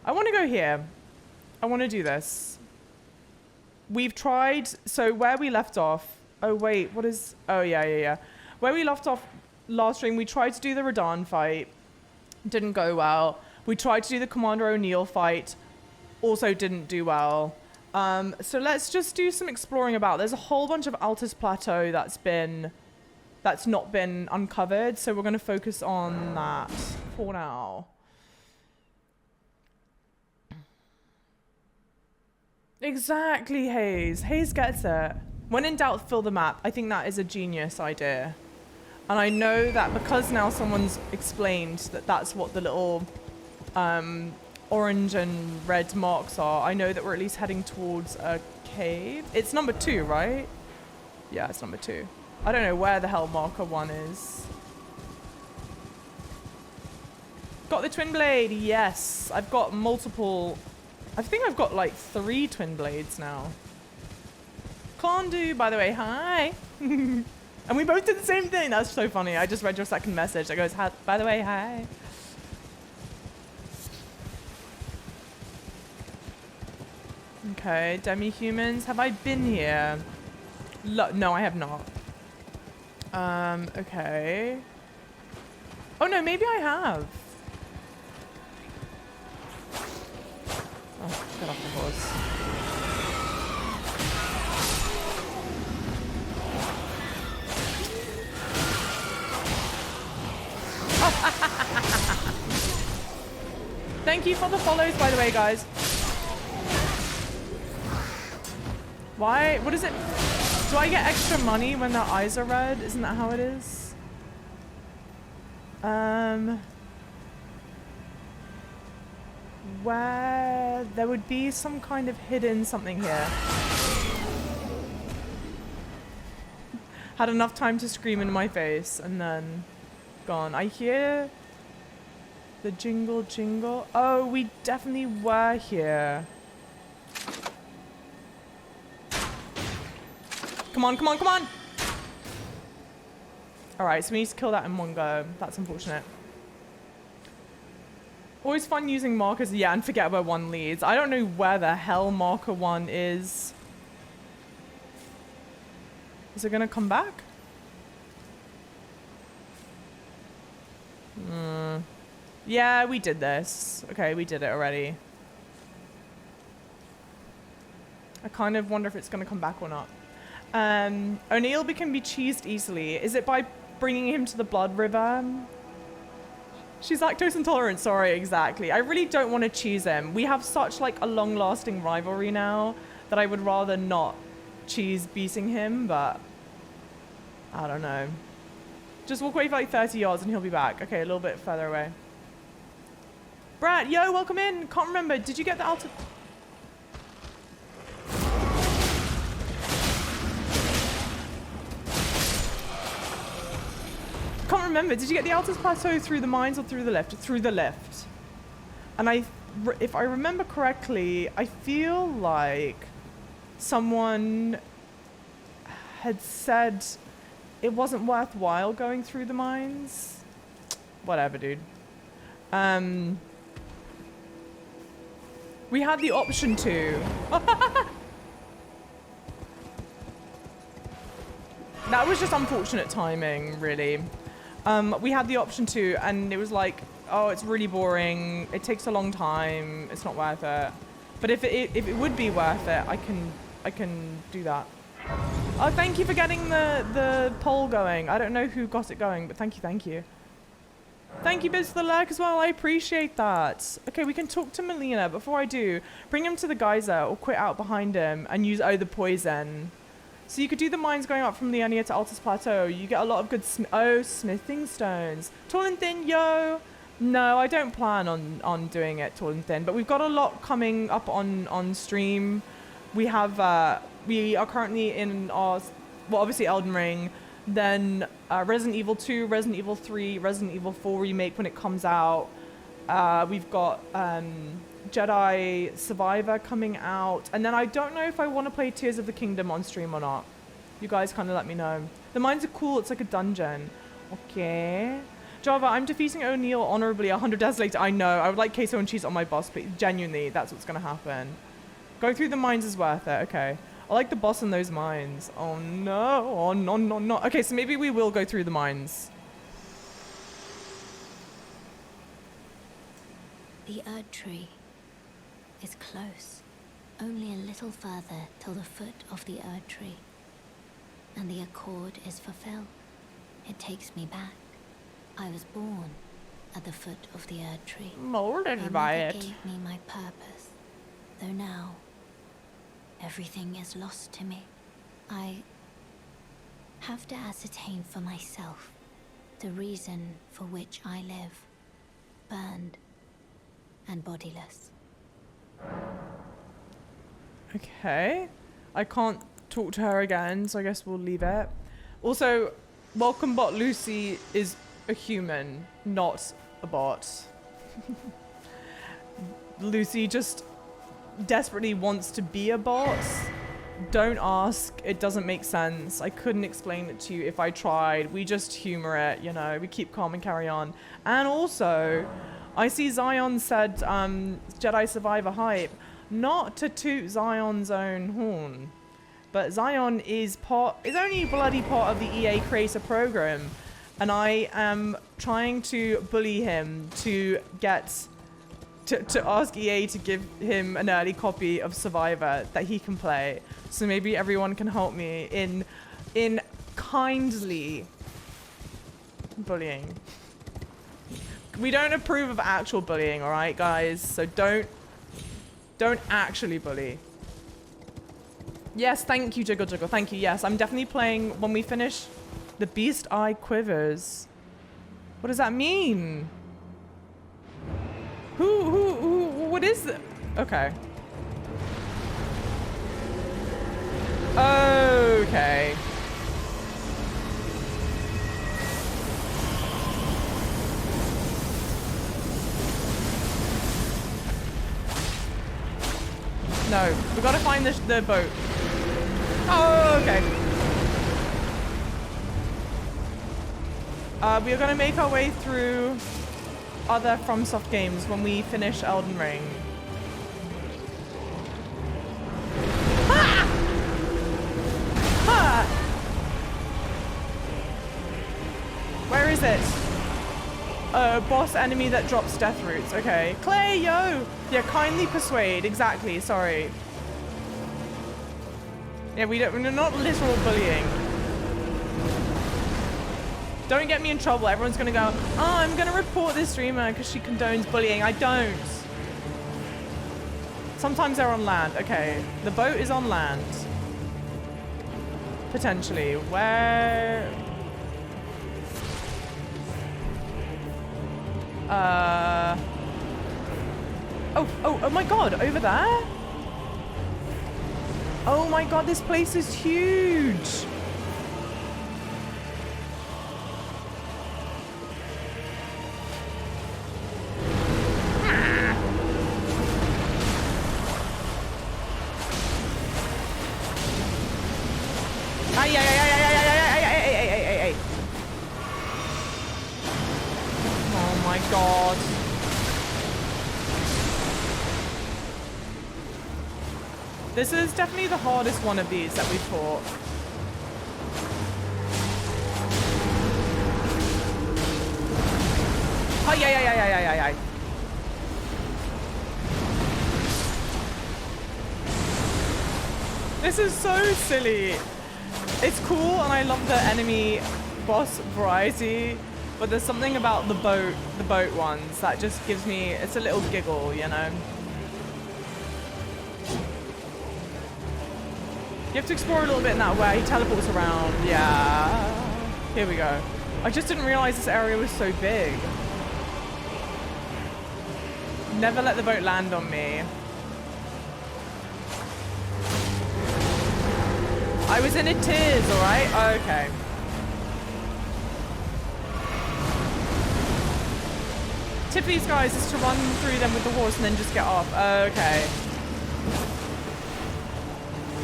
I want to go here. I want to do this. We've tried, so where we left off, oh wait, what is, oh yeah. Where we left off last stream, we tried to do the Radahn Fight, didn't go well. We tried to do the Commander O'Neill fight, also didn't do well. So let's just do some exploring about. There's a whole bunch of Altus Plateau that's not been uncovered, so we're going to focus on that for now. Exactly, Hayes. Hayes gets it. When in doubt, fill the map. I think that is a genius idea. And I know that because now someone's explained that that's what the little orange and red marks are, I know that we're at least heading towards a cave. It's number 2, right? Yeah, it's number 2. I don't know where the hell marker 1 is. Got the twin blade, yes. I've got multiple... I think I've got like 3 twin blades now. Condu, by the way, hi. And we both did the same thing. That's so funny. I just read your second message that goes, by the way, hi. Okay, demi-humans. Have I been here? No, I have not. Okay. Oh no, maybe I have. Oh, get off the horse. Thank you for the follows, by the way, guys. Why? What is it? Do I get extra money when their eyes are red? Isn't that how it is? Where there would be some kind of hidden something here. Had enough time to scream in my face and then gone. I hear the jingle jingle. Oh, we definitely were here. Come on, come on, come on! Alright, so we need to kill that in one go. That's unfortunate. Always fun using markers, yeah, and forget where 1 leads. I don't know where the hell marker 1 is. Is it gonna come back? Yeah, we did this. Okay, we did it already. I kind of wonder if it's gonna come back or not. O'Neill can be cheesed easily. Is it by bringing him to the blood river? She's lactose intolerant. Sorry, exactly. I really don't want to cheese him. We have such like a long-lasting rivalry now that I would rather not cheese beating him, but I don't know. Just walk away for like 30 yards and he'll be back. Okay, a little bit further away. Brat, yo, welcome in. Can't remember. Did you get the Altus? Can't remember. Did you get the Altus Plateau through the mines or through the lift? Through the lift. And if I remember correctly, I feel like someone had said it wasn't worthwhile going through the mines. Whatever, dude. We had the option to. That was just unfortunate timing, really. We had the option to, and it was like, oh, it's really boring. It takes a long time. It's not worth it. But if it would be worth it, I can do that. Oh, thank you for getting the poll going. I don't know who got it going, but thank you, thank you. Thank you, Biz, for the lurk as well. I appreciate that. Okay, we can talk to Melina. Before I do, bring him to the geyser or quit out behind him and use the poison. So you could do the mines going up from Liania to Altus Plateau. You get a lot of good smithing stones. Tall and thin, yo. No, I don't plan on doing it tall and thin, but we've got a lot coming up on stream. We have we are currently in our, well, obviously Elden Ring, then Resident Evil 2, Resident Evil 3, Resident Evil 4 remake when it comes out. We've got Jedi Survivor coming out, and then I don't know if I want to play Tears of the Kingdom on stream or not. You guys kind of let me know. The mines are cool. It's like a dungeon. Okay. Java, I'm defeating O'Neill honorably 100 days later. I know. I would like queso and cheese on my boss, but genuinely, that's what's going to happen. Going through the mines is worth it. Okay. I like the boss in those mines. Oh, no. Oh, no, no, no. Okay, so maybe we will go through the mines. The Erd tree is close. Only a little further till the foot of the Erd tree. And the accord is fulfilled. It takes me back. I was born at the foot of the Erd tree. Molded by it. Gave me my purpose. Though now, everything is lost to me. I have to ascertain for myself the reason for which I live. Burned and bodiless. Okay. I can't talk to her again, so I guess we'll leave it. Also, Welcome Bot Lucy is a human, not a bot. Lucy just desperately wants to be a bot. Don't ask. It doesn't make sense. I couldn't explain it to you if I tried. We just humor it, you know. We keep calm and carry on. And also, I see Zion said Jedi Survivor hype. Not to toot Zion's own horn, but Zion is only bloody part of the EA Creator program, and I am trying to bully him to get to ask EA to give him an early copy of Survivor that he can play. So maybe everyone can help me in kindly bullying. We don't approve of actual bullying, all right, guys? So don't actually bully. Yes, thank you, Jiggle Jiggle. Thank you. Yes, I'm definitely playing when we finish the Beast Eye Quivers. What does that mean? Who, what is it? Okay. Okay. No, we gotta find the boat. Oh, okay. We are gonna make our way through other FromSoft games when we finish Elden Ring. Ha! Ha! Where is it? Boss enemy that drops death roots. Okay. Clay, yo! Yeah, kindly persuade. Exactly, sorry. Yeah, we're not literal bullying. Don't get me in trouble. Everyone's gonna go, oh, I'm gonna report this streamer because she condones bullying. I don't. Sometimes they're on land. Okay, the boat is on land. Potentially. Where? Oh my god, over there? Oh my god, this place is huge. Oh my god. This is definitely the hardest one of these that we've fought. Oh, yeah. This is so silly. It's cool and I love the enemy boss variety, but there's something about the boat ones that just gives me, it's a little giggle, you know? You have to explore a little bit in that way. He teleports around. Yeah. Here we go. I just didn't realize this area was so big. Never let the boat land on me. I was in a tears, alright? Okay. Tip of these guys is to run through them with the horse and then just get off. Okay.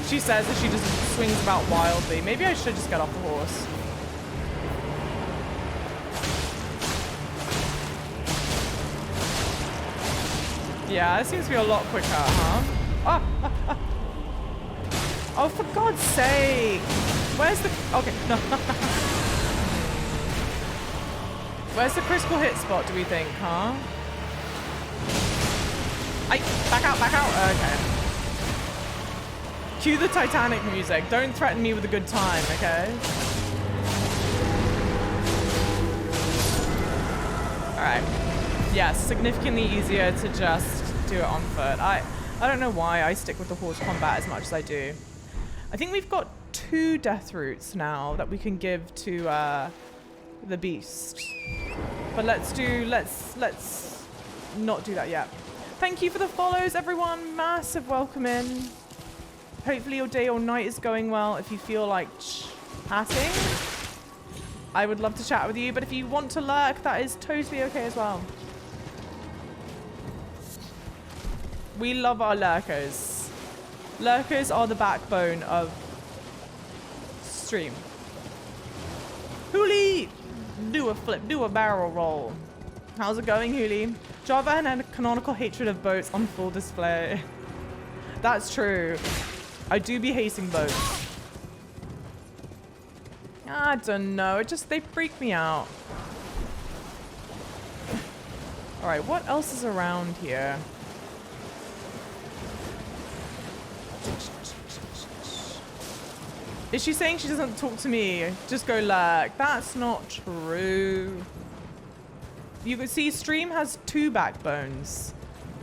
She says that she just swings about wildly. Maybe I should just get off the horse. Yeah, it seems to be a lot quicker, huh? Oh, oh, for God's sake. Where's the... Okay, no. Where's the critical hit spot, do we think, huh? Back out, back out. Okay. Cue the Titanic music. Don't threaten me with a good time, okay? Alright. Yes, significantly easier to just do it on foot. I don't know why I stick with the horse combat as much as I do. I think we've got 2 death roots now that we can give to the beast. But let's not do that yet. Thank you for the follows, everyone. Massive welcome in. Hopefully your day or night is going well. If you feel like chatting, I would love to chat with you. But if you want to lurk, that is totally okay as well. We love our lurkers. Lurkers are the backbone of stream. Hooli! Do a flip, do a barrel roll. How's it going, Hooli? Java and a canonical hatred of boats on full display. That's true. I do be hating boats. I don't know. They freak me out. Alright, what else is around here? Is she saying she doesn't talk to me? Just go lurk. That's not true. You can see stream has 2 backbones.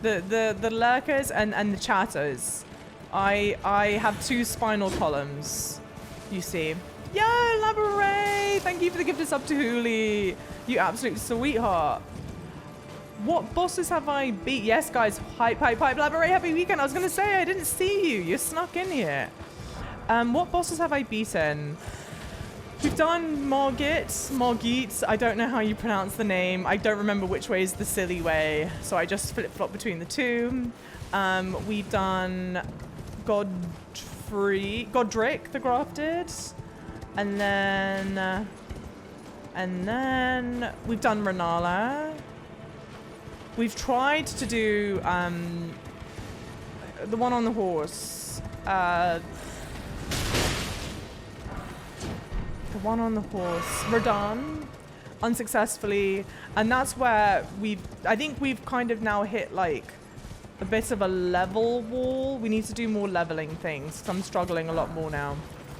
The lurkers and the chatters. I have 2 spinal columns. You see. Yo, Laboray! Thank you for the gift of sub to Hooli. You absolute sweetheart. What bosses have I beat? Yes, guys. Hype, hype, hype. Laboray, happy weekend. I was going to say, I didn't see you. You snuck in here. What bosses have I beaten? We've done Morgit. I don't know how you pronounce the name. I don't remember which way is the silly way. So I just flip-flop between the 2. We've done Godric the Grafted. And then we've done Renala. We've tried to do the one on the horse. The one on the horse, Redan, unsuccessfully, and that's where I think we've kind of now hit like a bit of a level wall. We need to do more leveling things, so I'm struggling a lot more now.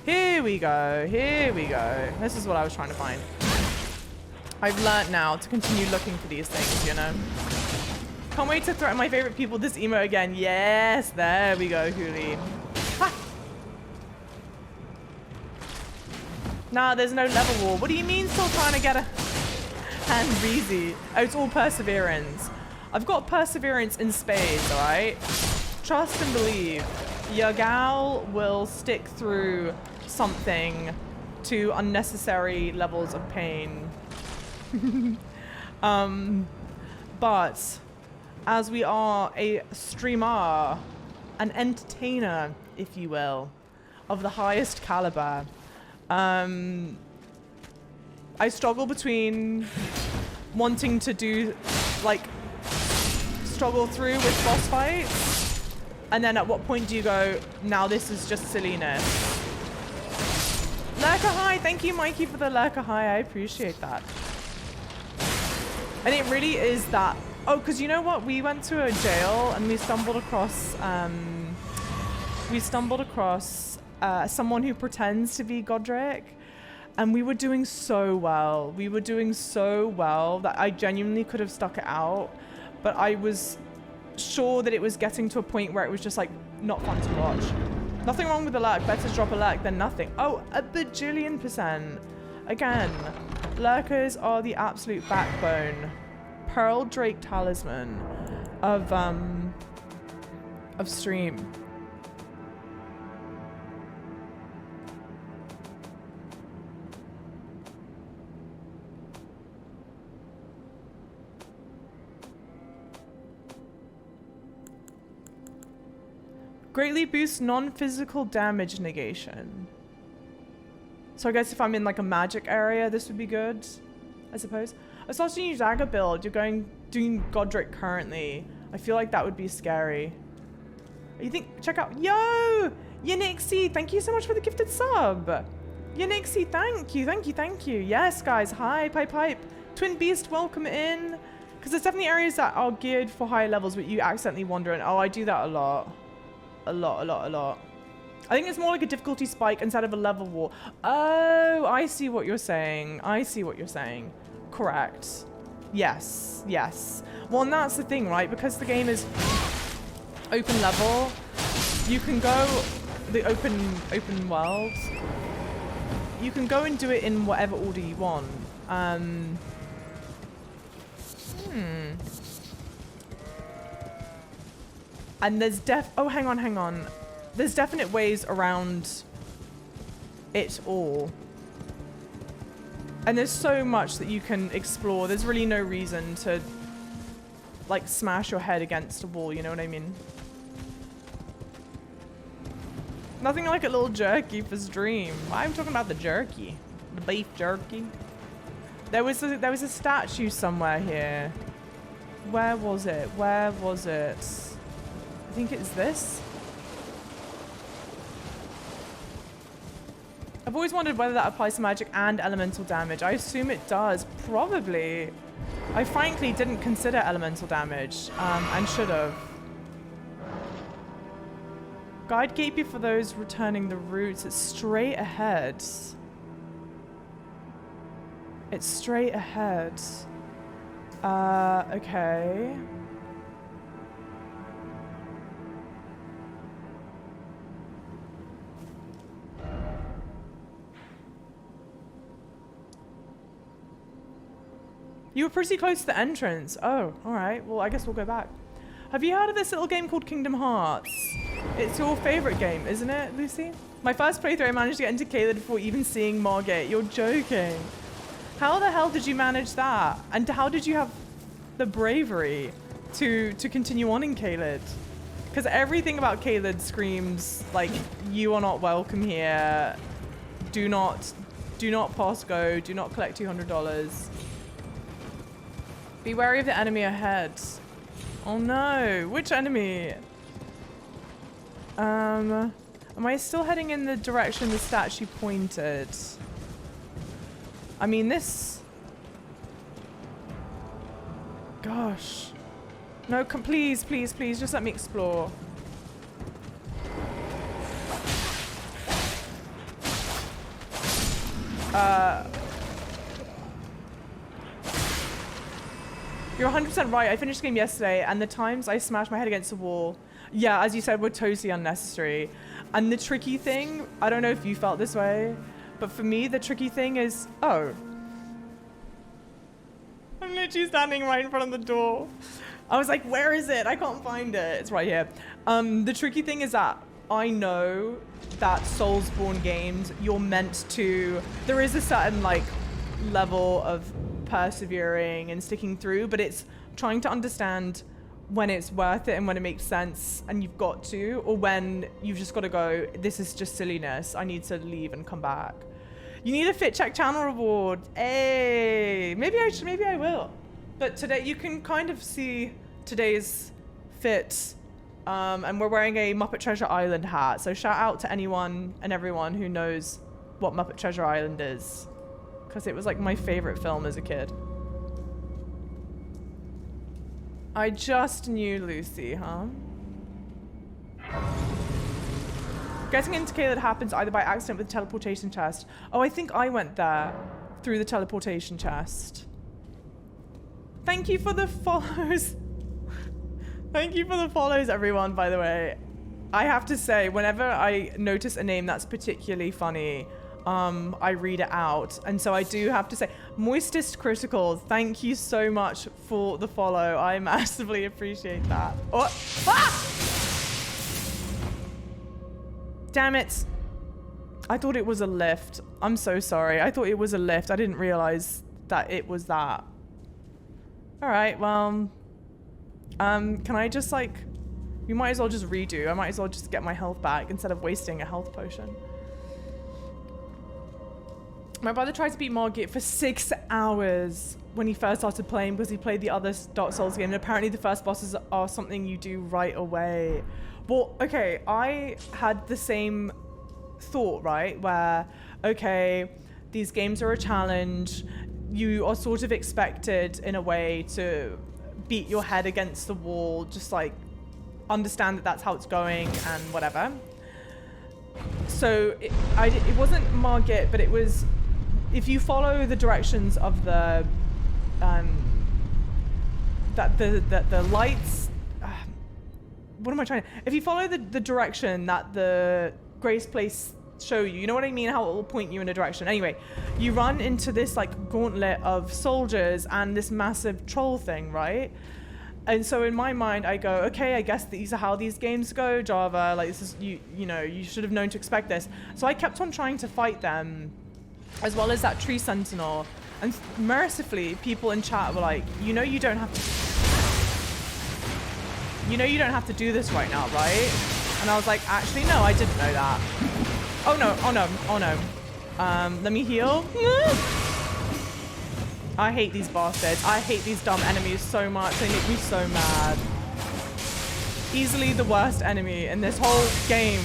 Here we go, here we go. This is what I was trying to find. I've learnt now to continue looking for these things, you know. Can't wait to threaten my favorite people this emo again. Yes, there we go, Hooli. Ha! Nah, there's no level wall. What do you mean still trying to get a hand breezy? Oh, it's all perseverance. I've got perseverance in spades, alright? Trust and believe. Your gal will stick through something to unnecessary levels of pain. But as we are a streamer, an entertainer, if you will, of the highest caliber, I struggle between wanting to do, like, struggle through with boss fights, and then at what point do you go, now this is just silliness. Lurker high, thank you Mikey for the lurker high, I appreciate that. And it really is that, oh, because you know what, we went to a jail and we stumbled across someone who pretends to be Godric, and we were doing so well. We were doing so well that I genuinely could have stuck it out, but I was sure that it was getting to a point where it was just like not fun to watch. Nothing wrong with the lurk, better drop a lurk than nothing. Oh, a bajillion %. Again, lurkers are the absolute backbone, Pearl Drake talisman of stream. Greatly boosts non-physical damage negation. So I guess if I'm in like a magic area, this would be good, I suppose. I saw a new dagger build. You're doing Godric currently. I feel like that would be scary. You think, check out, yo, Yanixie, thank you so much for the gifted sub. Yanixie, thank you, thank you, thank you. Yes, guys, hi, pipe. Twin Beast, welcome in. Because there's definitely areas that are geared for higher levels, but you accidentally wander in. Oh, I do that a lot. A lot. I think it's more like a difficulty spike instead of a level war. Oh, I see what you're saying. Correct. Yes. Well, and that's the thing, right? Because the game is open level, you can go the open world. You can go and do it in whatever order you want. And there's oh, hang on. There's definite ways around it all. And there's so much that you can explore. There's really no reason to, like, smash your head against a wall, you know what I mean? Nothing like a little jerky for stream. I'm talking about the jerky. The beef jerky. There was a statue somewhere here. Where was it? I think it's this. I've always wondered whether that applies to magic and elemental damage. I assume it does. Probably. I frankly didn't consider elemental damage, and should have. Guide gateway for those returning the routes. It's straight ahead. Okay. You were pretty close to the entrance. Oh, all right. Well, I guess we'll go back. Have you heard of this little game called Kingdom Hearts? It's your favorite game, isn't it, Lucy? My first playthrough, I managed to get into Caelid before even seeing Margate. You're joking. How the hell did you manage that? And how did you have the bravery to continue on in Caelid? Because everything about Caelid screams, like, you are not welcome here. Do not pass go. Do not collect $200. Be wary of the enemy ahead. Oh no, which enemy? Am I still heading in the direction the statue pointed? I mean, this... Gosh. No, please, just let me explore. You're 100% right. I finished the game yesterday, and the times I smashed my head against the wall, yeah, as you said, were totally unnecessary. And the tricky thing, I don't know if you felt this way, but for me, the tricky thing is, oh. I'm literally standing right in front of the door. I was like, where is it? I can't find it. It's right here. The tricky thing is that I know that Soulsborne games, you're meant to, there is a certain, like, level of persevering and sticking through, but it's trying to understand when it's worth it and when it makes sense and you've got to, or when you've just got to go, this is just silliness, I need to leave and come back. You need a fit check channel reward. Hey, maybe I will. But today you can kind of see today's fit, and we're wearing a Muppet Treasure Island hat, so shout out to anyone and everyone who knows what Muppet Treasure Island is, because it was like my favorite film as a kid. I just knew Lucy, huh? Getting into Caelid happens either by accident with the teleportation chest. Oh, I think I went there through the teleportation chest. Thank you for the follows. Thank you for the follows, everyone, by the way. I have to say, whenever I notice a name that's particularly funny, I read it out. And so I do have to say, Moistest Critical, thank you so much for the follow. I massively appreciate that. Oh, ah! Damn it. I thought it was a lift. I'm so sorry. I thought it was a lift. I didn't realize that it was that. All right, well, can I just like, we might as well just redo. I might as well just get my health back instead of wasting a health potion. My brother tried to beat Margit for 6 hours when he first started playing because he played the other Dark Souls game, and apparently the first bosses are something you do right away. Well, okay, I had the same thought, right? Where, okay, these games are a challenge. You are sort of expected in a way to beat your head against the wall, just like understand that that's how it's going and whatever. So it wasn't Margit, but it was, if you follow the directions of the lights, what am I trying to, if you follow the direction that the Grace Place show you, you know what I mean, how it will point you in a direction. Anyway, you run into this like gauntlet of soldiers and this massive troll thing, right? And so in my mind, I go, okay, I guess these are how these games go, Java. Like, this is, you know, you should have known to expect this. So I kept on trying to fight them, as well as that tree sentinel. And mercifully, people in chat were like, you know you don't have to do this right now, right? And I was like, actually, no, I didn't know that. Oh no, oh no, oh no. Let me heal. I hate these bastards. I hate these dumb enemies so much. They make me so mad. Easily the worst enemy in this whole game.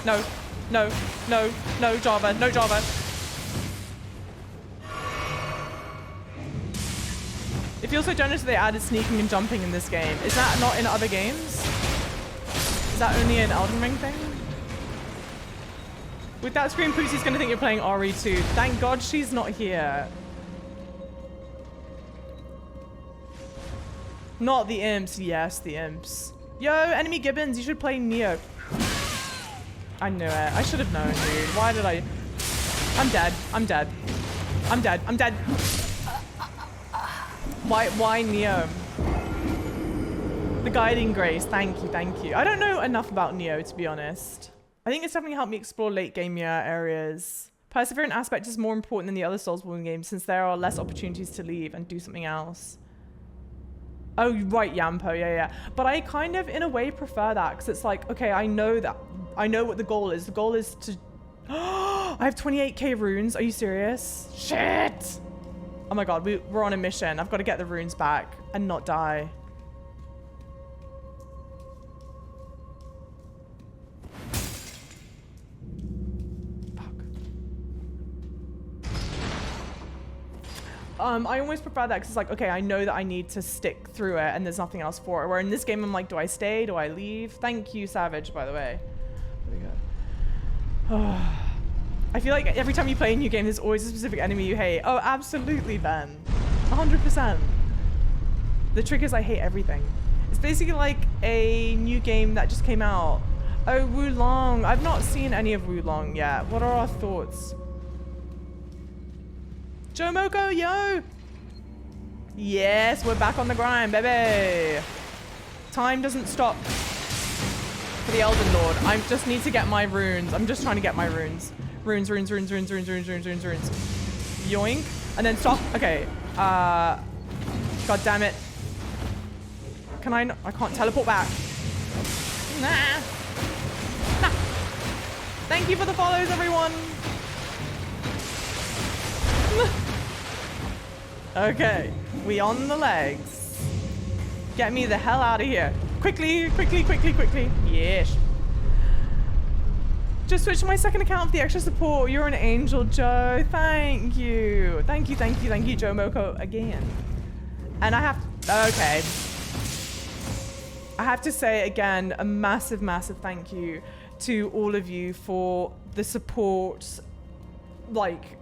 No, no, no, no, Java, no Java. It feels so generous that they added sneaking and jumping in this game. Is that not in other games? Is that only an Elden Ring thing? With that screen, Poosie's gonna think you're playing RE2. Thank God she's not here. Not the imps. Yes, the imps. Yo, enemy Gibbons, you should play Neo. I knew it. I should have known, dude. Why did I? I'm dead. I'm dead. I'm dead. I'm dead. Why Neo? The Guiding Grace. Thank you, thank you. I don't know enough about Neo, to be honest. I think it's definitely helped me explore late game areas. Perseverant aspect is more important than the other Soulsborne games since there are less opportunities to leave and do something else. Oh, right, Yampo, yeah. But I kind of, in a way, prefer that because it's like, okay, I know what the goal is. The goal is to... I have 28k runes. Are you serious? Shit! Oh my god, we're on a mission. I've got to get the runes back and not die. I almost prefer that because it's like, okay, I know that I need to stick through it and there's nothing else for it. Where in this game, I'm like, do I stay? Do I leave? Thank you, Savage, by the way. There we go. I feel like every time you play a new game, there's always a specific enemy you hate. Oh, absolutely, Ben. 100%. The trick is I hate everything. It's basically like a new game that just came out. Oh, Wulong. I've not seen any of Wulong yet. What are our thoughts? Joe Moko, yo! Yes, we're back on the grind, baby! Time doesn't stop for the Elden Lord. I just need to get my runes. I'm just trying to get my runes. Runes. Yoink. And then stop. Okay. God damn it. Can I not? I can't teleport back. Nah. Thank you for the follows, everyone. Okay, we on the legs. Get me the hell out of here. Quickly. Yes. Just switched to my second account for the extra support. You're an angel, Joe. Thank you. Thank you, Joe Moko, again. And I have, okay. I have to say again, a massive thank you to all of you for the support. Like,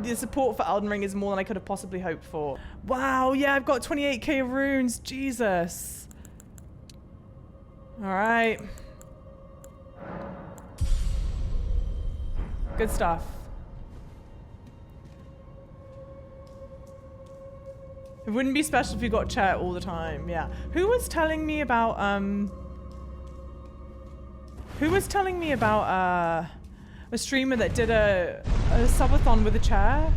the support for Elden Ring is more than I could have possibly hoped for. Wow, yeah, I've got 28k runes. Jesus. All right. Good stuff. It wouldn't be special if you got chat all the time. Yeah. Who was telling me about a streamer that did a subathon with a chair?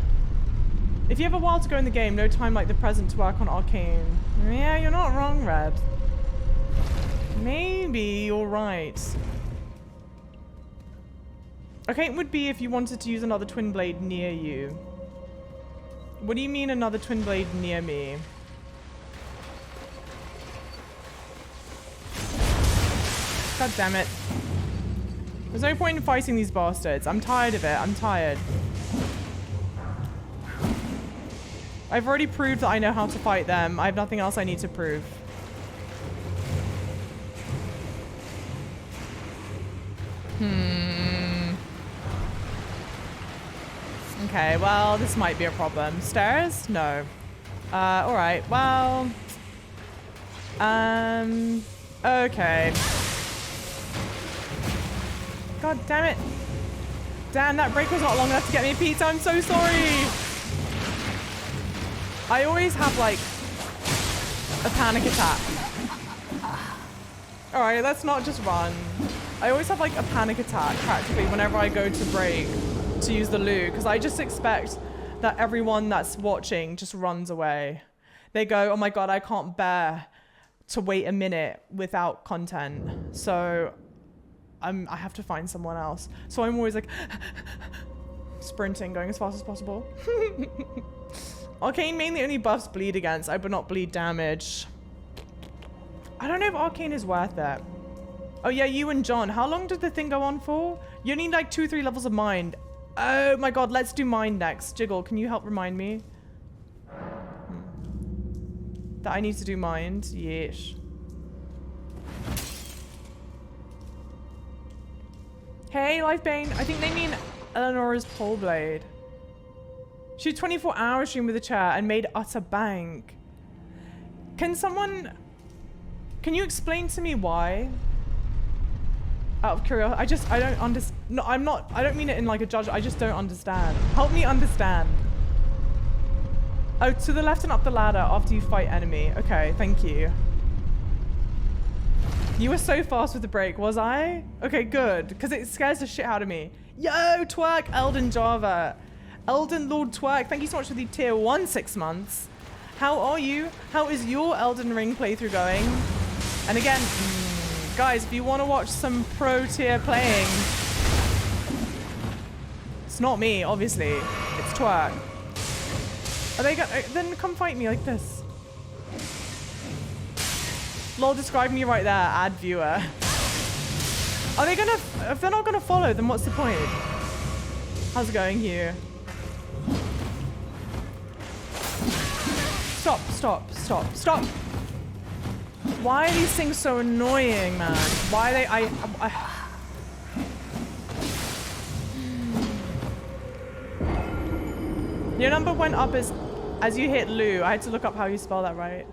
If you have a while to go in the game, no time like the present to work on Arcane. Yeah, you're not wrong, Red. Maybe you're right. Okay, it would be if you wanted to use another twin blade near you. What do you mean another twin blade near me? God damn it. There's no point in fighting these bastards. I'm tired of it. I'm tired. I've already proved that I know how to fight them. I have nothing else I need to prove. Okay, well, this might be a problem. Stairs? No. Alright, well... Okay. God damn it. Damn, that break was not long enough to get me a pizza. I'm so sorry. I always have, like, a panic attack. Alright, let's not just run. I always have, like, a panic attack, practically, whenever I go to break to use the loo, because I just expect that everyone that's watching just runs away. They go, oh my god, I can't bear to wait a minute without content. So I have to find someone else. So I'm always like sprinting, going as fast as possible. Arcane mainly only buffs bleed against, but not bleed damage. I don't know if Arcane is worth it. Oh yeah, you and John. How long did the thing go on for? You need like 2-3 levels of mind. Oh my god, let's do mind next. Jiggle, can you help remind me? That I need to do mind? Yes. Hey, Lifebane. I think they mean Eleanor's pole blade. She did 24-hour stream with a chair and made utter bank. Can you explain to me why? Out of curiosity, I don't understand. No, I don't mean it in like a judge. I just don't understand. Help me understand. Oh, to the left and up the ladder after you fight enemy. Okay, thank you. You were so fast with the break, was I? Okay, good, because it scares the shit out of me. Yo, twerk, Elden Java. Elden Lord Twerk, thank you so much for the tier 1 6 months. How are you? How is your Elden Ring playthrough going? And again, guys, if you want to watch some pro tier playing, it's not me, obviously. It's Twerk. Are they gonna then come fight me like this? Lol, describe me right there, ad viewer. Are they gonna, if they're not gonna follow, then what's the point? How's it going here? Stop, stop, stop, stop. Why are these things so annoying, man? Why are they, Your number went up as you hit Lou. I had to look up how you spell that right.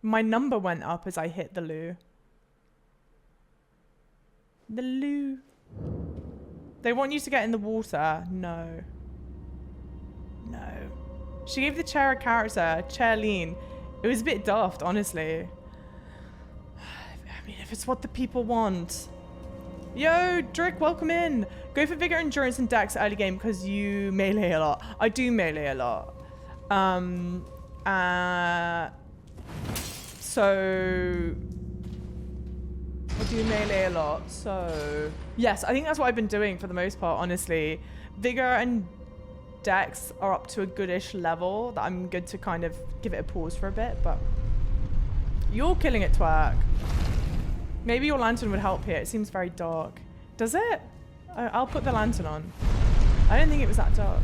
My number went up as I hit the Lou. The Lou. They want you to get in the water. No. No. She gave the chair a character, Chairleen. It was a bit daft, honestly. I mean, if it's what the people want. Yo, Drick, welcome in. Go for vigor, endurance, and dex early game because you melee a lot. I do melee a lot. So I do melee a lot. So yes, I think that's what I've been doing for the most part, honestly. Vigor and dex are up to a goodish level that I'm good to kind of give it a pause for a bit, but you're killing it, Twerk. Maybe your lantern would help here. It seems very dark. Does it? I'll put the lantern on. I didn't think it was that dark.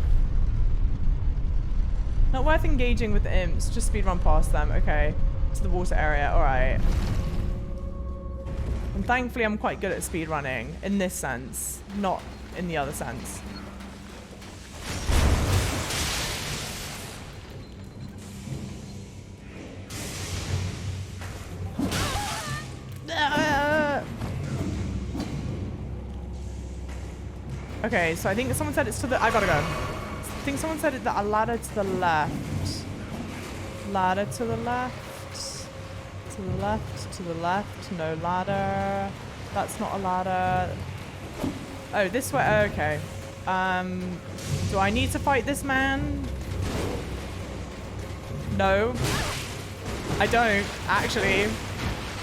Not worth engaging with the imps. Just speedrun past them. Okay. To the water area. Alright. And thankfully I'm quite good at speedrunning in this sense. Not in the other sense. Okay, so I think someone said it's to the... I gotta go. I think someone said that a ladder to the left. Ladder to the left. To the left, to the left. No ladder. That's not a ladder. Oh, this way. Okay. Do I need to fight this man? No. I don't, actually.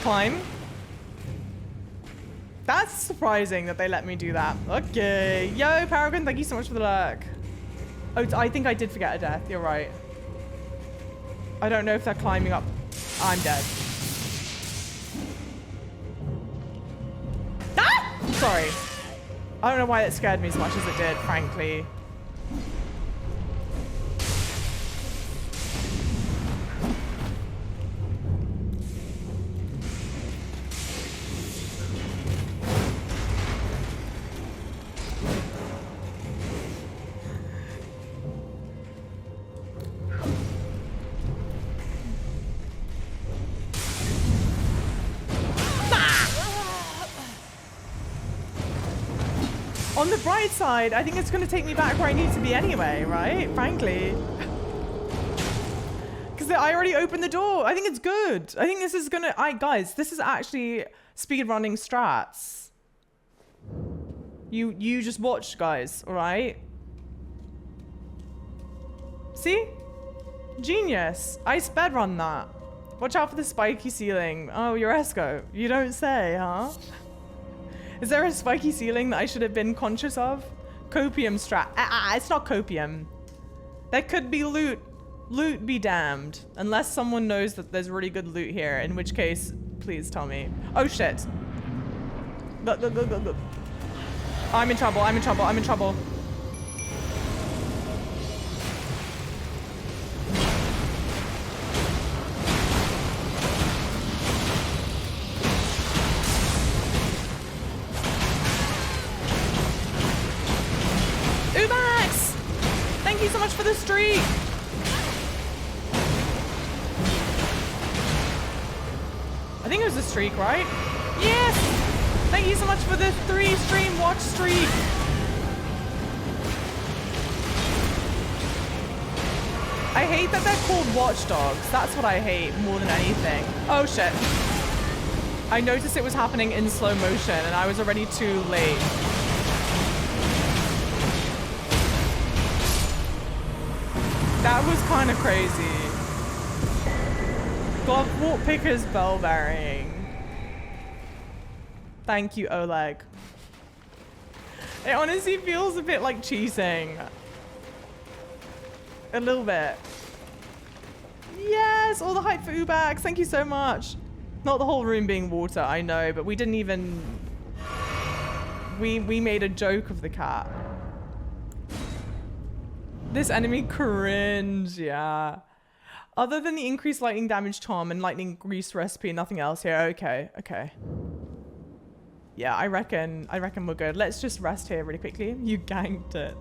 Climb. That's surprising that they let me do that. Okay. Yo, Paragon, thank you so much for the lurk. Oh, I think I did forget a death. You're right. I don't know if they're climbing up. I'm dead. Ah! Sorry. I don't know why it scared me as much as it did, frankly. On the bright side, I think it's going to take me back where I need to be anyway, right? Frankly. Because I already opened the door. I think it's good. I think this is going to... Guys, this is actually speedrunning strats. You just watch, guys, all right? See? Genius. I speedrun that. Watch out for the spiky ceiling. Oh, you're Esco. You don't say, huh? Is there a spiky ceiling that I should have been conscious of? Copium strat. It's not copium. There could be loot. Loot be damned. Unless someone knows that there's really good loot here, in which case, please tell me. Oh shit. Go. I'm in trouble, I'm in trouble, I'm in trouble. Thank you so much for the streak. I think it was a streak, right? Yes! Thank you so much for the 3 stream watch streak. I hate that they're called watchdogs. That's what I hate more than anything. Oh shit. I noticed it was happening in slow motion and I was already too late. That was kind of crazy. Glovewort Picker's bell bearing. Thank you, Oleg. It honestly feels a bit like cheating. A little bit. Yes, all the hype for Ubax. Thank you so much. Not the whole room being water, I know, but we didn't even... We made a joke of the cat. This enemy cringe, yeah. Other than the increased lightning damage charm and lightning grease recipe, nothing else here. Okay, okay. Yeah, I reckon we're good. Let's just rest here really quickly. You ganked it.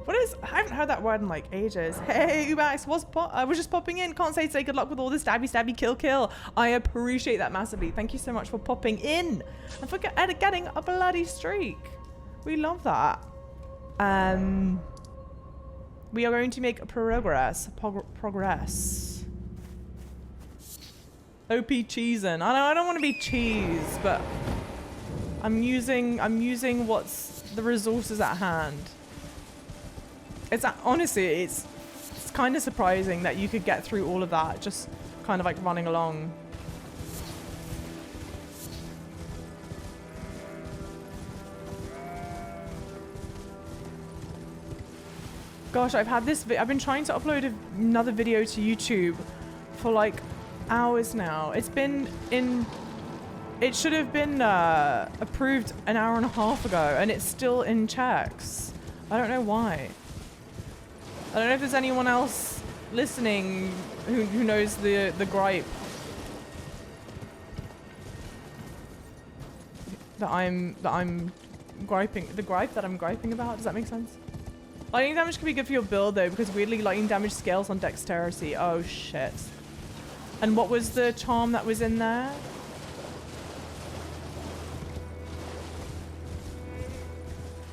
What is... I haven't heard that word in like ages. Hey, Ubax, I was just popping in. Can't say good luck with all this stabby, kill. I appreciate that massively. Thank you so much for popping in. And for getting a bloody streak. We love that. We are going to make progress. Progress. OP cheesin'. I don't want to be cheese, but I'm using what's the resources at hand. It's honestly, it's kind of surprising that you could get through all of that just kind of like running along. Gosh, I've been trying to upload another video to YouTube for like hours now. It should have been approved an hour and a half ago and it's still in checks. I don't know why. I don't know if there's anyone else listening who knows the gripe that I'm griping, the gripe that I'm griping about. Does that make sense? Lightning damage can be good for your build though, because weirdly lightning damage scales on dexterity. Oh shit. And what was the charm that was in there?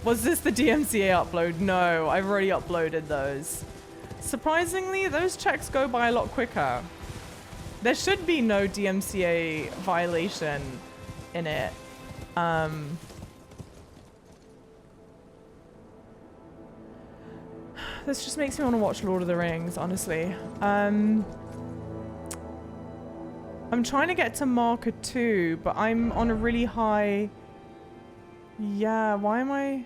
Was this the DMCA upload? No, I've already uploaded those. Surprisingly, those checks go by a lot quicker. There should be no DMCA violation in it. This just makes me want to watch Lord of the Rings, honestly. I'm trying to get to marker 2, but I'm on a really high Yeah, why am I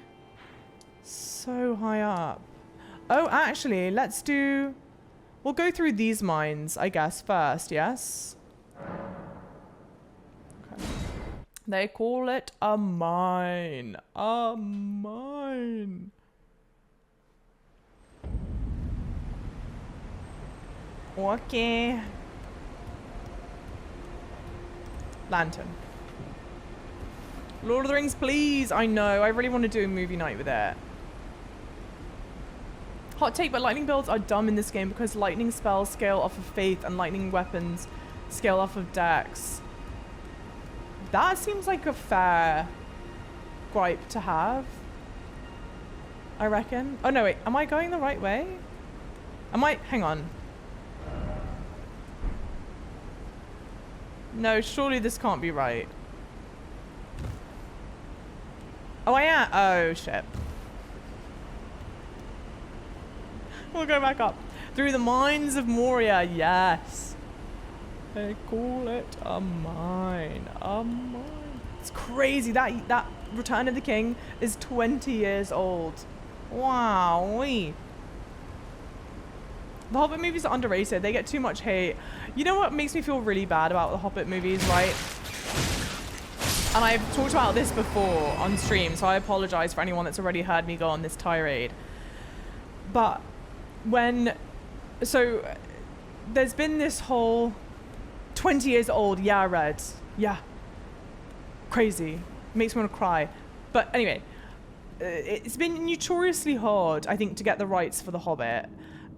so high up? Oh, actually, we'll go through these mines, I guess, first, yes? Okay. They call it a mine. A mine. Okay. Lantern. Lord of the Rings, please. I know. I really want to do a movie night with it. Hot take, but lightning builds are dumb in this game because lightning spells scale off of faith and lightning weapons scale off of dex. That seems like a fair gripe to have. I reckon. Oh no, wait. Am I going the right way? Hang on. No, surely this can't be right. Oh, I am. Oh, shit. We'll go back up. Through the mines of Moria, yes. They call it a mine. A mine. It's crazy. That Return of the King is 20 years old. Wow-wee. The Hobbit movies are underrated. They get too much hate. You know what makes me feel really bad about the Hobbit movies, right? And I've talked about this before on stream, so I apologize for anyone that's already heard me go on this tirade. But so there's been this whole 20 years old, yeah, Red. Yeah. Crazy. Makes me want to cry. But anyway, it's been notoriously hard, I think, to get the rights for The Hobbit.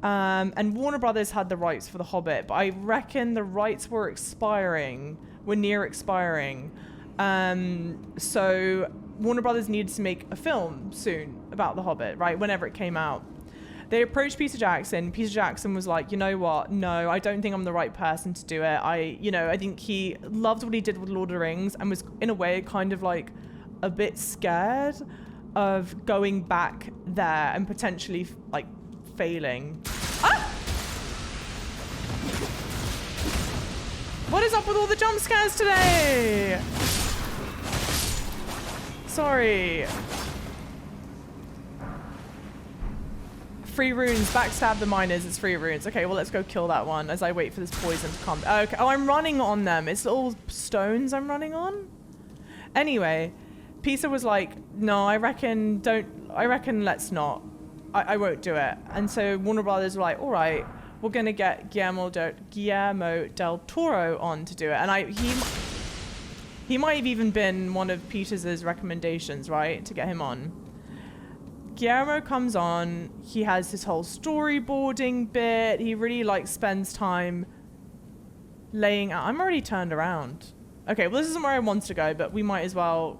And Warner Brothers had the rights for The Hobbit, but I reckon the rights were near expiring. So Warner Brothers needed to make a film soon about The Hobbit, right? Whenever it came out. They approached Peter Jackson. Peter Jackson was like, you know what? No, I don't think I'm the right person to do it. I think he loved what he did with Lord of the Rings and was, in a way, kind of like a bit scared of going back there and potentially, like, failing. Ah! What is up with all the jump scares today? Sorry. Free runes, backstab the miners, it's free runes. Okay, well, let's go kill that one as I wait for this poison to come. Okay. Oh, I'm running on them. It's little stones I'm running on. Anyway, Peter was like, no, I reckon let's not. I won't do it. And so Warner Brothers were like, all right, we're going to get Guillermo del Toro on to do it. And he might have even been one of Peter's recommendations, right, to get him on. Guillermo comes on. He has this whole storyboarding bit. He really, like, spends time laying out. I'm already turned around. Okay, well, this isn't where I want to go, but we might as well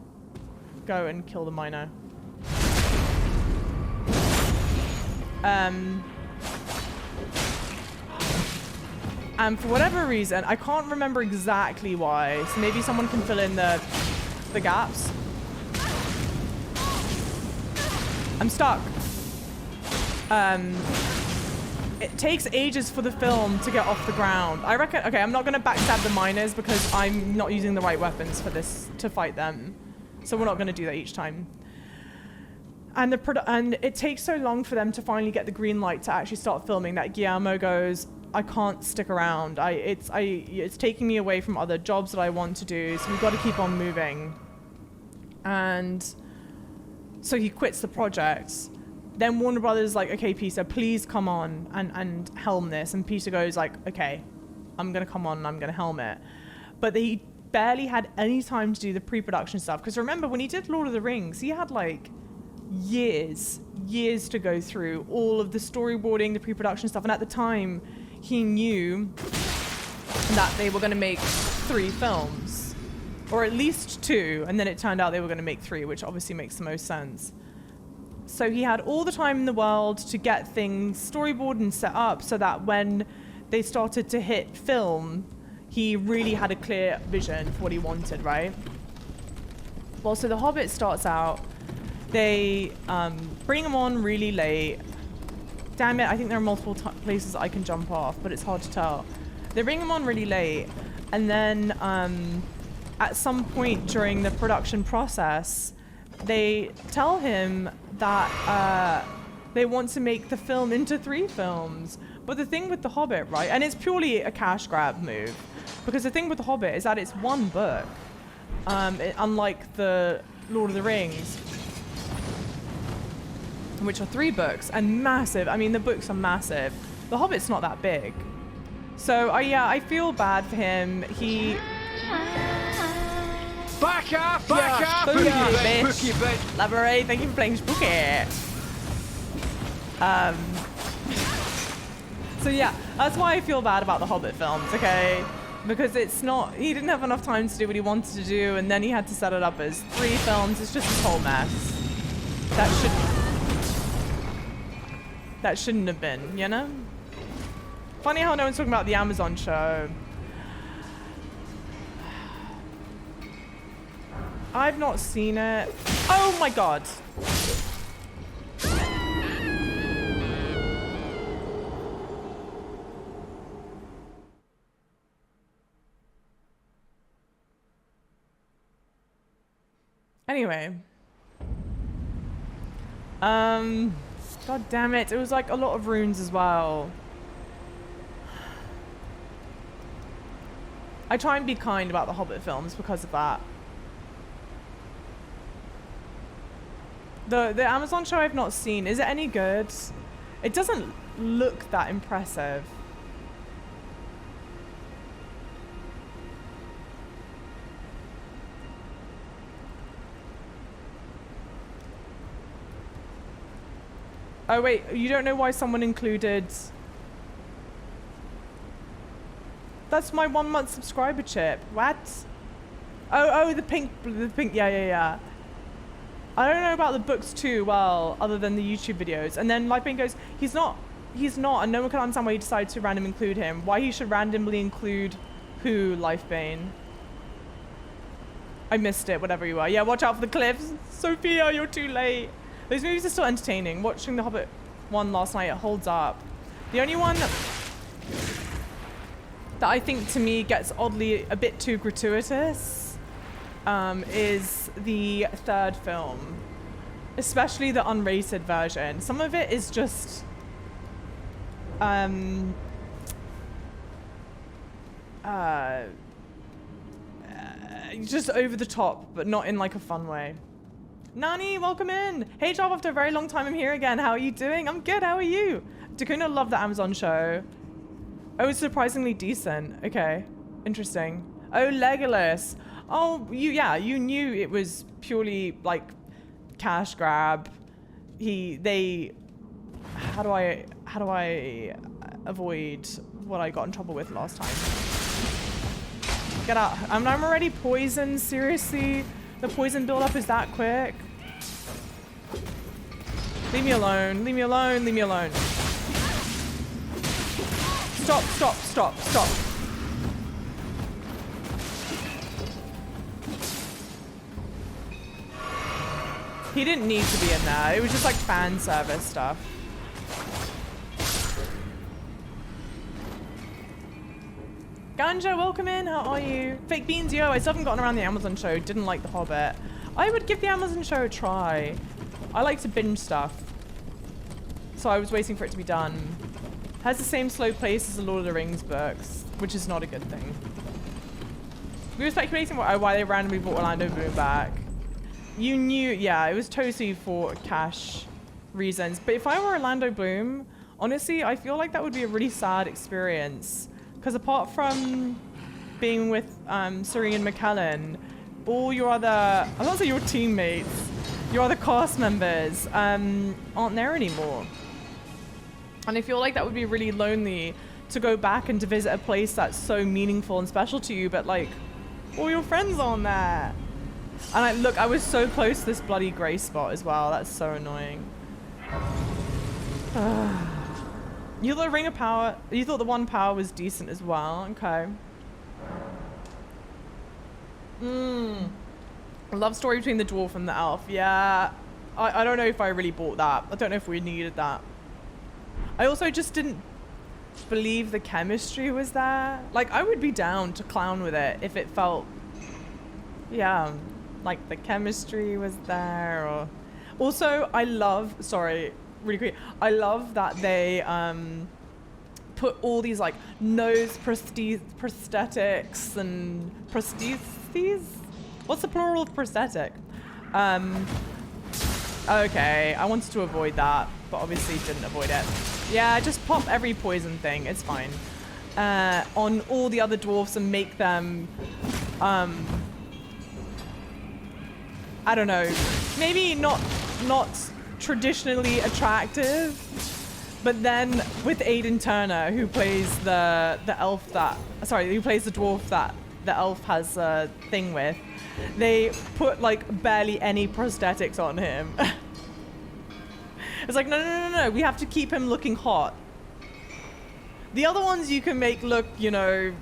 go and kill the miner. And for whatever reason, I can't remember exactly why, so maybe someone can fill in the gaps. I'm stuck. It takes ages for the film to get off the ground. I reckon, okay, I'm not gonna backstab the miners because I'm not using the right weapons for this to fight them. So we're not gonna do that each time. And it takes so long for them to finally get the green light to actually start filming that Guillermo goes, I can't stick around. It's taking me away from other jobs that I want to do, so we've got to keep on moving. And so he quits the project. Then Warner Brothers is like, okay, Peter, please come on and helm this. And Peter goes like, okay, I'm going to come on and I'm going to helm it. But he barely had any time to do the pre-production stuff. Because remember, when he did Lord of the Rings, he had like years to go through all of the storyboarding, the pre-production stuff. And at the time, he knew that they were going to make 3 films. Or at least 2. And then it turned out they were going to make 3, which obviously makes the most sense. So he had all the time in the world to get things storyboarded and set up so that when they started to hit film, he really had a clear vision for what he wanted, right? Well, so The Hobbit starts out. They bring him on really late. Damn it, I think there are multiple places I can jump off, but it's hard to tell. They bring him on really late, and then at some point during the production process, they tell him that they want to make the film into 3 films. But the thing with The Hobbit, right, and it's purely a cash grab move, because the thing with The Hobbit is that it's 1 book, unlike the Lord of the Rings, which are 3 books and massive. I mean, the books are massive. The Hobbit's not that big. So, yeah, I feel bad for him. He... Back up! Back up! Spooky, Bitch. bitch. Laboray, thank you for playing Spooky. So yeah, that's why I feel bad about the Hobbit films, okay? Because it's not, he didn't have enough time to do what he wanted to do, and then he had to set it up as 3 films. It's just this whole mess. That shouldn't have been, you know? Funny how no one's talking about the Amazon show. I've not seen it. Oh my god. Anyway. God damn it. It was like a lot of runes as well. I try and be kind about the Hobbit films because of that. The Amazon show I've not seen. Is it any good? It doesn't look that impressive. Oh wait, you don't know why someone included... That's my 1-month subscriber chip. What? Oh, the pink, yeah. I don't know about the books too well, other than the YouTube videos. And then Lifebane goes, he's not, and no one can understand why you decided to randomly include him. Why he should randomly include who, Lifebane? I missed it, whatever you are. Yeah, watch out for the cliffs. Sophia, you're too late. Those movies are still entertaining. Watching The Hobbit one last night, it holds up. The only one that I think to me gets oddly a bit too gratuitous is the 3rd film, especially the unrated version. Some of it is just just over the top, but not in like a fun way. Nani, welcome in. Hey, Job, after a very long time I'm here again. How are you doing? I'm good. How are you? Dakuna loved the Amazon show. Oh, it's surprisingly decent. Okay, interesting. Oh, Legolas. Oh, you knew it was purely like cash grab. How do I avoid what I got in trouble with last time? Get out. I'm already poisoned. Seriously? The poison buildup is that quick? Leave me alone. Leave me alone. Leave me alone. Stop, stop, stop, stop. He didn't need to be in there. It was just like fan service stuff. Ganja, welcome in. How are you? Fake Beans, yo. I still haven't gotten around the Amazon show. Didn't like The Hobbit. I would give the Amazon show a try. I like to binge stuff. So I was waiting for it to be done. Has the same slow pace as the Lord of the Rings books, which is not a good thing. We were speculating why they randomly brought Orlando Bloom back. You knew, yeah, it was totally for cash reasons. But if I were Orlando Bloom, honestly, I feel like that would be a really sad experience. Because apart from being with Serene McKellen, all your other, I was going to say your teammates, your other cast members aren't there anymore. And I feel like that would be really lonely to go back and to visit a place that's so meaningful and special to you, but like, all your friends aren't there. And I was so close to this bloody grey spot as well. That's so annoying. You thought the Ring of Power, you thought the One Power was decent as well. Okay. Love story between the dwarf and the elf. Yeah. I don't know if I really bought that. I don't know if we needed that. I also just didn't believe the chemistry was there. Like, I would be down to clown with it if it felt, yeah, like the chemistry was there. Or also, I love, sorry, really quick, I love that they put all these like nose prosthetics and prostheses. What's the plural of prosthetic? Okay, I wanted to avoid that, but obviously didn't avoid it. Yeah, just pop every poison thing, it's fine. On all the other dwarfs and make them, I don't know, maybe not traditionally attractive, but then with Aiden Turner, who plays the elf that, sorry, who plays the dwarf that the elf has a thing with, they put like barely any prosthetics on him. It's like, no, we have to keep him looking hot. The other ones you can make look, you know,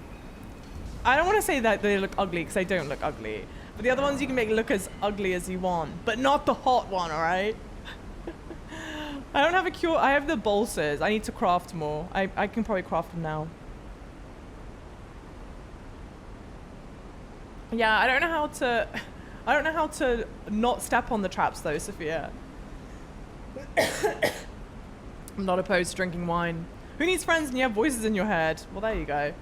I don't want to say that they look ugly because they don't look ugly, but the other ones you can make look as ugly as you want, but not the hot one, all right? I don't have a cure. I have the bolsters. I need to craft more. I can probably craft them now. Yeah, I don't know how to not step on the traps though, Sophia. I'm not opposed to drinking wine. Who needs friends and you have voices in your head? Well, there you go.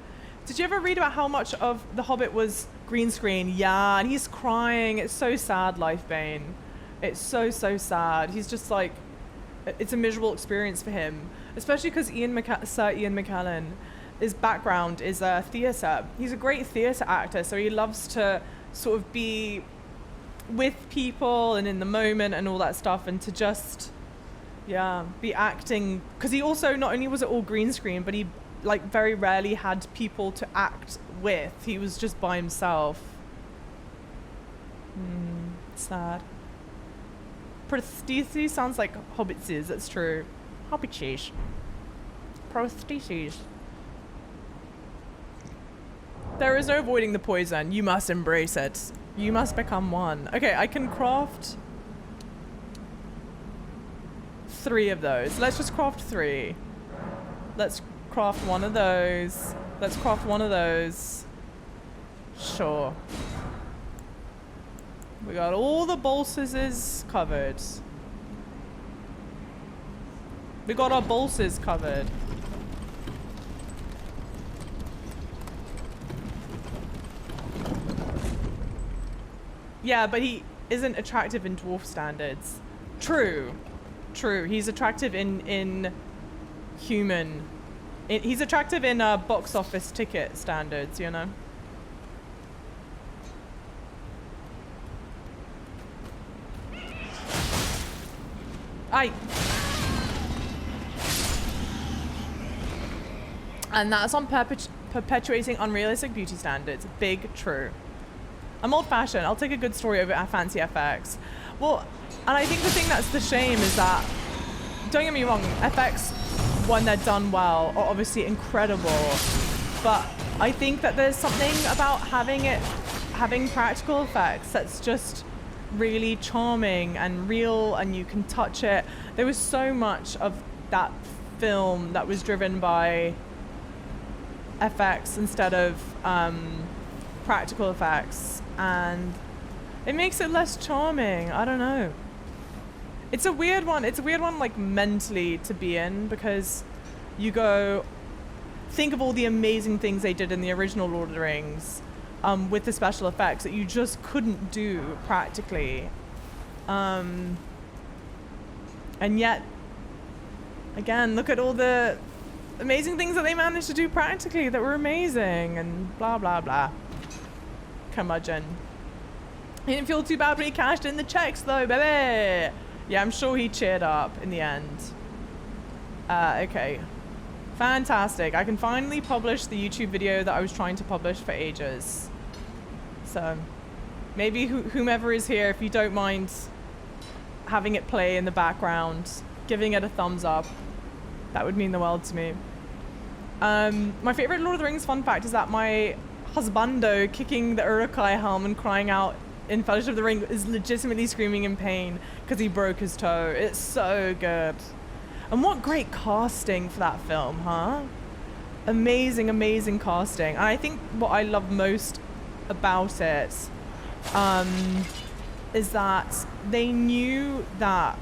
Did you ever read about how much of The Hobbit was green screen? Yeah, and he's crying. It's so sad, Lifebane. It's so sad. He's just like, it's a miserable experience for him, especially because Sir Ian McKellen, his background is theatre. He's a great theatre actor, so he loves to sort of be with people and in the moment and all that stuff, and to just, yeah, be acting. Because he also, not only was it all green screen, but he like very rarely had people to act with. He was just by himself. Sad. Prostheses sounds like hobbitses, that's true. Hobbitses. Prostheses. There is no avoiding the poison. You must embrace it. You must become one. Okay, I can craft 3 of those. Let's just craft 3. Let's craft one of those. Let's craft one of those. Sure. We got all the bolsters covered. We got our bolsters covered. Yeah, but he isn't attractive in dwarf standards. True. He's attractive in human. He's attractive in box office ticket standards, you know? And that's on perpetuating unrealistic beauty standards. Big true. I'm old-fashioned. I'll take a good story over a fancy FX. Well, and I think the thing that's the shame is that, don't get me wrong, FX, when they're done well, are obviously incredible. But I think that there's something about having practical effects that's just really charming and real, and you can touch it. There was so much of that film that was driven by FX instead of practical effects, and it makes it less charming. I don't know. It's a weird one. It's a weird one, like, mentally to be in, because you go, think of all the amazing things they did in the original Lord of the Rings with the special effects that you just couldn't do practically. And yet, again, look at all the amazing things that they managed to do practically that were amazing, and blah, blah, blah. Curmudgeon. He didn't feel too bad when he cashed in the checks, though, baby. Yeah, I'm sure he cheered up in the end. Okay. Fantastic. I can finally publish the YouTube video that I was trying to publish for ages. So, maybe whomever is here, if you don't mind having it play in the background, giving it a thumbs up, that would mean the world to me. My favorite Lord of the Rings fun fact is that my husbando kicking the Uruk-hai helm and crying out in Fellowship of the Ring is legitimately screaming in pain because he broke his toe. It's so good. And what great casting for that film, huh? Amazing, amazing casting. And I think what I love most about it is that they knew that,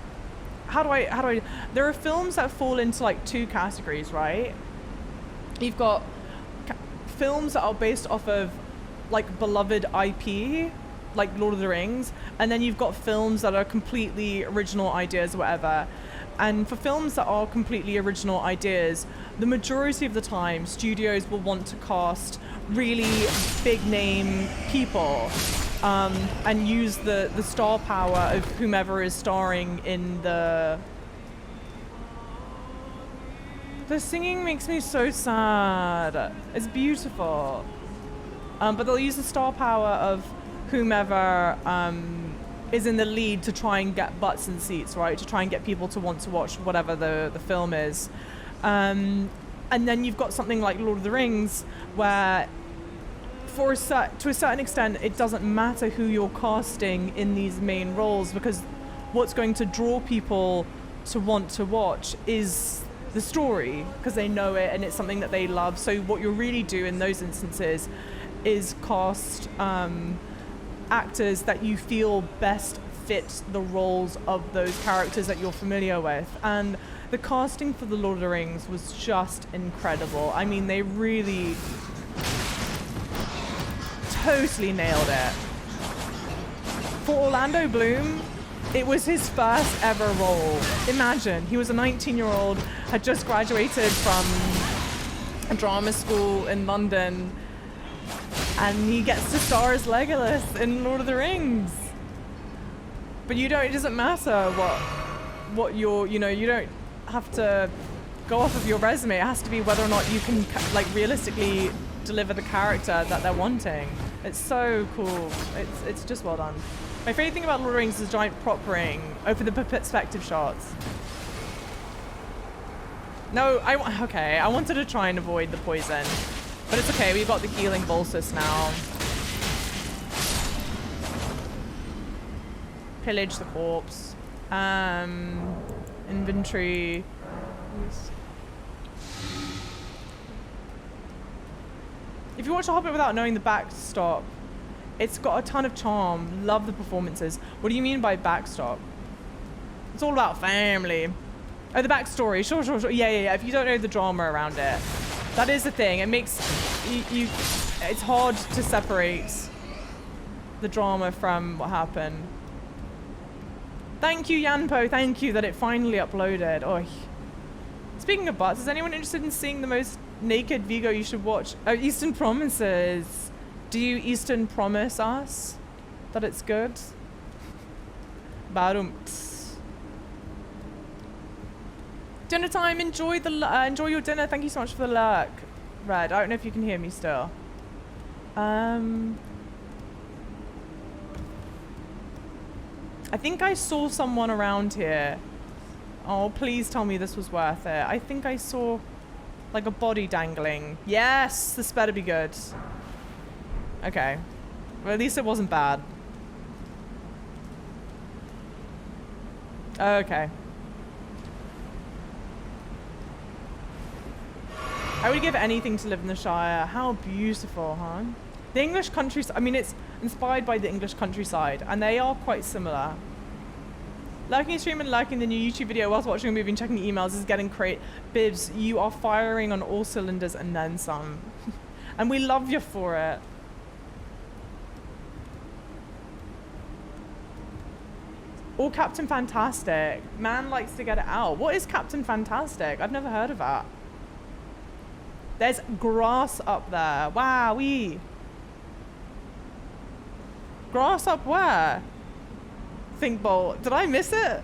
there are films that fall into like two categories, right? You've got films that are based off of like beloved IP, like Lord of the Rings, and then you've got films that are completely original ideas or whatever. And for films that are completely original ideas, the majority of the time studios will want to cast really big name people, and use the star power of whomever is starring in the singing makes me so sad. It's beautiful. But they'll use the star power of whomever is in the lead to try and get butts and seats, right? To try and get people to want to watch whatever the film is. And then you've got something like Lord of the Rings, where to a certain extent, it doesn't matter who you're casting in these main roles, because what's going to draw people to want to watch is the story, because they know it and it's something that they love. So what you really do in those instances is cast actors that you feel best fit the roles of those characters that you're familiar with. And the casting for the Lord of the Rings was just incredible. I mean, they really totally nailed it. For Orlando Bloom, it was his first ever role. Imagine, he was a 19-year-old, had just graduated from a drama school in London, and he gets to star as Legolas in Lord of the Rings. But it doesn't matter what you don't have to go off of your resume. It has to be whether or not you can like realistically deliver the character that they're wanting. It's so cool. It's just well done. My favorite thing about Lord of the Rings is the giant prop ring over the perspective shots. No, I wanted to try and avoid the poison, but it's okay. We've got the healing Bolsus now. Pillage the corpse. Inventory. If you watch The Hobbit without knowing the backstop, it's got a ton of charm. Love the performances. What do you mean by backstop? It's all about family. Oh, the backstory. Sure. Yeah. If you don't know the drama around it, that is the thing. It makes you it's hard to separate the drama from what happened. Thank you, Yanpo. Thank you that it finally uploaded. Oh. Speaking of butts, is anyone interested in seeing the most naked Vigo you should watch? Oh, Eastern Promises. Do you Eastern promise us that it's good? Barumts. Dinner time. Enjoy your dinner. Thank you so much for the lurk, Red. I don't know if you can hear me still. I think I saw someone around here. Oh, please tell me this was worth it. I think I saw like a body dangling. Yes, this better be good. Okay. Well, at least it wasn't bad. Okay. I would give anything to live in the Shire. How beautiful, huh? The English countryside, I mean, it's inspired by the English countryside, and they are quite similar. Liking a stream and liking the new YouTube video whilst watching a movie and checking emails is getting great. Bibs, you are firing on all cylinders and then some. And we love you for it. Or Captain Fantastic. Man likes to get it out. What is Captain Fantastic? I've never heard of that. There's grass up there. Wowee. Grass up where? Thinkbolt. Did I miss it?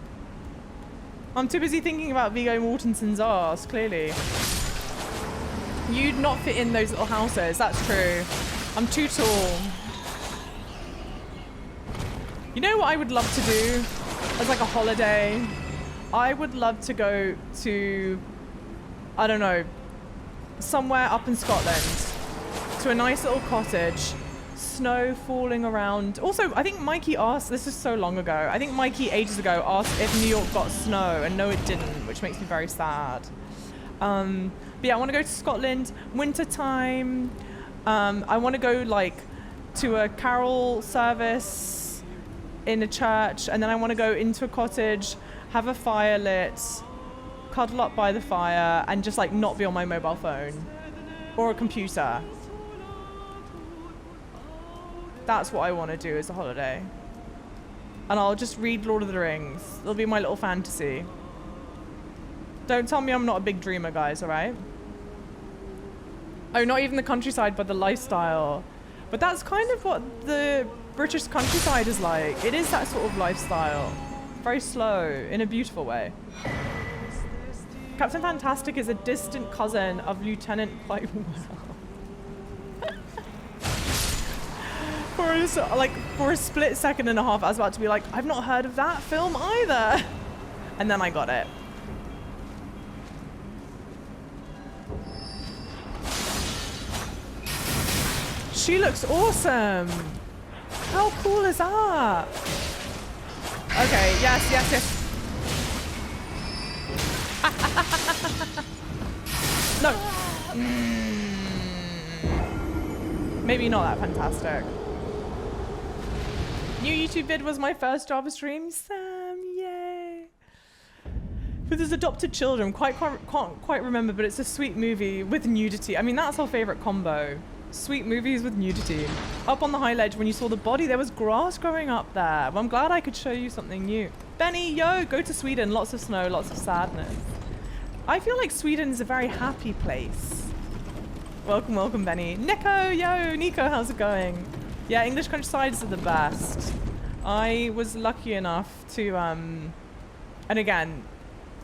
I'm too busy thinking about Viggo Mortensen's ass, clearly. You'd not fit in those little houses. That's true. I'm too tall. You know what I would love to do as like a holiday? I would love to go to, I don't know, somewhere up in Scotland, to a nice little cottage, snow falling around. Also, I think Mikey asked, this is so long ago, I think Mikey ages ago asked if New York got snow, and no it didn't, which makes me very sad. But yeah, I want to go to Scotland, winter time. I want to go like to a carol service in a church, and then I want to go into a cottage, have a fire lit, cuddle up by the fire, and just like not be on my mobile phone or a computer. That's what I want to do as a holiday. And I'll just read Lord of the Rings. It'll be my little fantasy. Don't tell me I'm not a big dreamer, guys, all right? Oh, not even the countryside, but the lifestyle. But that's kind of what the British countryside is like. It is that sort of lifestyle. Very slow, in a beautiful way. Captain Fantastic is a distant cousin of Lieutenant Quite Well. For a split second and a half, I was about to be like, I've not heard of that film either. And then I got it. She looks awesome. How cool is that? Okay, yes, yes, yes. No. Maybe not that fantastic. New YouTube vid was my first Java stream. Sam, yay. With his adopted children, can't quite remember, but it's a sweet movie with nudity. I mean, that's our favorite combo. Sweet movies with nudity. Up on the high ledge, when you saw the body, there was grass growing up there. Well, I'm glad I could show you something new. Benny, yo, go to Sweden. Lots of snow, lots of sadness. I feel like Sweden is a very happy place. Welcome, welcome, Benny. Nico, yo, Nico, how's it going? Yeah, English countrysides are the best. I was lucky enough to, and again,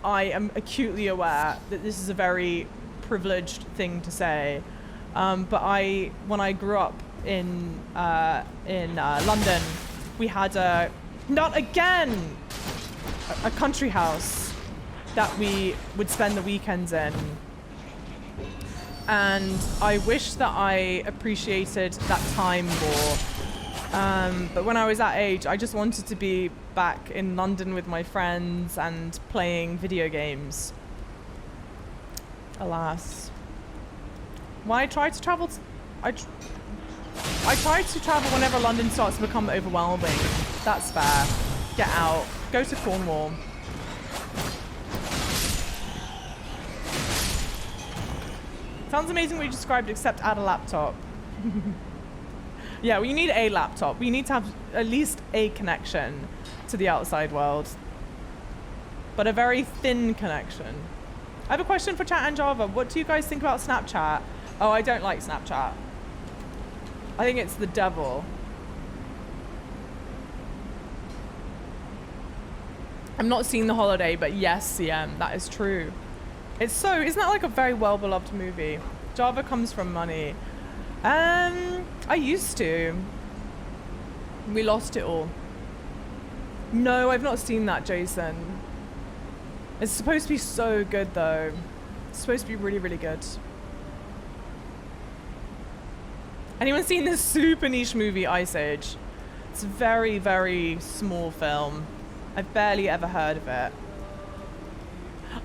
I am acutely aware that this is a very privileged thing to say. But when I grew up in London, we had a country house that we would spend the weekends in. And I wish that I appreciated that time more. But when I was that age, I just wanted to be back in London with my friends and playing video games. Alas. When I try to travel, I try to travel whenever London starts to become overwhelming. That's fair. Get out. Go to Cornwall. Sounds amazing what you described, except add a laptop. Yeah, well, you need a laptop. We need to have at least a connection to the outside world. But a very thin connection. I have a question for chat and Java. What do you guys think about Snapchat? Oh, I don't like Snapchat. I think it's the devil. I'm not seeing The Holiday, but yes, CM, that is true. Isn't that like a very well-beloved movie? Java comes from money. I used to. We lost it all. No, I've not seen that, Jason. It's supposed to be so good, though. It's supposed to be really, really good. Anyone seen this super niche movie, Ice Age? It's a very, very small film. I've barely ever heard of it.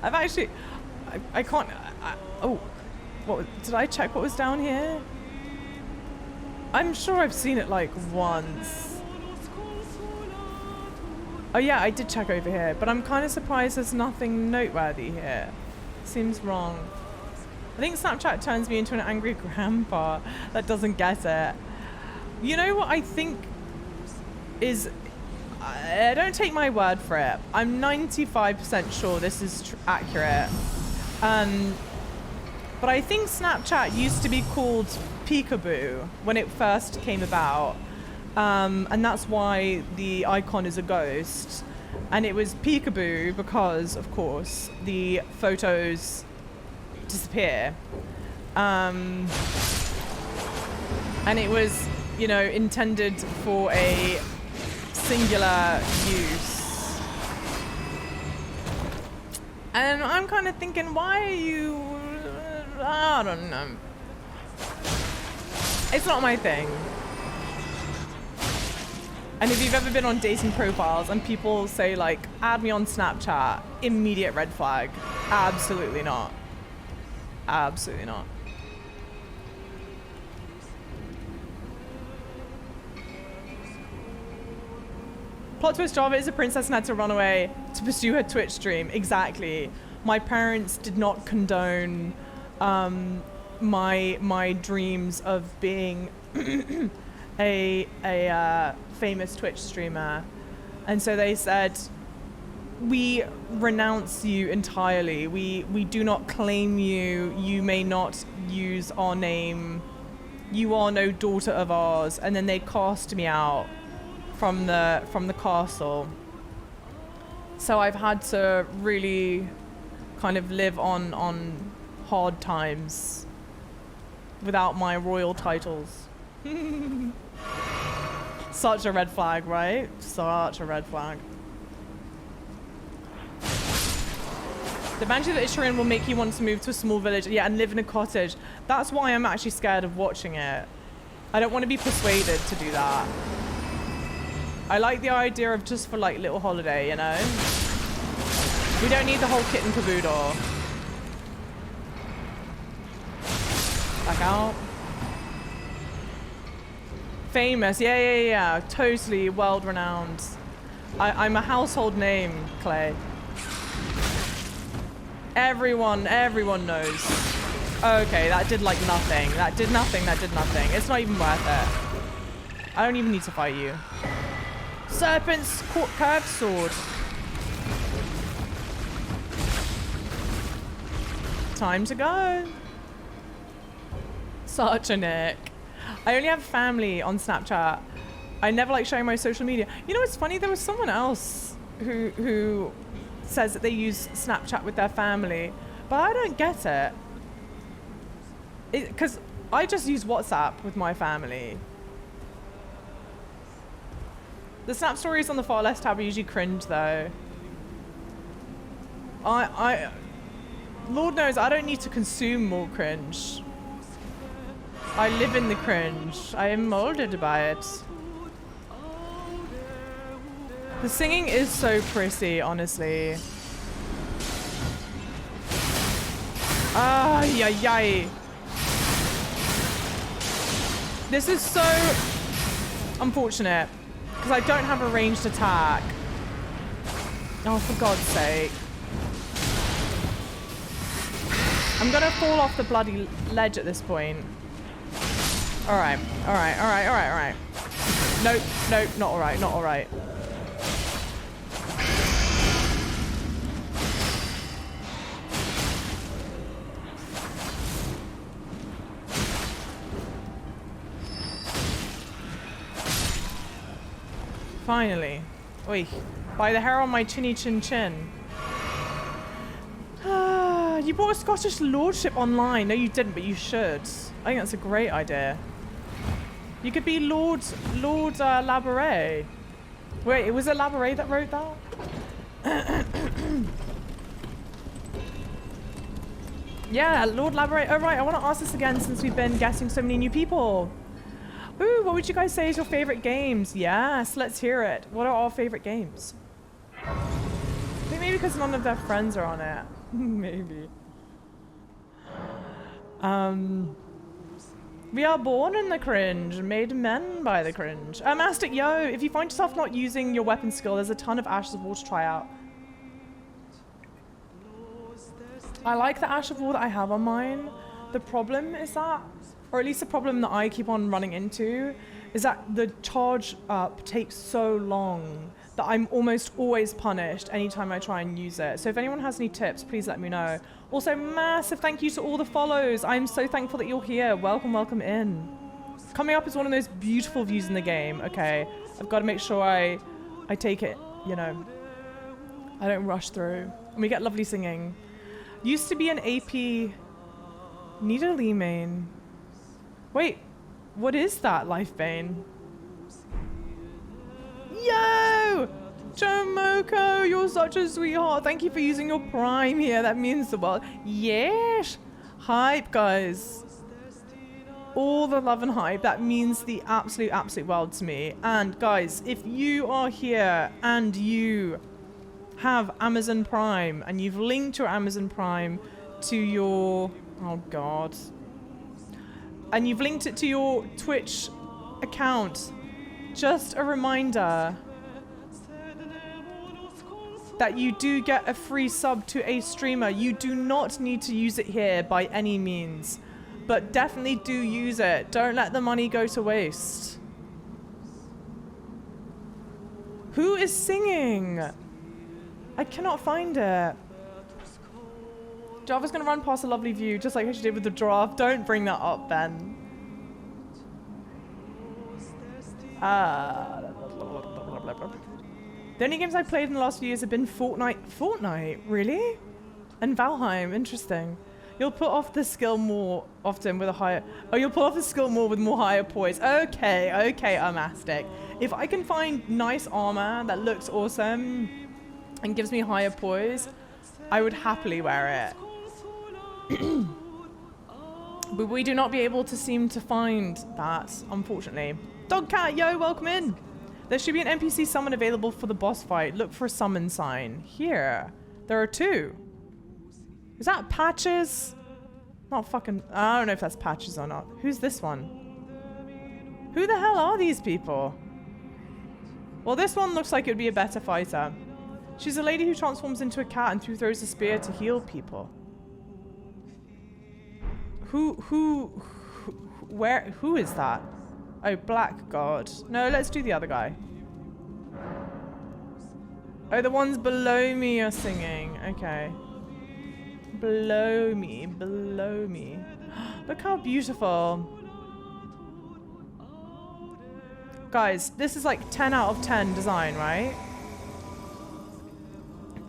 I've actually... I can't... oh, did I check what was down here? I'm sure I've seen it like once. Oh yeah, I did check over here, but I'm kind of surprised there's nothing noteworthy here. Seems wrong. I think Snapchat turns me into an angry grandpa that doesn't get it. You know what I think is... don't take my word for it. I'm 95% sure this is accurate. But I think Snapchat used to be called Peekaboo when it first came about. And that's why the icon is a ghost. And it was Peekaboo because, of course, the photos disappear. And it was, you know, intended for a singular use. And I'm kind of thinking, why are you... I don't know. It's not my thing. And if you've ever been on dating profiles and people say like, add me on Snapchat, immediate red flag. Absolutely not. Absolutely not. Plot twist, Java is a princess and had to run away to pursue her Twitch stream. Exactly. My parents did not condone my dreams of being a famous Twitch streamer. And so they said, we renounce you entirely. We do not claim you. You may not use our name. You are no daughter of ours. And then they cast me out from the castle. So I've had to really kind of live on hard times without my royal titles. Such a red flag, right? Such a red flag. The Banshee that Ishirin will make you want to move to a small village, yeah, and live in a cottage. That's why I'm actually scared of watching it. I don't want to be persuaded to do that. I like the idea of just for like little holiday, you know? We don't need the whole kit and caboodle. Back out. Famous, yeah. Totally world-renowned. I'm a household name, Clay. Everyone knows. Okay, that did like nothing. That did nothing. It's not even worth it. I don't even need to fight you. Serpent's curved sword. Time to go. Such a Nick. I only have family on Snapchat. I never like showing my social media. You know what's funny? There was someone else who says that they use Snapchat with their family, but I don't get it. Because I just use WhatsApp with my family. The Snap stories on the far left tab are usually cringe though. Lord knows I don't need to consume more cringe. I live in the cringe. I am molded by it. The singing is so pretty, honestly. Yay. This is so unfortunate because I don't have a ranged attack. Oh, for God's sake. I'm gonna fall off the bloody ledge at this point. Alright. Nope, not alright. Finally. Oi. By the hair on my chinny chin chin. You bought a Scottish lordship online. No, you didn't, but you should. I think that's a great idea. You could be Lord Laboret. Wait, was it Laboret that wrote that? Yeah, Lord Laboret. Oh, right. I want to ask this again since we've been guessing so many new people. Ooh, what would you guys say is your favorite games? Yes, let's hear it. What are our favorite games? I think maybe because none of their friends are on it. Maybe. We are born in the cringe, made men by the cringe. Mastic, yo, if you find yourself not using your weapon skill, there's a ton of Ashes of War to try out. I like the Ash of War that I have on mine. The problem is that, or at least the problem that I keep on running into, is that the charge up takes so long that I'm almost always punished anytime I try and use it. So if anyone has any tips, please let me know. Also, massive thank you to all the follows. I'm so thankful that you're here. Welcome in. Coming up is one of those beautiful views in the game. Okay, I've got to make sure I take it, you know. I don't rush through. And we get lovely singing. Used to be an AP Nidalee main. Wait, what is that, Lifebane? Yo! Tomoko, you're such a sweetheart. Thank you for using your Prime here. That means the world. Yes! Hype, guys. All the love and hype. That means the absolute world to me. And guys, if you are here and you have Amazon Prime and you've linked your Amazon Prime to your... Oh, God. And you've linked it to your Twitch account, just a reminder that you do get a free sub to a streamer. You do not need to use it here by any means, but definitely do use it. Don't let the money go to waste. Who is singing? I cannot find it. Java's gonna run past a lovely view, just like she did with the draft. Don't bring that up, Ben. The only games I've played in the last few years have been Fortnite. Fortnite? Really? And Valheim. Interesting. You'll put off the skill more often with a higher... Oh, you'll put off the skill more with more higher poise. Okay, okay, Amastic. If I can find nice armor that looks awesome and gives me higher poise, I would happily wear it. But we do not be able to seem to find that, unfortunately. Dogcat, yo, welcome in. There should be an NPC summon available for the boss fight. Look for a summon sign. Here. There are 2. Is that Patches? Not fucking... I don't know if that's Patches or not. Who's this one? Who the hell are these people? Well, this one looks like it would be a better fighter. She's a lady who transforms into a cat and who throws a spear to heal people. Who is that? Oh, Black God. No, let's do the other guy. Oh, the ones below me are singing. Okay. Below me, below me. Look how beautiful. Guys, this is like 10 out of 10 design, right?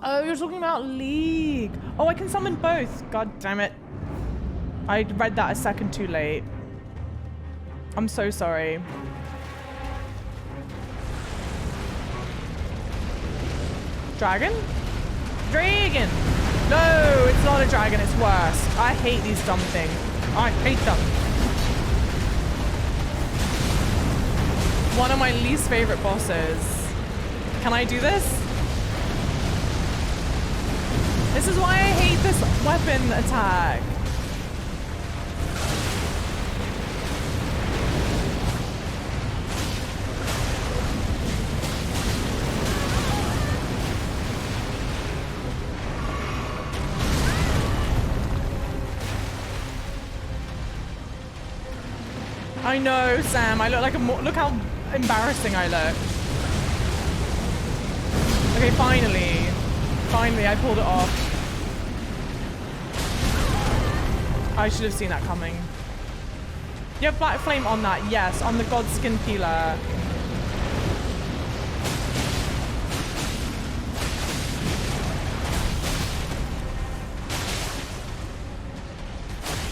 Oh, you're talking about League. Oh, I can summon both. God damn it. I read that a second too late. I'm so sorry. Dragon? Dragon! No, it's not a dragon, it's worse. I hate these dumb things. I hate them. One of my least favorite bosses. Can I do this? This is why I hate this weapon attack. I know, Sam. I look like a look how embarrassing I look. Okay, finally. Finally, I pulled it off. I should have seen that coming. You have Black Flame on that? Yes, on the Godskin Peeler.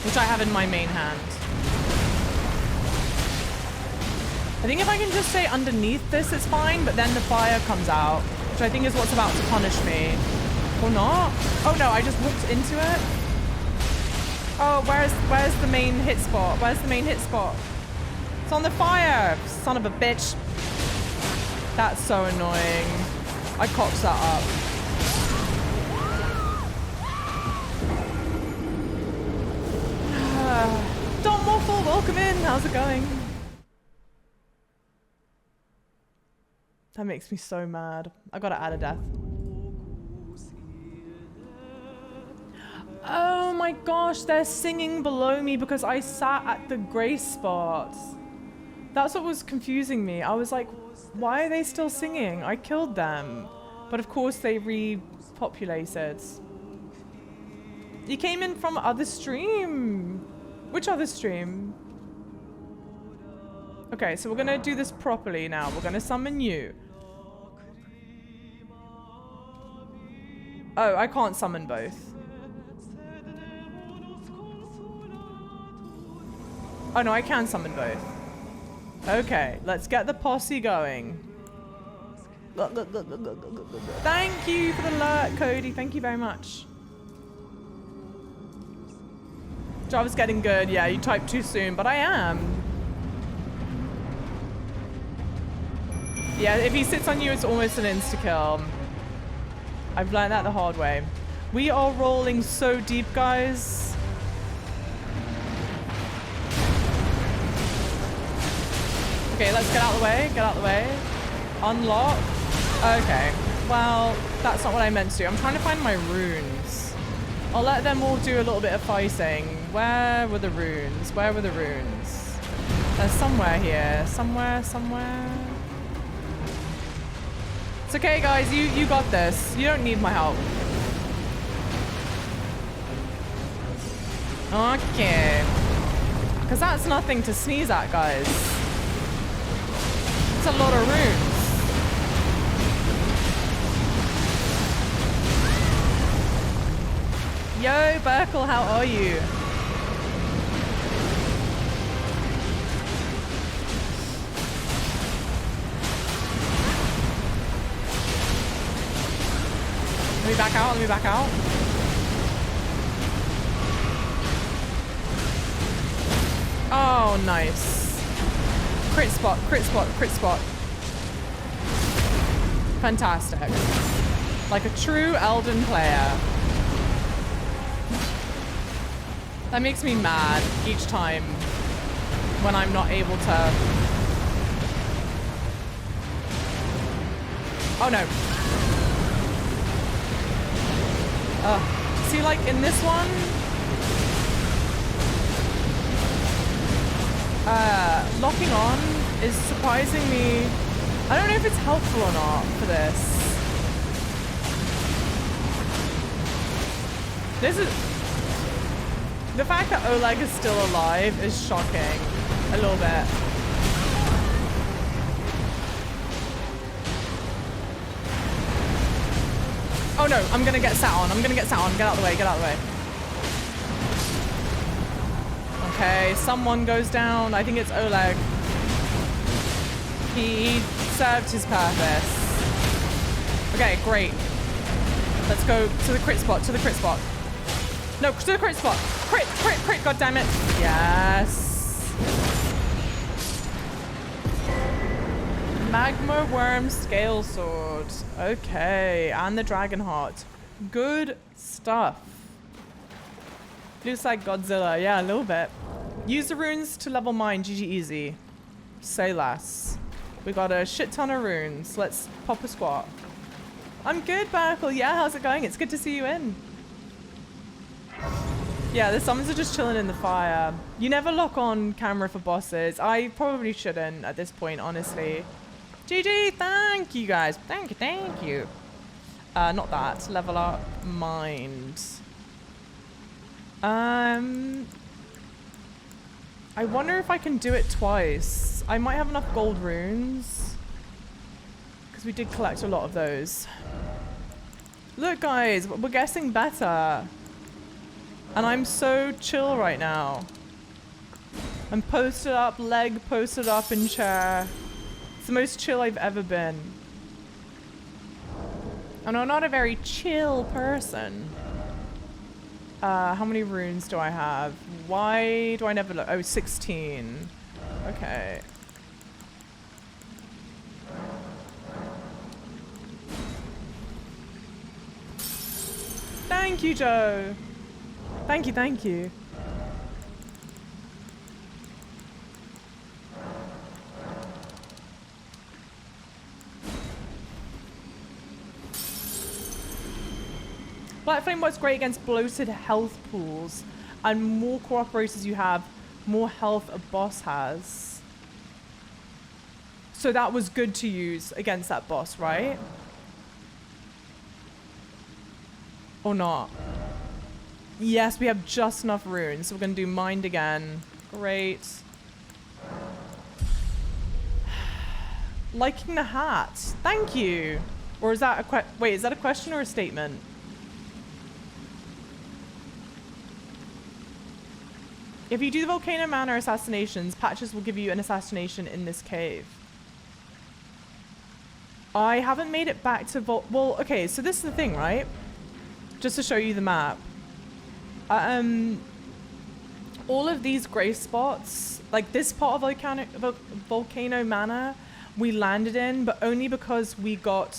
Which I have in my main hand. I think if I can just stay underneath this, it's fine, but then the fire comes out, which I think is what's about to punish me. Or not? Oh no, I just walked into it. Oh, where's the main hit spot? Where's the main hit spot? It's on the fire, son of a bitch. That's so annoying. I cocked that up. Don Waffle, welcome in. How's it going? That makes me so mad. I gotta add a death. Oh my gosh, they're singing below me because I sat at the grace spot. That's what was confusing me. I was like, why are they still singing? I killed them. But of course they repopulated. You came in from other stream. Which other stream? Okay, so we're gonna do this properly now. We're gonna summon you. Oh, I can't summon both. Oh no, I can summon both. Okay, let's get the posse going. Thank you for the alert, Cody. Thank you very much. Java's getting good. Yeah, you typed too soon, but I am. Yeah, if he sits on you, it's almost an insta-kill. I've learned that the hard way. We are rolling so deep, guys. Okay, let's get out of the way. Get out of the way. Unlock. Okay. Well, That's not what I meant to do. I'm trying to find my runes. I'll let them all do a little bit of fighting. Where were the runes? Where were the runes? There's somewhere here. Somewhere. It's okay, guys. You got this. You don't need my help. Okay. Because that's nothing to sneeze at, guys. It's a lot of runes. Yo, Burkle, how are you? Let me back out, let me back out. Oh, nice. Crit spot, crit spot, crit spot. Fantastic. Like a true Elden player. That makes me mad each time when I'm not able to... Oh no. See, like in this one, locking on is surprising me. I don't know if it's helpful or not for this. This is... The fact that Oleg is still alive is shocking. A little bit. Oh no, I'm gonna get sat on. I'm gonna get sat on. Get out of the way, get out of the way. Okay, someone goes down. I think it's Oleg. He served his purpose. Okay, great. Let's go to the crit spot, to the crit spot. No, to the crit spot. Crit, crit, crit, god damn it. Yes. Magma worm scale sword. Okay, and the dragon heart. Good stuff. Looks like Godzilla. Yeah, a little bit. Use the runes to level mine. GG easy. Say less. We got a shit ton of runes. Let's pop a squat. I'm good, Barkle. Yeah, how's it going? It's good to see you in. Yeah, the summons are just chilling in the fire. You never lock on camera for bosses. I probably shouldn't at this point, honestly. GG, thank you guys. Thank you, thank you. Not that. Level up mind. I wonder if I can do it twice. I might have enough gold runes. Because we did collect a lot of those. Look, guys, we're guessing better. And I'm so chill right now. I'm posted up, leg posted up in chair. It's the most chill I've ever been. And I'm not a very chill person. How many runes do I have? Why do I never look? Oh, 16. Okay. Thank you, Joe. Thank you, thank you. Black Flame works great against bloated health pools, and more cooperators you have, more health a boss has. So that was good to use against that boss, right? Or not? Yes, we have just enough runes, so we're gonna do mind again. Great. Liking the hat. Thank you. Or is that a wait, is that a question or a statement? If you do the Volcano Manor assassinations, Patches will give you an assassination in this cave. I haven't made it back to well, okay, so this is the thing, right? Just to show you the map. All of these grey spots, like this part of Volcano Manor, we landed in, but only because we got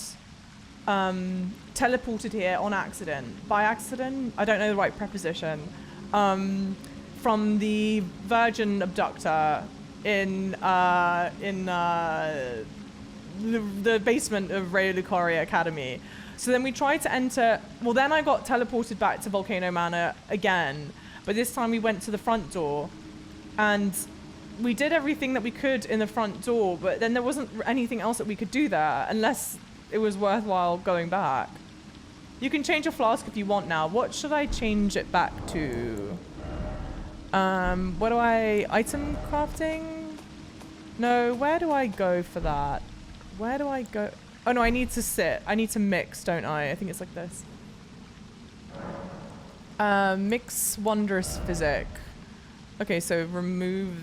teleported here on accident. By accident? I don't know the right preposition. From the Virgin Abductor in the basement of Ray Lucaria Academy. So then we tried to enter, well then I got teleported back to Volcano Manor again, but this time we went to the front door and we did everything that we could in the front door, but then there wasn't anything else that we could do there unless it was worthwhile going back. You can change your flask if you want now. What should I change it back to? What do I, item crafting? No, where do I go for that? Where do I go? Oh no, I need to sit. I need to mix, don't I? I think it's like this. Mix wondrous physic. Okay, so remove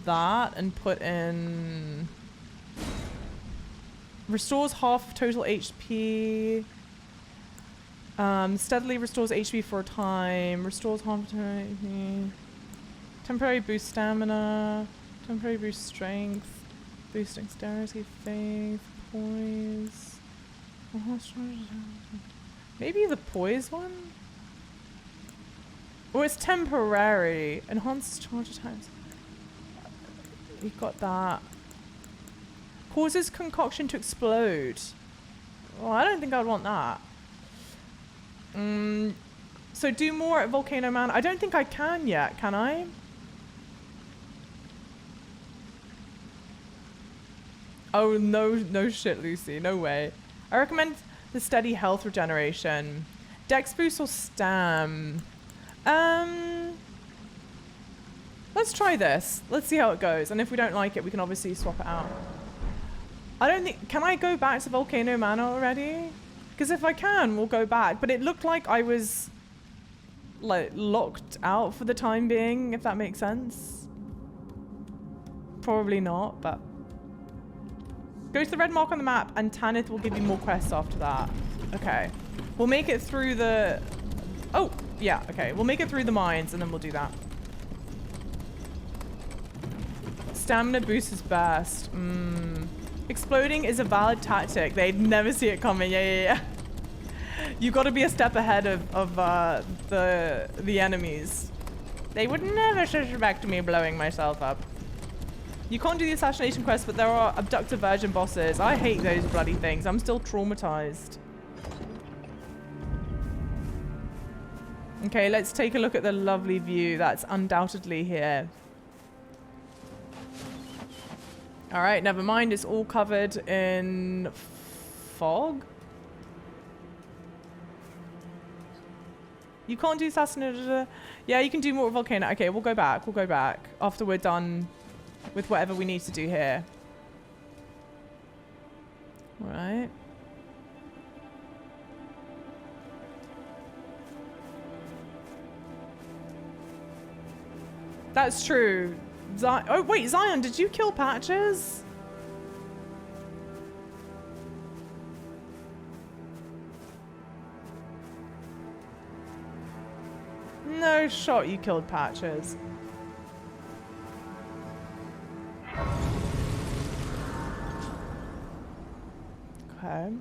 that and put in... Restores half total HP. Steadily restores HP for a time. Restores half total HP. Temporary boost stamina. Temporary boost strength. Boost dexterity, faith, poise. Maybe the poise one? Or it's temporary. Enhances charge attacks. We got that. Causes concoction to explode. Well, I don't think I'd want that. So do more at Volcano Man. I don't think I can yet, can I? Oh, no shit, Lucy. No way. I recommend the steady health regeneration. Dex boost or stam? Let's try this. Let's see how it goes. And if we don't like it, we can obviously swap it out. I don't think... Can I go back to Volcano Manor already? Because if I can, we'll go back. But it looked like I was... like, locked out for the time being, if that makes sense. Probably not, but... Go to the red mark on the map, and Tanith will give you more quests after that. Okay. We'll make it through the... Oh, yeah, okay. We'll make it through the mines, and then we'll do that. Stamina boost is best. Exploding is a valid tactic. They'd never see it coming. Yeah. You got to be a step ahead of the enemies. They would never suspect me blowing myself up. You can't do the assassination quest, but there are abductor virgin bosses. I hate those bloody things. I'm still traumatized. Okay, let's take a look at the lovely view that's undoubtedly here. All right, never mind. It's all covered in fog. You can't do assassination. Yeah, you can do more volcano. Okay, we'll go back. We'll go back after we're done with whatever we need to do here. All right. That's true. Oh, wait, Zion, did you kill Patches? No shot you killed Patches. Okay.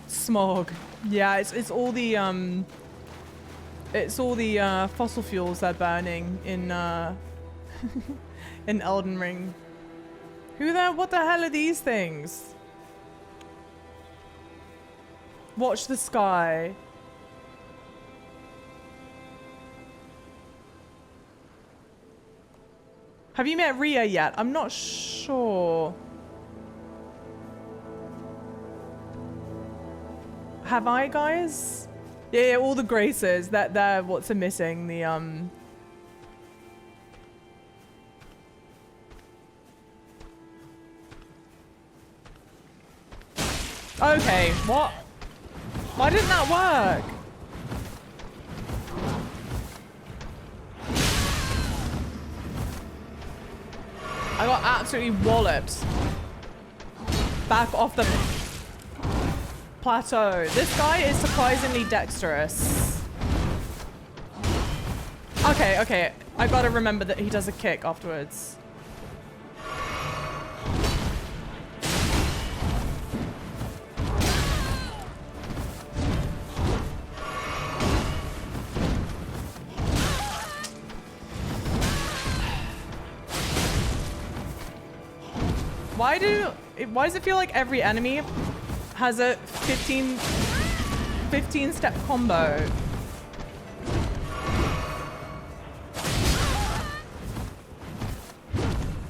Smog. Yeah, it's all the fossil fuels they're burning in in Eldenring. What the hell are these things? Watch the sky. Have you met Rhea yet? I'm not sure. Have I, guys? Yeah, all the graces. They're what's missing. The Okay, what? Why didn't that work? I got absolutely walloped. Back off the plateau. This guy is surprisingly dexterous. Okay. I gotta remember that he does a kick afterwards. Why does it feel like every enemy has a 15 step combo?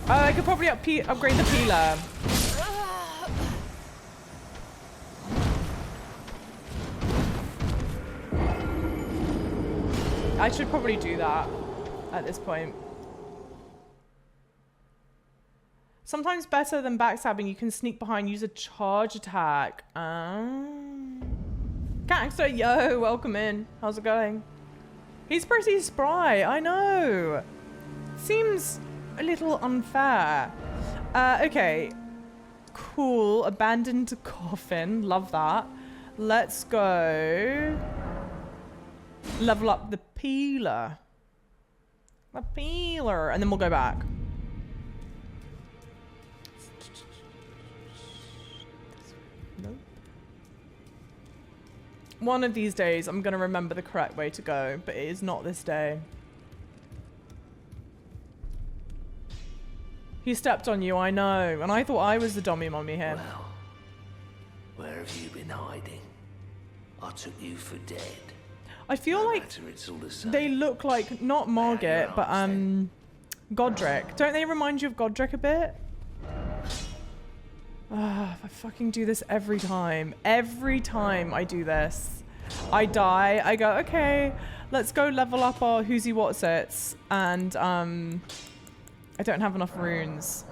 Oh, I could probably upgrade the peeler. I should probably do that at this point. Sometimes better than backstabbing, you can sneak behind, use a charge attack. Gangster, yo, welcome in. How's it going? He's pretty spry, I know. Seems a little unfair. Okay. Cool. Abandoned coffin. Love that. Let's go. Level up the peeler. The peeler. And then we'll go back. Nope. One of these days, I'm going to remember the correct way to go, but it is not this day. He stepped on you, I know. And I thought I was the dummy mommy here. Well, where have you been hiding? I took you for dead. I feel like It's all the same. they look like, not Margit, but Godric. Don't they remind you of Godric a bit? I fucking do this every time. Every time I do this. I die, I go, okay, let's go level up our who's he what's its, and I don't have enough runes.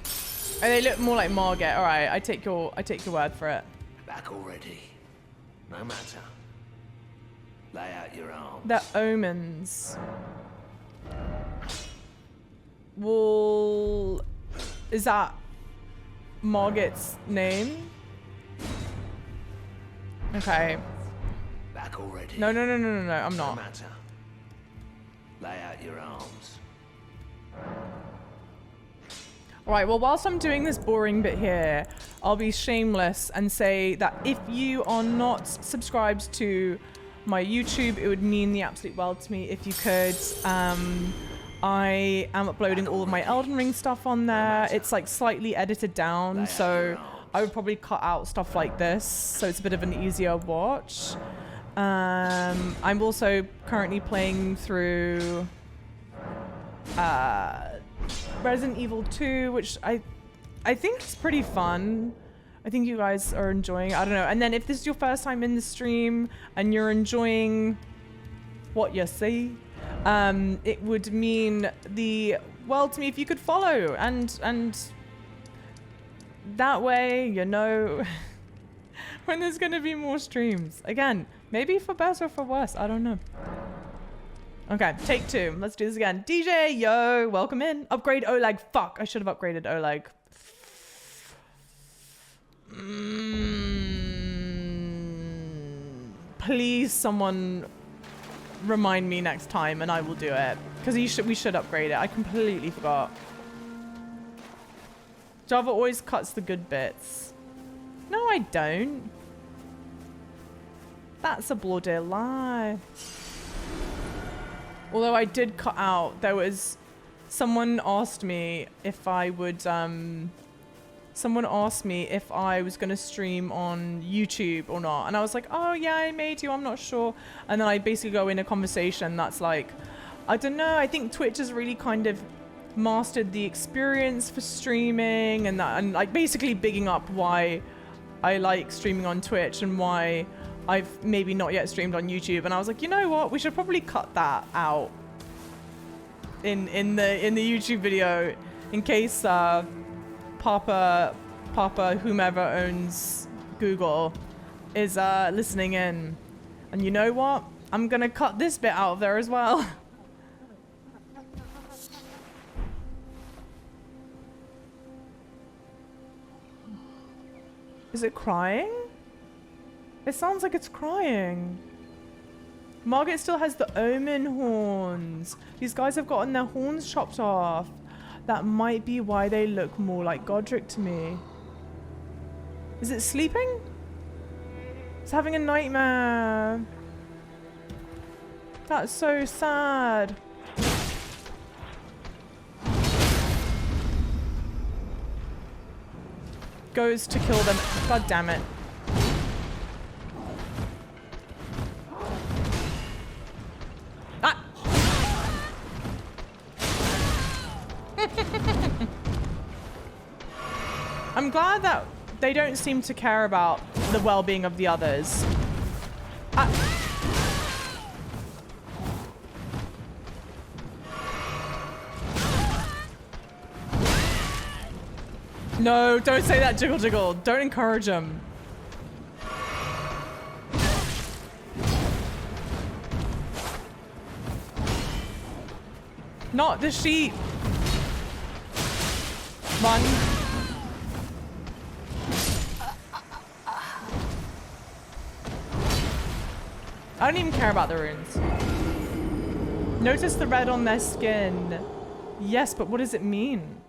Oh, they look more like Margit. All right, I take your word for it. Back already. No matter. Lay out your arms. They're omens. Well, is that Margit's name? Okay. Back already. No, I'm No not. matter. Lay out your arms. Alright, well, whilst I'm doing this boring bit here, I'll be shameless and say that if you are not subscribed to my YouTube, it would mean the absolute world to me if you could. I am uploading all of my Elden Ring stuff on there. It's like slightly edited down, so I would probably cut out stuff like this, so it's a bit of an easier watch. I'm also currently playing through Resident Evil 2, which I think is pretty fun. I think you guys are enjoying it. I don't know. And then if this is your first time in the stream and you're enjoying what you see, it would mean the world to me if you could follow, and that way you know when there's going to be more streams. Again, maybe for better or for worse. I don't know. Okay, take two. Let's do this again. DJ, yo, welcome in. Upgrade Oleg. Fuck, I should have upgraded Oleg. Please, someone remind me next time and I will do it. Because we should upgrade it. I completely forgot. Java always cuts the good bits. No, I don't. That's a bloody lie. Although I did cut out, there was someone asked me if I would someone asked me if I was going to stream on YouTube or not, and I was like, oh yeah, I may do, I'm not sure. And then I basically go in a conversation that's like, I don't know, I think Twitch has really kind of mastered the experience for streaming, and that, and like basically bigging up why I like streaming on Twitch and why I've maybe not yet streamed on YouTube. And I was like, you know what? We should probably cut that out in the YouTube video in case Papa whomever owns Google is listening in. And you know what? I'm gonna cut this bit out of there as well. Is it crying? It sounds like it's crying. Margit still has the omen horns. These guys have gotten their horns chopped off. That might be why they look more like Godric to me. Is it sleeping? It's having a nightmare. That's so sad. goes to kill them. God damn it. Ah! I'm glad that they don't seem to care about the well-being of the others. Ah. No, don't say that, Jiggle Jiggle. Don't encourage him. Not the sheep. Run. I don't even care about the runes. Notice the red on their skin. Yes, but what does it mean?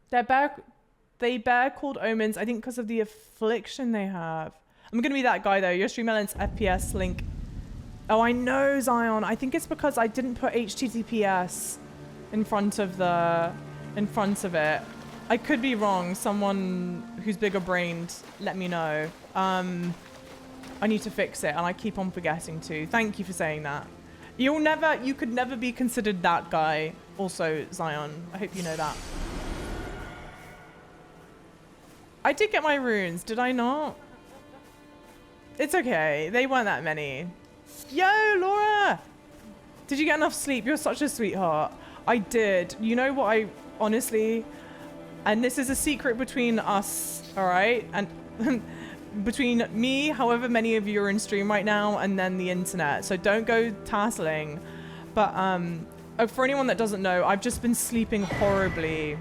They bear called omens, I think because of the affliction they have. I'm gonna be that guy though. Your Streammelon's FPS link. Oh, I know, Zion. I think it's because I didn't put HTTPS in front of it. I could be wrong. Someone who's bigger brained, let me know. I need to fix it, and I keep on forgetting to. Thank you for saying that. You could never be considered that guy. Also, Zion, I hope you know that. I did get my runes, did I not? It's okay, they weren't that many. Yo, Laura! Did you get enough sleep? You're such a sweetheart. I did. You know what, I honestly, and this is a secret between us, all right? And between me, however many of you are in stream right now, and then the internet. So don't go tasseling. But for anyone that doesn't know, I've just been sleeping horribly.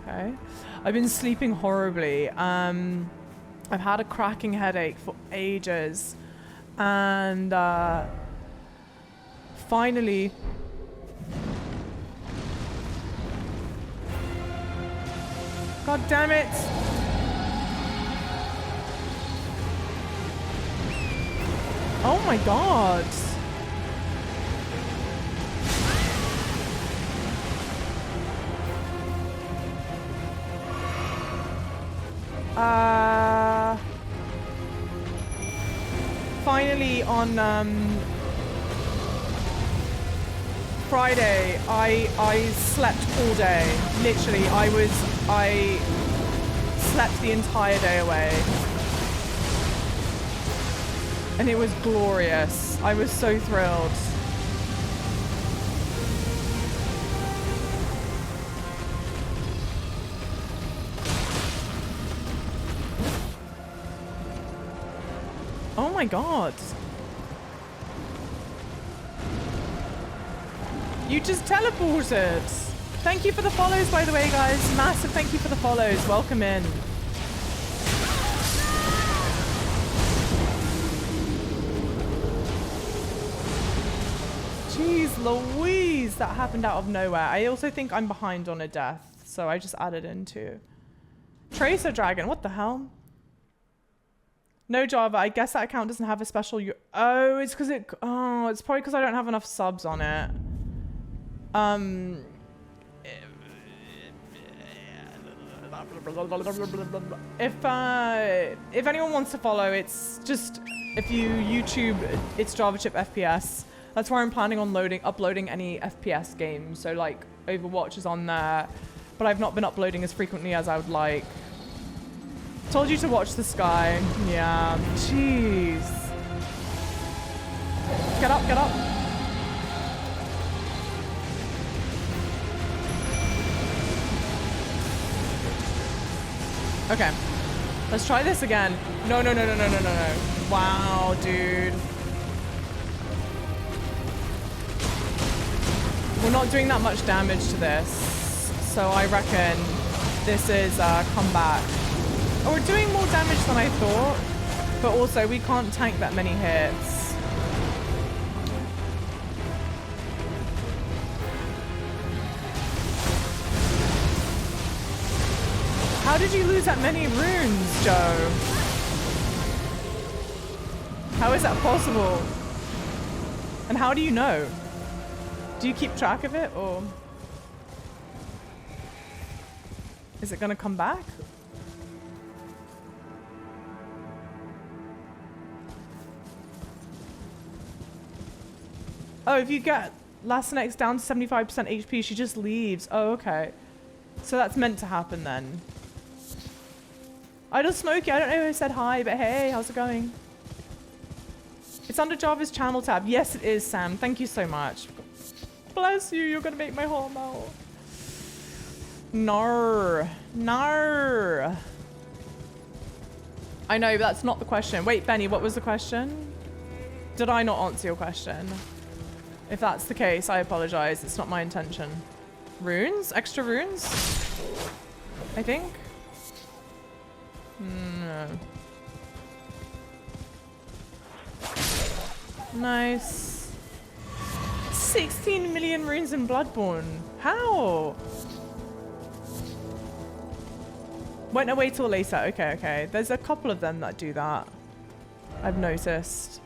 Okay. I've been sleeping horribly. I've had a cracking headache for ages. And finally... God damn it! Oh my god! Finally on Friday, I slept all day. Literally, I slept the entire day away. And it was glorious. I was so thrilled. Oh my god. You just teleported. Thank you for the follows, by the way, guys. Massive thank you for the follows. Welcome in. Jeez Louise, that happened out of nowhere. I also think I'm behind on a death, so I just added in too. Tracer Dragon, what the hell? No Java, I guess that account doesn't have a special... Oh, it's because it... Oh, it's probably because I don't have enough subs on it. If anyone wants to follow, it's just... If you YouTube itsjavachip FPS, that's where I'm planning on uploading any FPS games. So like Overwatch is on there, but I've not been uploading as frequently as I would like. Told you to watch the sky. Yeah. Jeez. Get up, get up. Okay. Let's try this again. No, no, no, no, no, no, no, no. Wow, dude. We're not doing that much damage to this. So I reckon this is comeback. Oh, we're doing more damage than I thought, but also we can't tank that many hits. How did you lose that many runes, Joe? How is that possible? And how do you know? Do you keep track of it, or? Is it gonna come back? Oh, if you get Lassonix down to 75% HP, she just leaves. Oh, okay. So that's meant to happen then. Idle Smokey, I don't know who said hi, but hey, how's it going? It's under Java's channel tab. Yes, it is, Sam. Thank you so much. Bless you, you're gonna make my heart melt. Nar. Nar. I know, but that's not the question. Wait, Benny, what was the question? Did I not answer your question? If that's the case, I apologize. It's not my intention. Runes? Extra runes? I think? No. Nice. 16 million runes in Bloodborne. How? Went away till later. Okay, okay. There's a couple of them that do that. I've noticed.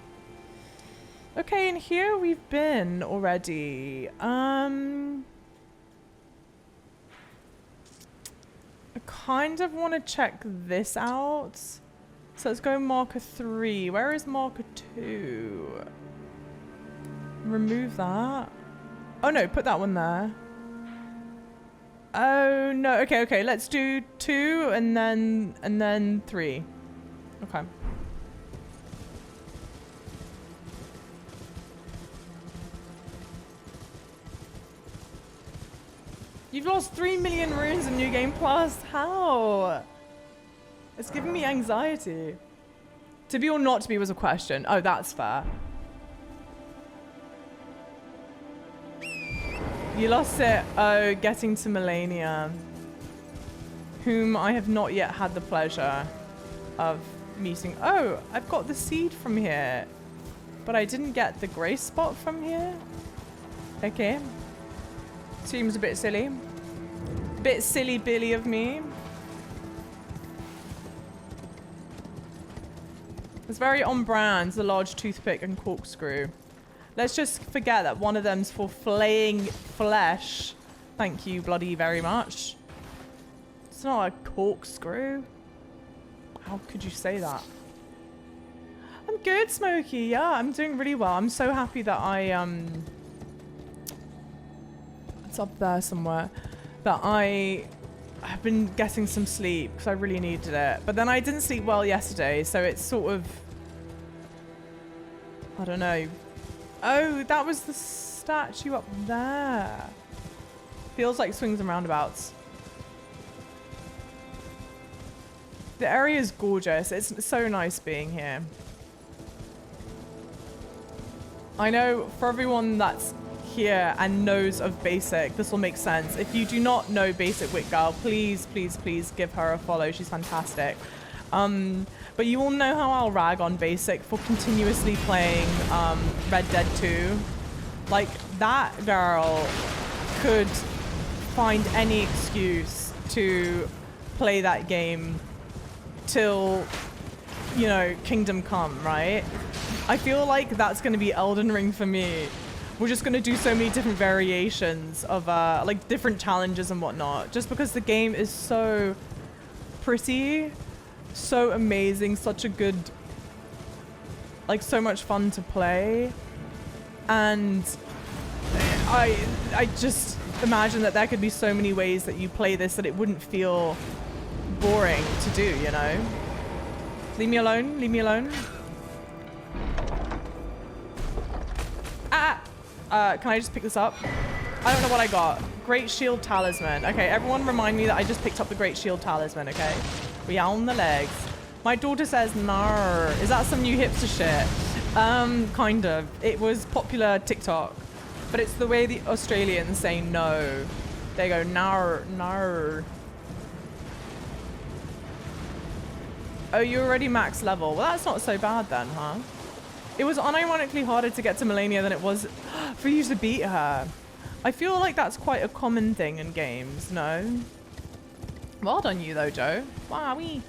Okay, and here we've been already. I kind of want to check this out. So let's go marker 3. Where is marker 2? Remove that. Oh no, put that one there. Oh no, okay, okay. Let's do 2 and then 3. Okay. You've lost 3 million runes in New Game Plus. How? It's giving me anxiety. To be or not to be was a question. Oh, that's fair. You lost it. Oh, getting to Melania, whom I have not yet had the pleasure of meeting. Oh, I've got the seed from here, but I didn't get the grace spot from here. Okay. Seems a bit silly. Bit silly Billy of me. It's very on brand, the large toothpick and corkscrew. Let's just forget that one of them's for flaying flesh. Thank you bloody very much. It's not a corkscrew. How could you say that? I'm good, Smokey. Yeah, I'm doing really well. I'm so happy that it's up there somewhere, that I have been getting some sleep because I really needed it. But then I didn't sleep well yesterday, so it's sort of, I don't know. Oh, that was the statue up there. Feels like swings and roundabouts. The area is gorgeous. It's so nice being here. I know for everyone that's here and knows of Basic, this will make sense. If you do not know Basic Wit Girl, please, please, please give her a follow. She's fantastic. But you all know how I'll rag on Basic for continuously playing Red Dead 2. Like, that girl could find any excuse to play that game till, you know, Kingdom Come, right? I feel like that's going to be Elden Ring for me. We're just going to do so many different variations of like different challenges and whatnot, just because the game is so pretty, so amazing, such a good, like, so much fun to play. And I just imagine that there could be so many ways that you play this that it wouldn't feel boring to do, you know? Leave me alone, leave me alone. Can I just pick this up? I don't know what I got. Great Shield Talisman. Okay, everyone remind me that I just picked up the Great Shield Talisman, okay? We are on the legs. My daughter says, "Nar." Is that some new hipster shit? Kind of. It was popular TikTok. But it's the way the Australians say no. They go, "Nar, nar." Oh, you're already max level. Well, that's not so bad then, huh? It was unironically harder to get to Melania than it was for you to beat her. I feel like that's quite a common thing in games, no? Well done you though, Joe. Wowee.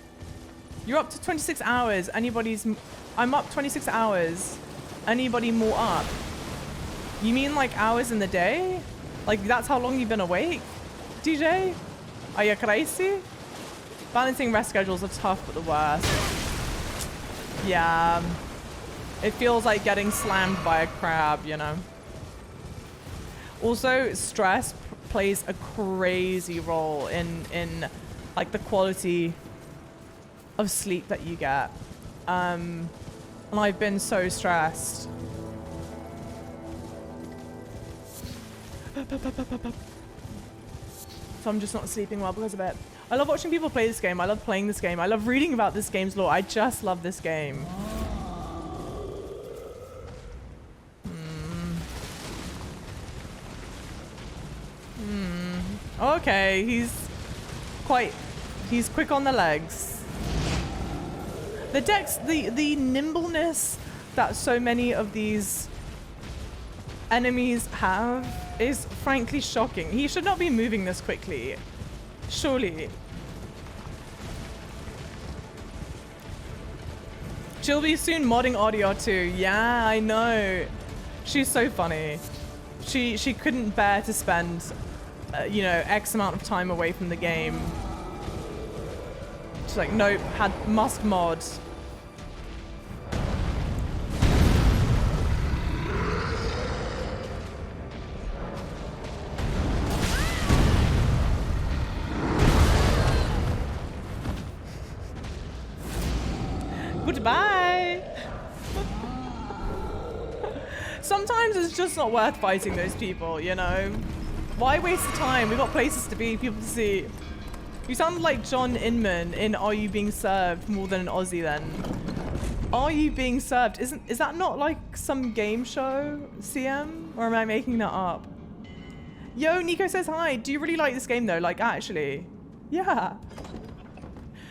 You're up to 26 hours. I'm up 26 hours. Anybody more up? You mean like hours in the day? Like that's how long you've been awake? DJ? Are you crazy? Balancing rest schedules are tough, but the worst. Yeah. It feels like getting slammed by a crab, you know? Also, stress plays a crazy role in like the quality of sleep that you get. And I've been so stressed. So I'm just not sleeping well because of it. I love watching people play this game. I love playing this game. I love reading about this game's lore. I just love this game. Okay, he's quick on the legs. The dex, the nimbleness that so many of these enemies have is frankly shocking. He should not be moving this quickly. Surely. She'll be soon modding audio too. Yeah, I know. She's so funny. She couldn't bear to spend, you know, X amount of time away from the game. She's like, nope, must mod. Goodbye. Sometimes it's just not worth fighting those people, you know? Why waste the time? We've got places to be, people to see. You sound like John Inman in Are You Being Served more than an Aussie then. Are You Being Served? Is that not like some game show, CM? Or am I making that up? Yo, Nico says hi. Do you really like this game though? Like actually? Yeah.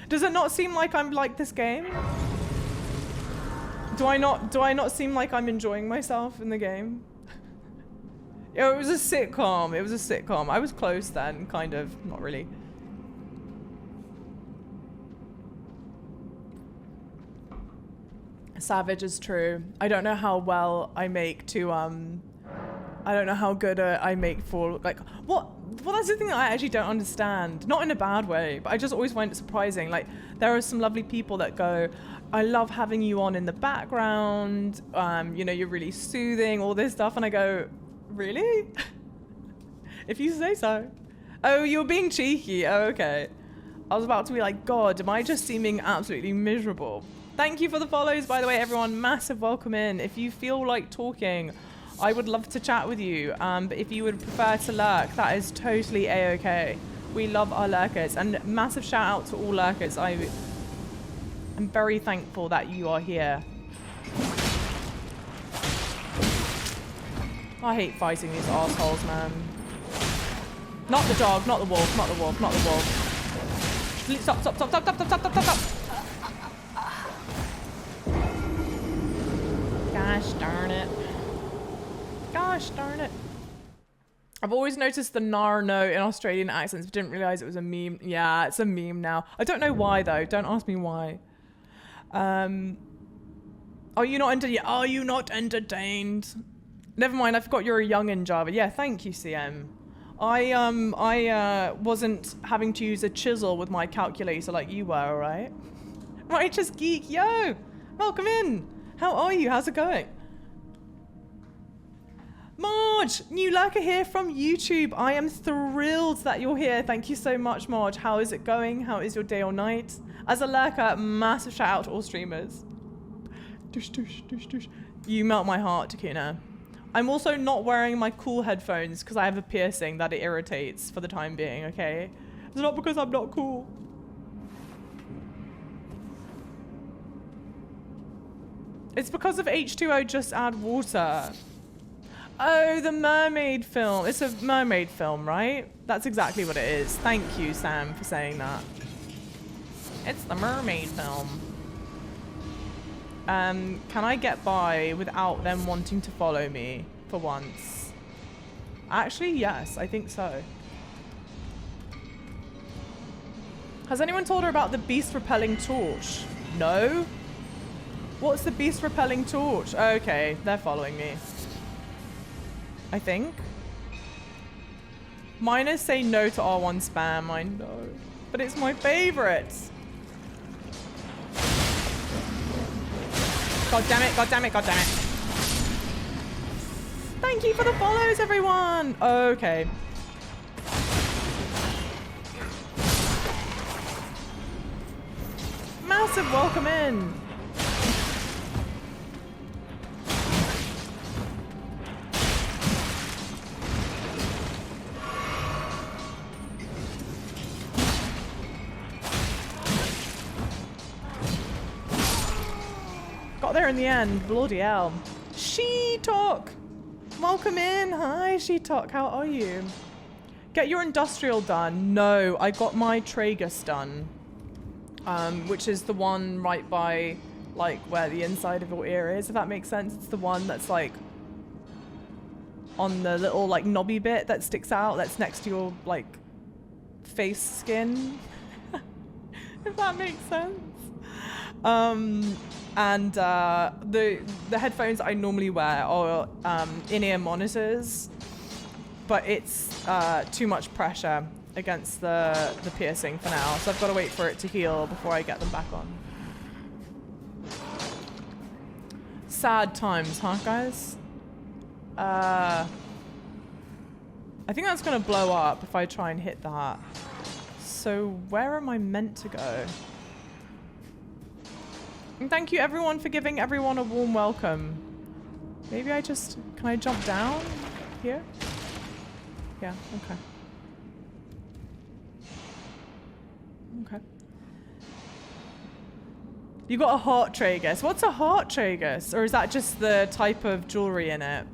Does it not seem like I'm like this game? Do I not seem like I'm enjoying myself in the game? It was a sitcom. It was a sitcom. I was close then, kind of. Not really. Savage is true. I don't know how well I make to I don't know how good I make for like what. Well, that's the thing that I actually don't understand. Not in a bad way, but I just always find it surprising. Like, there are some lovely people that go, I love having you on in the background. You know, you're really soothing, all this stuff. And I go, really? If you say so. Oh, you're being cheeky. Oh, okay. I was about to be like, God, am I just seeming absolutely miserable? Thank you for the follows, by the way, everyone. Massive welcome in. If you feel like talking, I would love to chat with you, but if you would prefer to lurk, that is totally a-okay. We love our lurkers, and massive shout out to all lurkers. I'm very thankful that you are here. I hate fighting these assholes, man. Not the dog, not the wolf, not the wolf, not the wolf. Stop, stop, stop, stop, stop, stop, stop, stop, stop. Gosh darn it. Gosh darn it. I've always noticed the nar no in Australian accents, but didn't realize it was a meme. Yeah, it's a meme now. I don't know why though. Don't ask me why. Are you not entertained? Never mind, I forgot you're a youngin' Java. Yeah, thank you, CM. I wasn't having to use a chisel with my calculator like you were, alright? Righteous Geek, yo! Welcome in! How are you? How's it going? Marge, new lurker here from YouTube. I am thrilled that you're here. Thank you so much, Marge. How is it going? How is your day or night? As a lurker, massive shout out to all streamers. Doosh, doosh, doosh, doosh. You melt my heart, Takuna. I'm also not wearing my cool headphones because I have a piercing that it irritates for the time being, okay? It's not because I'm not cool. It's because of H2O, just add water. Oh, the mermaid film. It's a mermaid film, right? That's exactly what it is. Thank you, Sam, for saying that. It's the mermaid film. Can I get by without them wanting to follow me for once? Actually, yes, I think so. Has anyone told her about the beast repelling torch? No? What's the beast repelling torch? Okay, they're following me. I think. Miners say no to R1 spam, I know. But it's my favorite. God damn it, god damn it, god damn it. Thank you for the follows, everyone. Okay. Massive welcome in. Got there in the end. Bloody hell. She-Talk. Welcome in. Hi, She-Talk. How are you? Get your industrial done. No, I got my tragus done. Which is the one right by, like, where the inside of your ear is, if that makes sense. It's the one that's, like, on the little, like, knobby bit that sticks out that's next to your, like, face skin. If that makes sense. And the headphones I normally wear are in-ear monitors, but it's too much pressure against the piercing for now, so I've got to wait for it to heal before I get them back on. Sad times, huh, guys? I think that's gonna blow up if I try and hit that. So where am I meant to go? And thank you everyone for giving everyone a warm welcome. Maybe I just, can I jump down here? Yeah, okay. Okay. You got a heart tragus. What's a heart tragus? Or is that just the type of jewelry in it?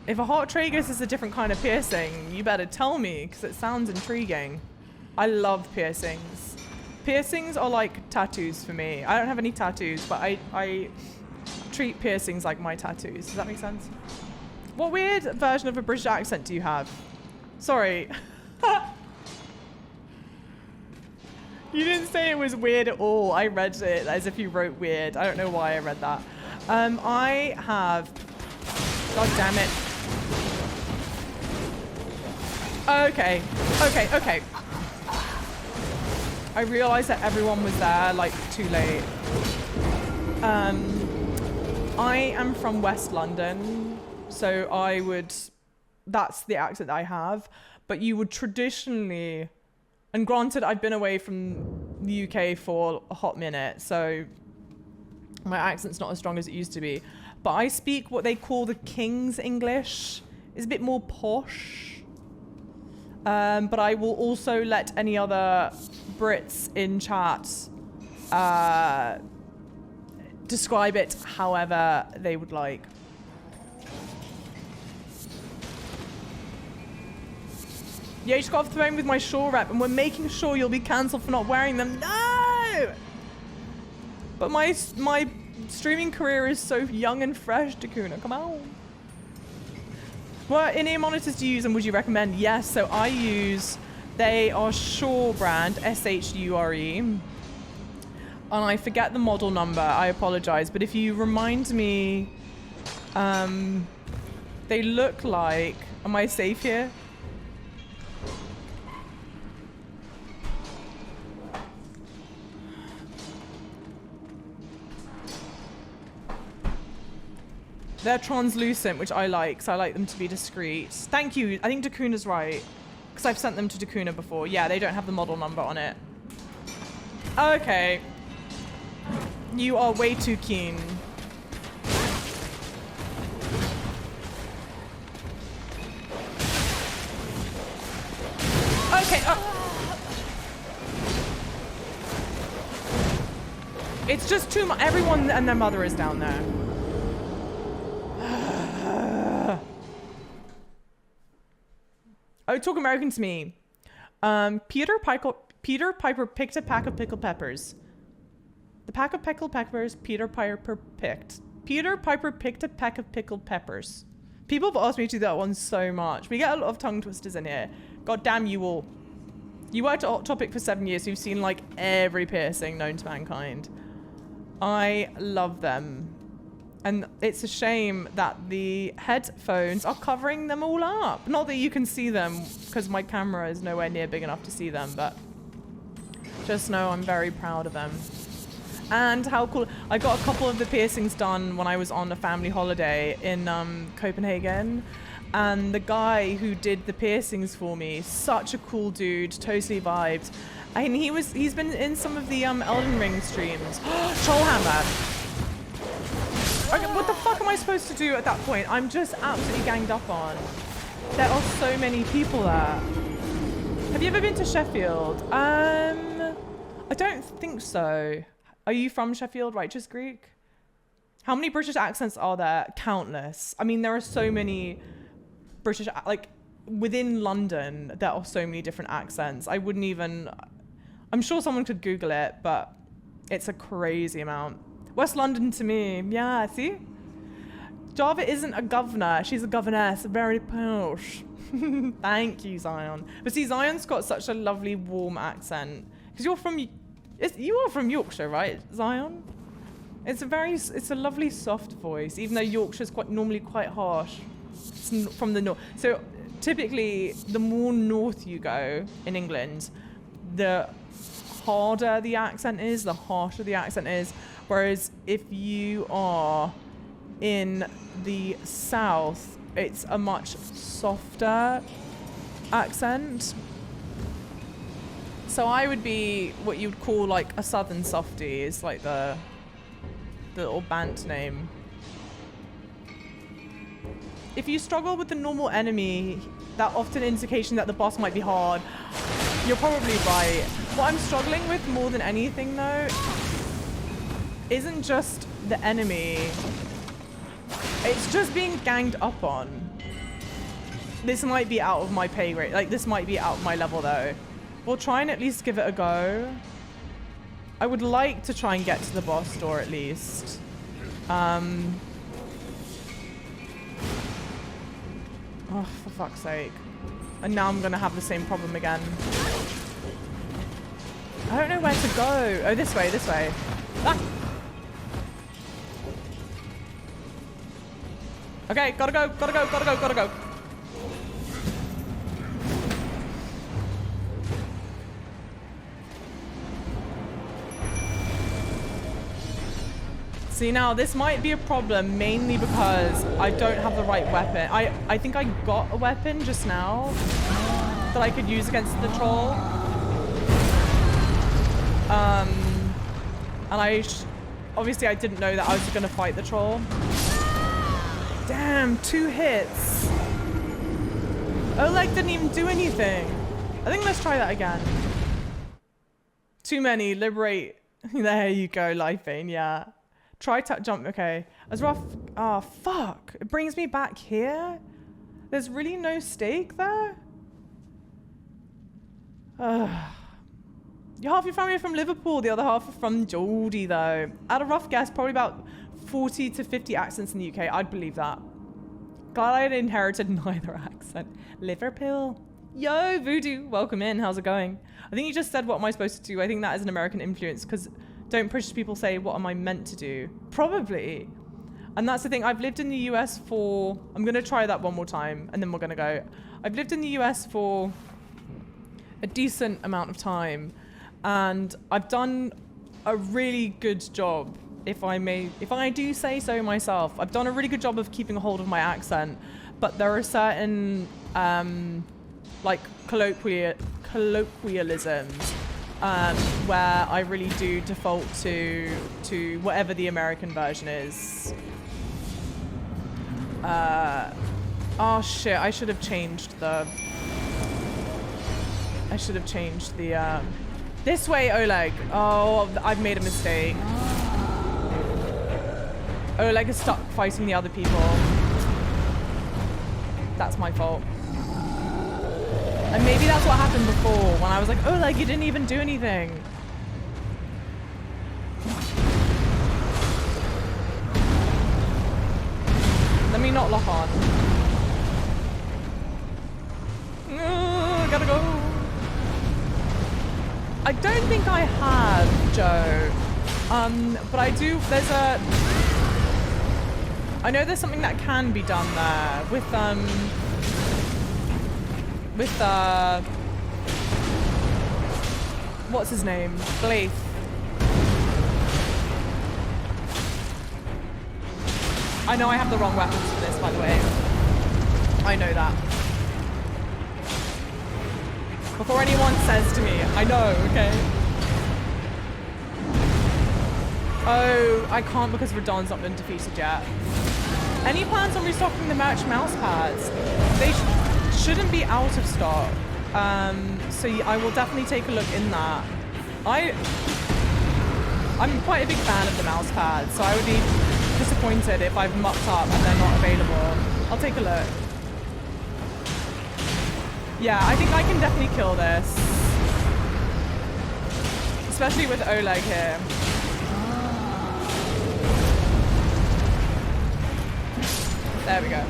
If a heart tragus is a different kind of piercing, you better tell me, because it sounds intriguing. I love piercings. Piercings are like tattoos for me. I don't have any tattoos, but I treat piercings like my tattoos. Does that make sense? What weird version of a British accent do you have? Sorry. You didn't say it was weird at all. I read it as if you wrote weird. I don't know why I read that. I have... God damn it. Okay. Okay. I realized that everyone was there, like, too late. I am from West London, so I would... That's the accent I have. But you would traditionally... And granted, I've been away from the UK for a hot minute, so my accent's not as strong as it used to be. But I speak what they call the King's English. It's a bit more posh. But I will also let any other Brits in chat describe it however they would like. Yeah, you just got off the phone with my Shaw rep, and we're making sure you'll be cancelled for not wearing them. No! But my streaming career is so young and fresh, Dakuna. Come on. What in-ear monitors do you use, and would you recommend? Yes, so I use... They are Shure brand, S-H-U-R-E. And I forget the model number. I apologize. But if you remind me... they look like... Am I safe here? They're translucent, which I like, so I like them to be discreet. Thank you. I think Dakuna's right, because I've sent them to Dakuna before. Yeah, they don't have the model number on it. Okay. You are way too keen. Okay. It's just too much. Everyone and their mother is down there. Oh, talk American to me. Peter Piper picked a pack of pickled peppers. The pack of pickled peppers Peter Piper picked. Peter Piper picked a pack of pickled peppers. People have asked me to do that one so much. We get a lot of tongue twisters in here. God damn you all. You worked at Hot Topic for 7 years. So you've seen like every piercing known to mankind. I love them. And it's a shame that the headphones are covering them all up. Not that you can see them, because my camera is nowhere near big enough to see them, but just know I'm very proud of them. And how cool. I got a couple of the piercings done when I was on a family holiday in Copenhagen. And the guy who did the piercings for me, such a cool dude, totally vibed. And he's been in some of the Elden Ring streams. Trollhammer. Okay, what the fuck am I supposed to do at that point? I'm just absolutely ganged up on. There are so many people there. Have you ever been to Sheffield? I don't think so. Are you from Sheffield, Righteous Greek? How many British accents are there? Countless. I mean, there are so many British, like, within London, there are so many different accents. I wouldn't even, I'm sure someone could Google it, but it's a crazy amount. West London to me, yeah, see? Java isn't a governor, she's a governess, very posh. Thank you, Zion. But see, Zion's got such a lovely, warm accent. Because you are from Yorkshire, right, Zion? It's a lovely, soft voice, even though Yorkshire's normally quite harsh. It's from the north. So typically, the more north you go in England, the harder the accent is, the harsher the accent is. Whereas if you are in the south, it's a much softer accent. So I would be what you would call like a southern softie. It's like the little bant name. If you struggle with the normal enemy, that often indication that the boss might be hard. You're probably right. What I'm struggling with more than anything though isn't just the enemy. It's just being ganged up on. This might be out of my pay grade. Like, this might be out of my level though. We'll try and at least give it a go. I would like to try and get to the boss door at least. Oh, for fuck's sake. And now I'm gonna have the same problem again. I don't know where to go. Oh, this way, this way. Ah! Okay, gotta go, gotta go, gotta go, gotta go. See, now this might be a problem mainly because I don't have the right weapon. I think I got a weapon just now that I could use against the troll. And obviously I didn't know that I was gonna fight the troll. Damn, 2 hits. Oleg didn't even do anything. I think let's try that again. Too many, liberate. There you go, Lifebane, yeah. Try tap jump, okay. As rough, oh fuck. It brings me back here? There's really no stake there? Half your family are from Liverpool, the other half are from Geordie though. At a rough guess, probably about 40 to 50 accents in the UK. I'd believe that. Glad I had inherited neither accent. Liverpool. Yo, Voodoo, welcome in. How's it going? I think you just said, what am I supposed to do? I think that is an American influence because don't British people say, what am I meant to do? Probably. And that's the thing. I've lived in the US for, I'm going to try that one more time and then we're going to go. I've lived in the US for a decent amount of time and I've done a really good job, if I do say so myself. I've done a really good job of keeping a hold of my accent, but there are certain like colloquialisms where I really do default to whatever the American version is. Oh shit, I should have changed the this way, Oleg. Oh, I've made a mistake. Oleg is stuck fighting the other people. That's my fault. And maybe that's what happened before when I was like, Oleg, you didn't even do anything. Let me not lock on. Gotta go. I don't think I have, Joe. But I do, there's a... I know there's something that can be done there with what's his name? Blaith. I know I have the wrong weapons for this, by the way. I know that. Before anyone says to me, I know, okay? Oh, I can't because Radahnn's not been defeated yet. Any plans on restocking the merch mouse pads? They shouldn't be out of stock. So I will definitely take a look in that. I'm quite a big fan of the mouse pads, so I would be disappointed if I've mucked up and they're not available. I'll take a look. Yeah, I think I can definitely kill this. Especially with Oleg here. There we go.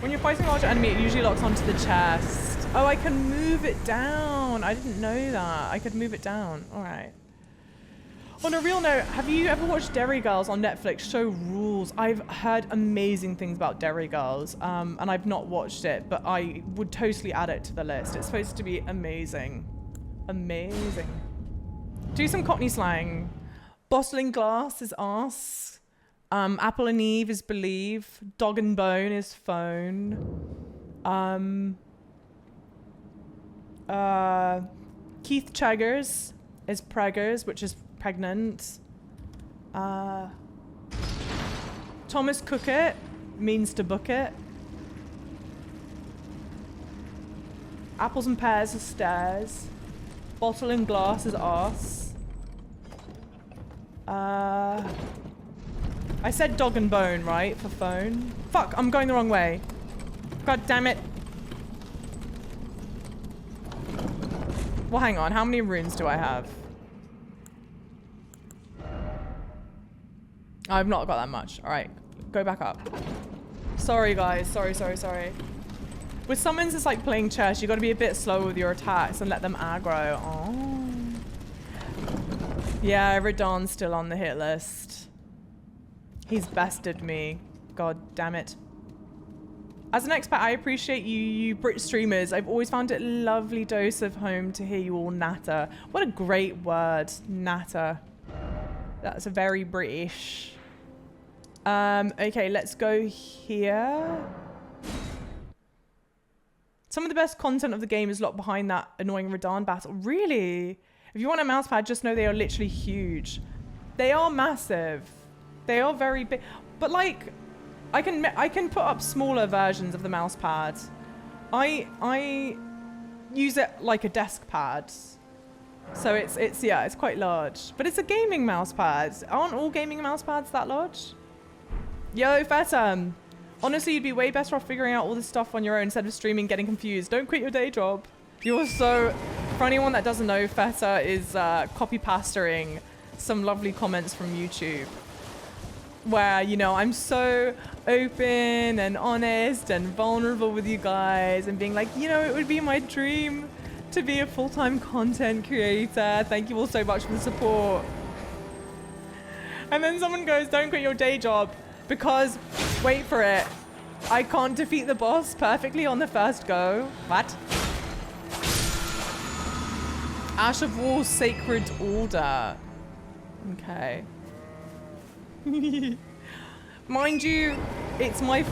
When you're fighting a larger enemy, it usually locks onto the chest. Oh, I can move it down. I didn't know that. I could move it down. All right. On a real note, have you ever watched Derry Girls on Netflix? Show rules. I've heard amazing things about Derry Girls, and I've not watched it, but I would totally add it to the list. It's supposed to be amazing. Amazing. Do some Cockney slang. Bottling glass is arse. Apple and Eve is believe. Dog and bone is phone. Keith Cheggers is preggers, which is pregnant. Thomas Cookit means to book it. Apples and pears are stairs. Bottle and glass is arse. I said dog and bone, right, for phone? Fuck, I'm going the wrong way. God damn it. Well, hang on. How many runes do I have? I've not got that much. All right, go back up. Sorry, guys. Sorry. With summons, it's like playing chess. You got to be a bit slow with your attacks and let them aggro. Oh. Yeah, Redon's still on the hit list. He's bested me. God damn it. As an expat, I appreciate you Brit streamers. I've always found it a lovely dose of home to hear you all natter. What a great word, natter. That's a very British. Okay, let's go here. Some of the best content of the game is locked behind that annoying Radahn battle. Really? If you want a mousepad, just know they are literally huge. They are massive. They are very big. But like, I can put up smaller versions of the mousepad. I use it like a desk pad. So it's quite large. But it's a gaming mousepad. Aren't all gaming mousepads that large? Yo, Feta. Honestly, you'd be way better off figuring out all this stuff on your own instead of streaming, getting confused. Don't quit your day job. You're so... For anyone that doesn't know, Feta is copy-pastering some lovely comments from YouTube. Where, you know, I'm so open and honest and vulnerable with you guys and being like, you know, it would be my dream to be a full-time content creator. Thank you all so much for the support. And then someone goes, don't quit your day job because, wait for it, I can't defeat the boss perfectly on the first go. What? Ash of War's Sacred Order. Okay. Mind you, it's my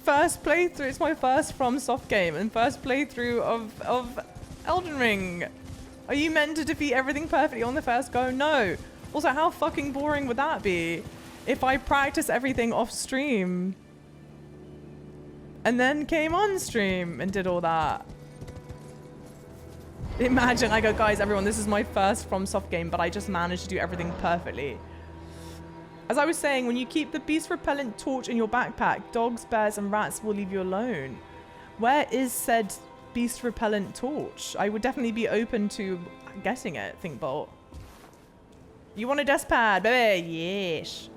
first playthrough. It's my first FromSoft game and first playthrough of Elden Ring. Are you meant to defeat everything perfectly on the first go? No. Also, how fucking boring would that be if I practice everything off stream and then came on stream and did all that? Imagine I go, guys, everyone, this is my first FromSoft game, but I just managed to do everything perfectly. As I was saying, when you keep the beast repellent torch in your backpack, dogs, bears, and rats will leave you alone. Where is said beast repellent torch? I would definitely be open to getting it, Thinkbolt. You want a desk pad, baby? Yes.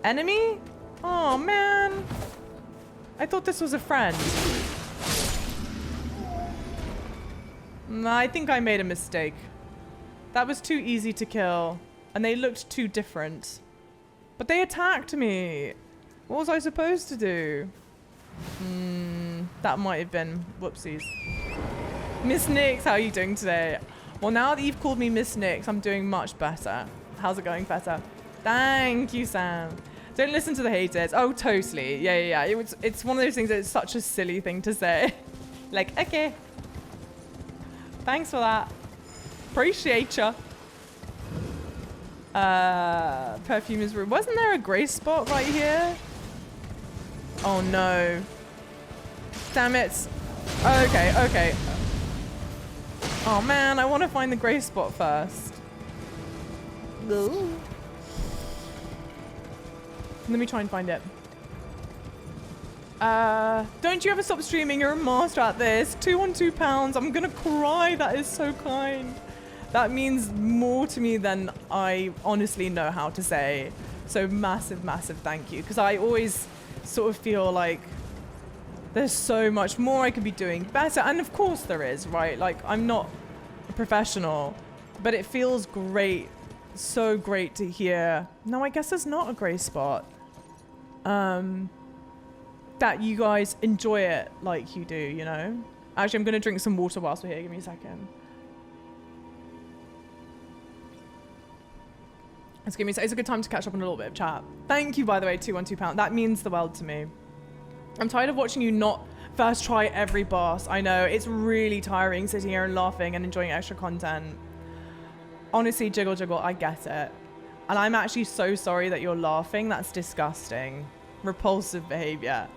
Enemy? Oh, man. I thought this was a friend. I think I made a mistake. That was too easy to kill. and they looked too different. But they attacked me. What was I supposed to do? That might have been whoopsies. Miss Nix, how are you doing today? Well, now that you've called me Miss Nix, I'm doing much better. How's it going, Feta? Thank you, Sam. Don't listen to the haters. Oh, totally. Yeah. It's one of those things that it's such a silly thing to say. Like, okay. Thanks for that. Appreciate ya. Perfume is rude. Wasn't there a grey spot right here? Oh no. Damn it. Okay. Oh man, I want to find the grey spot first. Ooh. Let me try and find it. Don't you ever stop streaming? You're a master at this. £212. I'm gonna cry. That is so kind. That means more to me than I honestly know how to say. So massive thank you. Because I always sort of feel like there's so much more I could be doing better. And of course there is, right? Like, I'm not a professional, but it feels great. So great to hear. No, I guess there's not a grey spot. That you guys enjoy it like you do, you know? Actually, I'm going to drink some water whilst we're here. Give me a second. It's a good time to catch up on a little bit of chat. Thank you, by the way, £212. That means the world to me. I'm tired of watching you not first try every boss. I know, it's really tiring sitting here and laughing and enjoying extra content. Honestly, Jiggle, I get it. And I'm actually so sorry that you're laughing. That's disgusting. Repulsive behavior.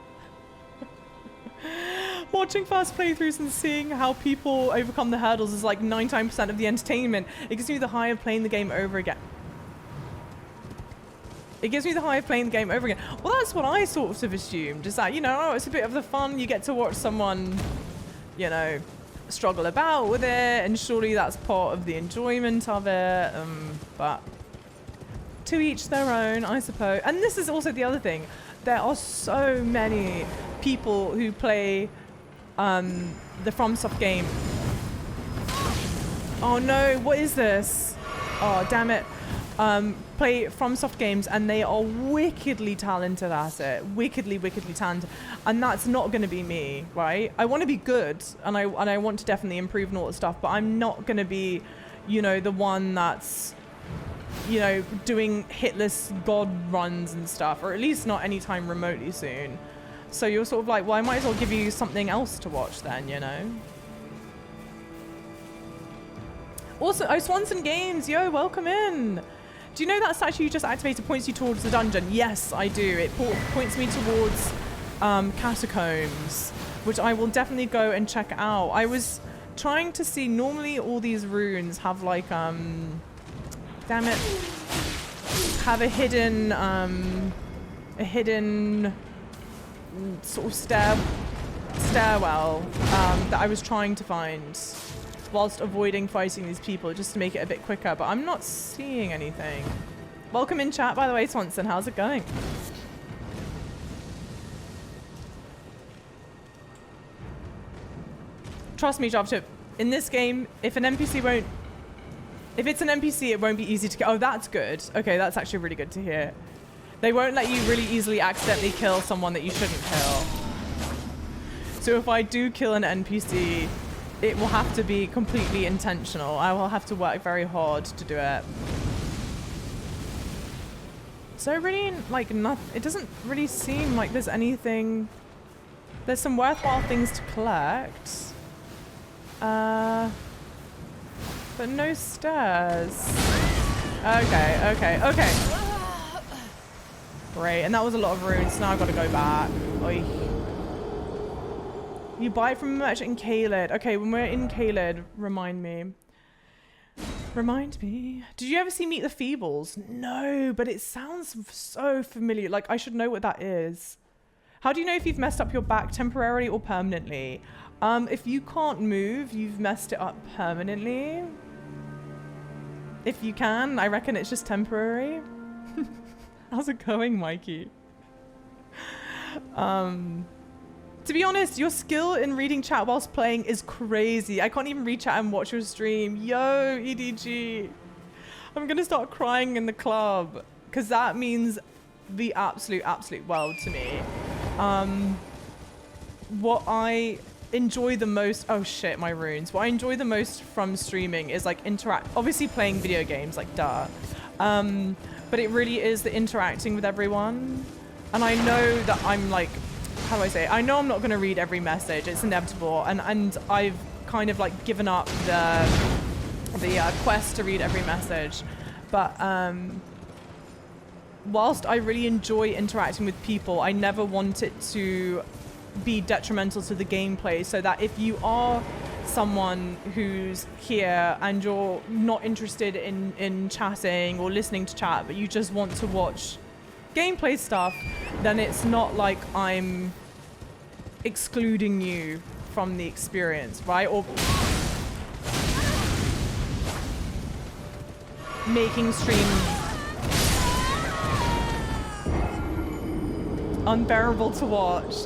Watching fast playthroughs and seeing how people overcome the hurdles is like 99% of the entertainment. It gives me the high of playing the game over again. Well, that's what I sort of assumed. Is that, you know, it's a bit of the fun. You get to watch someone, you know, struggle about with it, and surely that's part of the enjoyment of it. But to each their own, I suppose. And this is also the other thing. There are so many people who play the FromSoft game. Oh no, what is this? Oh, damn it. Play FromSoft games, and they are wickedly talented at it. Wickedly talented. And that's not going to be me, right? I want to be good, and I want to definitely improve and all that stuff, but I'm not going to be, you know, the one that's, you know, doing hitless god runs and stuff, or at least not anytime remotely soon. So you're sort of like, well, I might as well give you something else to watch then, you know? Also, Swanson Games, yo, welcome in. Do you know that statue you just activated points you towards the dungeon? Yes, I do. It points me towards catacombs, which I will definitely go and check out. I was trying to see, normally all these runes have like, damn it, have a hidden sort of stairwell that I was trying to find whilst avoiding fighting these people, just to make it a bit quicker, but I'm not seeing anything. Welcome in chat, by the way, Swanson. How's it going? Trust me, JavaChip, in this game, if it's an NPC, it won't be easy to kill. Oh, that's good. Okay, that's actually really good to hear. They won't let you really easily accidentally kill someone that you shouldn't kill. So if I do kill an NPC, it will have to be completely intentional. I will have to work very hard to do it. So really, like, it doesn't really seem like there's anything. There's some worthwhile things to collect. But no stairs. Okay. Great, and that was a lot of runes. Now I've got to go back. Oy. You buy it from a merchant in Caelid. Okay, when we're in Caelid, remind me. Did you ever see Meet the Feebles? No, but it sounds so familiar. Like, I should know what that is. How do you know if you've messed up your back temporarily or permanently? If you can't move, you've messed it up permanently. If you can, I reckon it's just temporary. How's it going, Mikey? To be honest, your skill in reading chat whilst playing is crazy. I can't even read chat and watch your stream. Yo, EDG. I'm gonna start crying in the club because that means the absolute world to me. What I enjoy the most, oh shit, my runes. What I enjoy the most from streaming is like obviously playing video games, like duh. But it really is the interacting with everyone. And I know that I'm like, how do I say it? I know I'm not gonna read every message, it's inevitable. And I've kind of like given up the quest to read every message. But whilst I really enjoy interacting with people, I never want it to be detrimental to the gameplay, so that if you are someone who's here and you're not interested in chatting or listening to chat, but you just want to watch gameplay stuff, then it's not like I'm excluding you from the experience, right? Or making stream unbearable to watch.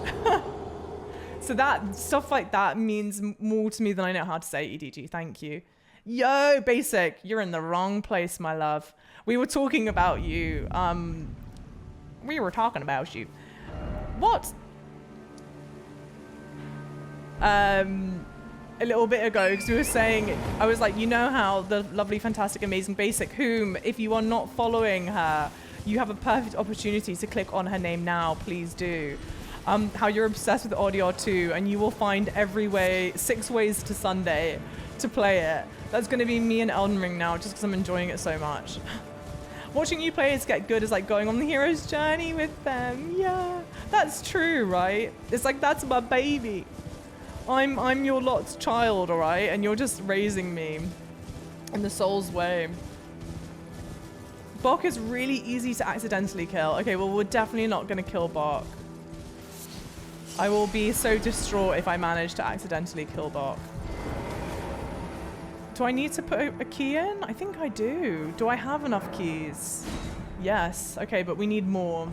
So that stuff like that means more to me than I know how to say. EDG, thank you. Yo, Basic, you're in the wrong place, my love. We were talking about you. What? A little bit ago, because we were saying, I was like, you know how the lovely, fantastic, amazing Basic, whom, if you are not following her, you have a perfect opportunity to click on her name now, please do. How you're obsessed with Audio 2, and you will find 6 ways to Sunday to play it. That's going to be me and Elden Ring now, just because I'm enjoying it so much. Watching you players get good is like going on the hero's journey with them. Yeah, that's true, right? It's like, that's my baby. I'm your lot's child, all right? And you're just raising me in the soul's way. Bok is really easy to accidentally kill. Okay, well, we're definitely not going to kill Bok. I will be so distraught if I manage to accidentally kill Bok. Do I need to put a key in? I think I do. Do I have enough keys? Yes. Okay, but we need more.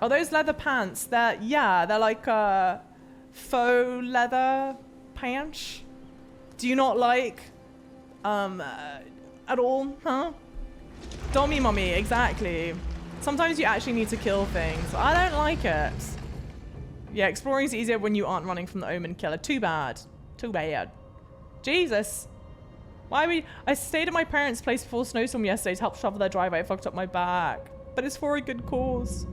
Are those leather pants? They're like faux leather pants. Do you not like at all, huh? Dommy mummy, exactly. Sometimes you actually need to kill things. I don't like it. Yeah, exploring is easier when you aren't running from the Omen Killer. Too bad. Too bad. Jesus. I stayed at my parents' place before a snowstorm yesterday to help shovel their driveway. I fucked up my back. But it's for a good cause.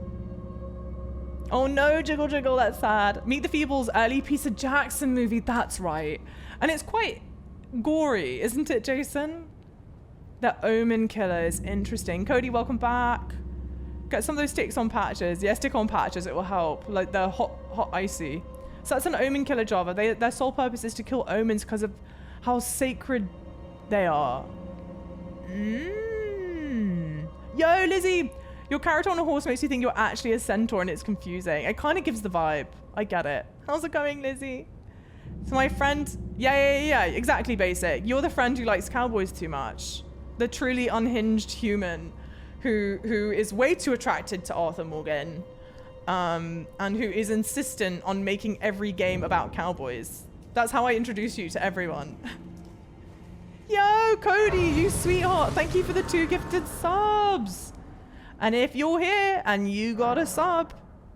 Oh no, Jiggle Jiggle, that's sad. Meet the Feebles, early Peter Jackson movie, that's right. And it's quite gory, isn't it, Jason? The Omen Killer is interesting. Cody, welcome back. Get some of those sticks on patches. Yeah, stick on patches, it will help. Like the hot icy. So that's an Omen Killer Java. Their sole purpose is to kill omens because of how sacred they are. Yo, Lizzie! Your character on a horse makes you think you're actually a centaur and it's confusing. It kind of gives the vibe. I get it. How's it going, Lizzie? So my friend... Yeah, exactly, Basic. You're the friend who likes cowboys too much. The truly unhinged human who is way too attracted to Arthur Morgan. And who is insistent on making every game about cowboys. That's how I introduce you to everyone. Yo, Cody, you sweetheart. Thank you for the 2 gifted subs. And if you're here and you got a sub,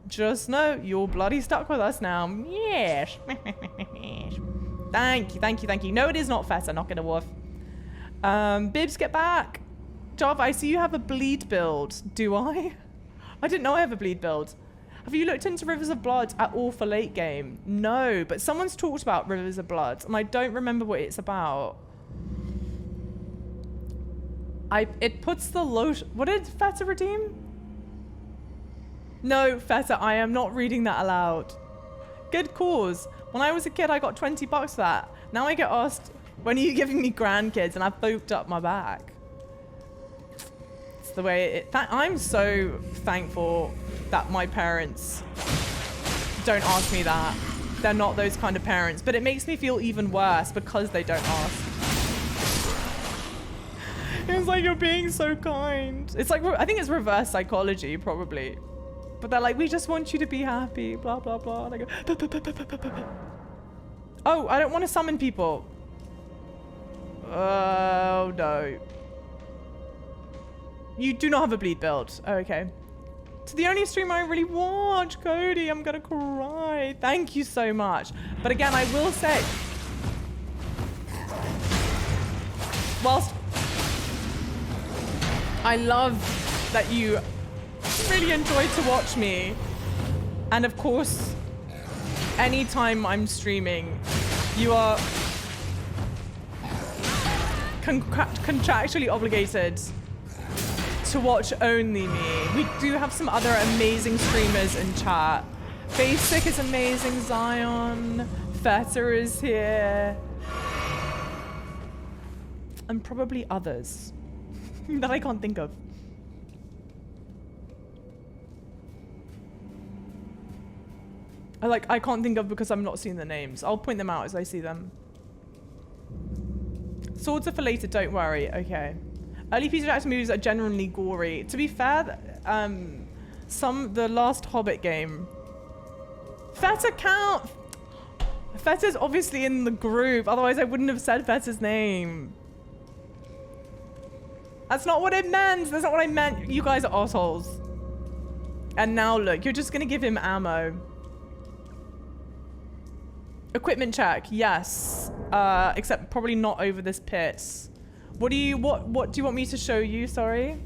just know you're bloody stuck with us now. Yes. Thank you. No, it is not Feta, not gonna woof. Bibs, get back. Java, I see you have a bleed build. Do I? I didn't know I have a bleed build. Have you looked into Rivers of Blood at all for late game? No, but someone's talked about Rivers of Blood, and I don't remember what it's about. It puts the lotion... What did Feta redeem? No, Feta, I am not reading that aloud. Good cause. When I was a kid, I got 20 bucks for that. Now I get asked, when are you giving me grandkids? And I've booped up my back. It's the way it... I'm so thankful that my parents don't ask me that. They're not those kind of parents. But it makes me feel even worse because they don't ask. It's like, you're being so kind. It's like, I think it's reverse psychology, probably. But they're like, we just want you to be happy, blah, blah, blah. And I go, oh, I don't want to summon people. Oh, no. You do not have a bleed build. Oh, okay. To the only streamer I really watch, Cody, I'm gonna cry. Thank you so much. But again, I will say, whilst I love that you really enjoy to watch me, and of course, anytime I'm streaming, you are contractually obligated to watch only me. We do have some other amazing streamers in chat. Basic is amazing, Zion. Feta is here. And probably others that I can't think of. I can't think of because I'm not seeing the names. I'll point them out as I see them. Swords are for later, don't worry. Okay. Early Peter Jackson movies are generally gory. To be fair, the last Hobbit game. Feta count. Feta's obviously in the group. Otherwise, I wouldn't have said Feta's name. That's not what it meant. That's not what I meant. You guys are assholes. And now look, you're just gonna give him ammo. Equipment check, yes. Except probably not over this pit. What do you want me to show you, sorry?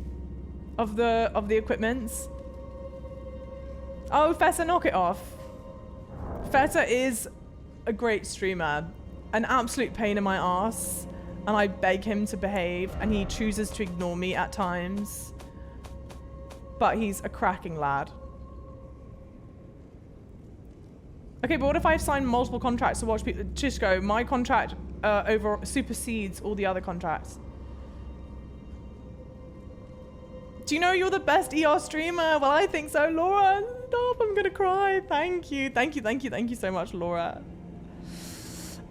Of the equipments? Oh, Feta, knock it off. Feta is a great streamer. An absolute pain in my ass. And I beg him to behave, and he chooses to ignore me at times. But he's a cracking lad. Okay, but what if I've signed multiple contracts to watch people? Chishko, my contract supersedes all the other contracts. Do you know you're the best ER streamer? Well, I think so, Laura. Stop, I'm gonna cry. Thank you, thank you, thank you, thank you so much, Laura.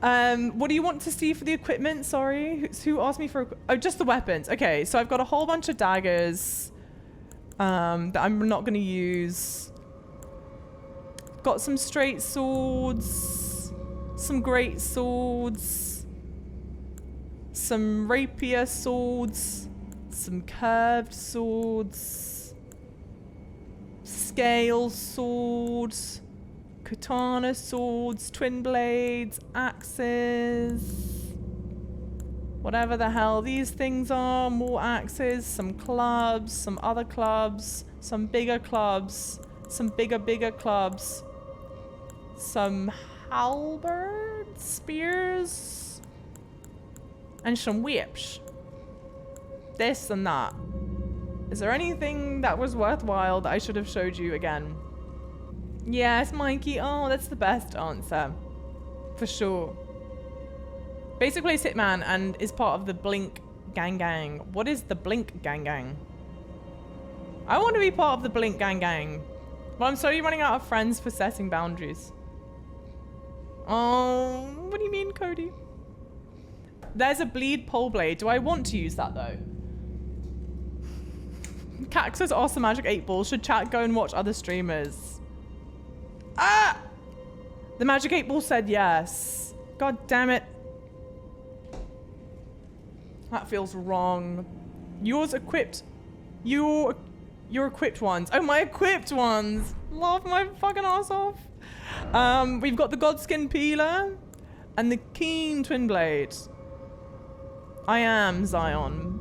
What do you want to see for the equipment? Sorry, who asked me for? Oh, just the weapons. Okay, so I've got a whole bunch of daggers that I'm not gonna use. Got some straight swords, some great swords, some rapier swords, some curved swords, scale swords, katana swords, twin blades, axes, whatever the hell these things are, more axes, some clubs, some other clubs, some bigger clubs, some bigger clubs, some halberds, spears, and some whips. This and that. Is there anything that was worthwhile that I should have showed you again? Yes, Mikey. Oh, that's the best answer. For sure. Basically, plays Hitman and is part of the Blink Gang. What is the Blink Gang? I want to be part of the Blink Gang. Well, I'm slowly running out of friends for setting boundaries. Oh, what do you mean, Cody? There's a bleed pole blade. Do I want to use that, though? Caxus awesome magic 8 ball. Should chat go and watch other streamers? Ah! The magic 8 ball said yes. God damn it. That feels wrong. Yours equipped. Your equipped ones. Oh, my equipped ones. Laugh my fucking ass off. We've got the Godskin Peeler and the Keen Twin Blade. I am Zion.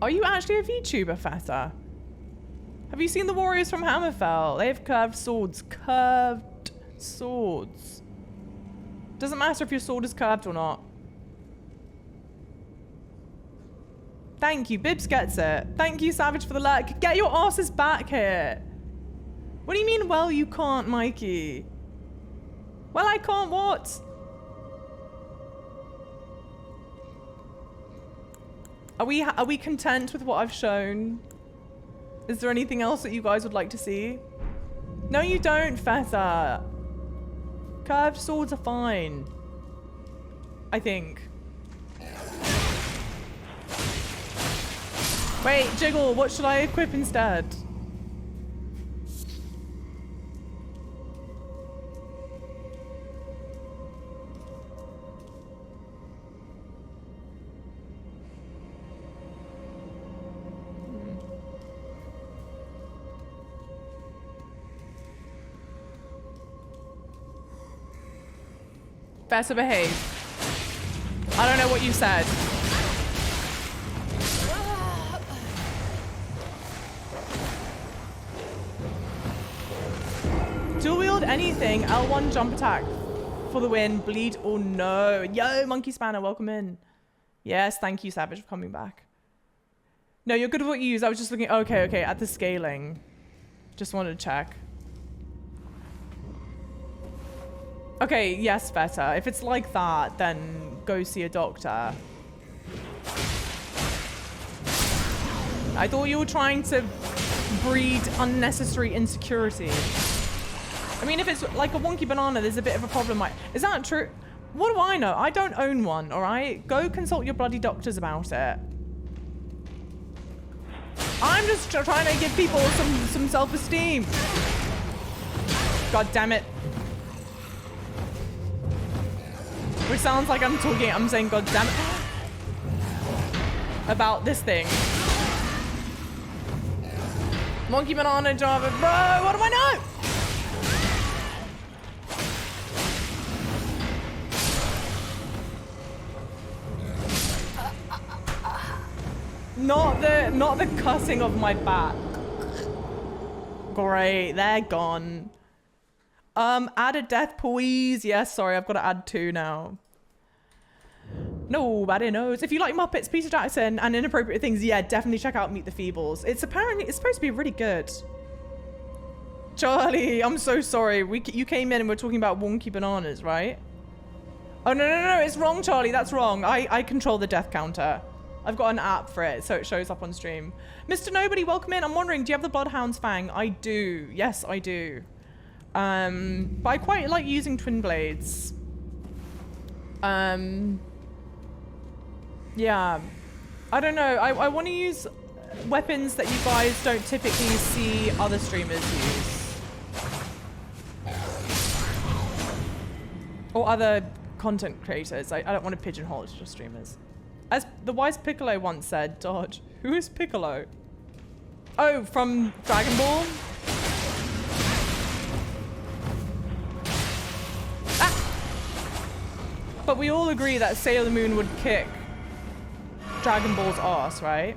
Are you actually a VTuber, Feta? Have you seen the warriors from Hammerfell? They have curved swords. Curved swords. Doesn't matter if your sword is curved or not. Thank you. Bibs gets it. Thank you, Savage, for the like. Get your asses back here. What do you mean, well, you can't, Mikey? Well, I can't what? Are we content with what I've shown? Is there anything else that you guys would like to see? No, you don't, Feta. Curved swords are fine. I think. Wait, Jiggle, what should I equip instead? Better behave. I don't know what you said. Dual wield anything. L1 jump attack for the win. Bleed or no. Yo, Monkey Spanner, welcome in. Yes, thank you, Savage, for coming back. No, you're good at what you use. I was just looking. Okay, at the scaling. Just wanted to check. Okay, yes, better. If it's like that, then go see a doctor. I thought you were trying to breed unnecessary insecurity. I mean, if it's like a wonky banana, there's a bit of a problem. Is that true? What do I know? I don't own one, all right? Go consult your bloody doctors about it. I'm just trying to give people some self-esteem. God damn it. Which sounds like I'm saying God damn it about this thing. Monkey banana Java, bro, what do I know? Not the cutting of my back. Great, they're gone. Add a death, please. Yes, sorry, I've got to add 2 now. Nobody knows. If you like Muppets, Peter Jackson, and inappropriate things, yeah, definitely check out Meet the Feebles. It's supposed to be really good. Charlie, I'm so sorry. You came in and we're talking about wonky bananas, right? Oh, no, it's wrong, Charlie. That's wrong. I control the death counter. I've got an app for it, so it shows up on stream. Mr. Nobody, welcome in. I'm wondering, do you have the Bloodhound's Fang? I do. Yes, I do. But I quite like using twin blades. Yeah. I don't know. I want to use weapons that you guys don't typically see other streamers use. Or other content creators. I don't want to pigeonhole it to just streamers. As the wise Piccolo once said, dodge. Who is Piccolo? Oh, from Dragon Ball? Ah! But we all agree that Sailor Moon would kick Dragon Ball's ass, right?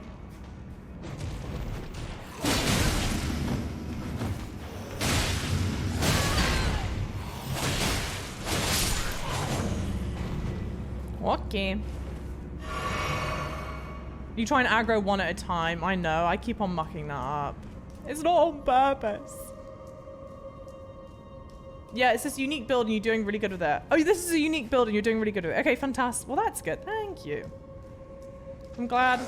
Okay. You try and aggro one at a time. I know. I keep on mucking that up. It's not on purpose. Yeah, it's this unique build and you're doing really good with it. Oh, this is a unique build and you're doing really good with it. Okay, fantastic. Well, that's good. Thank you. I'm glad.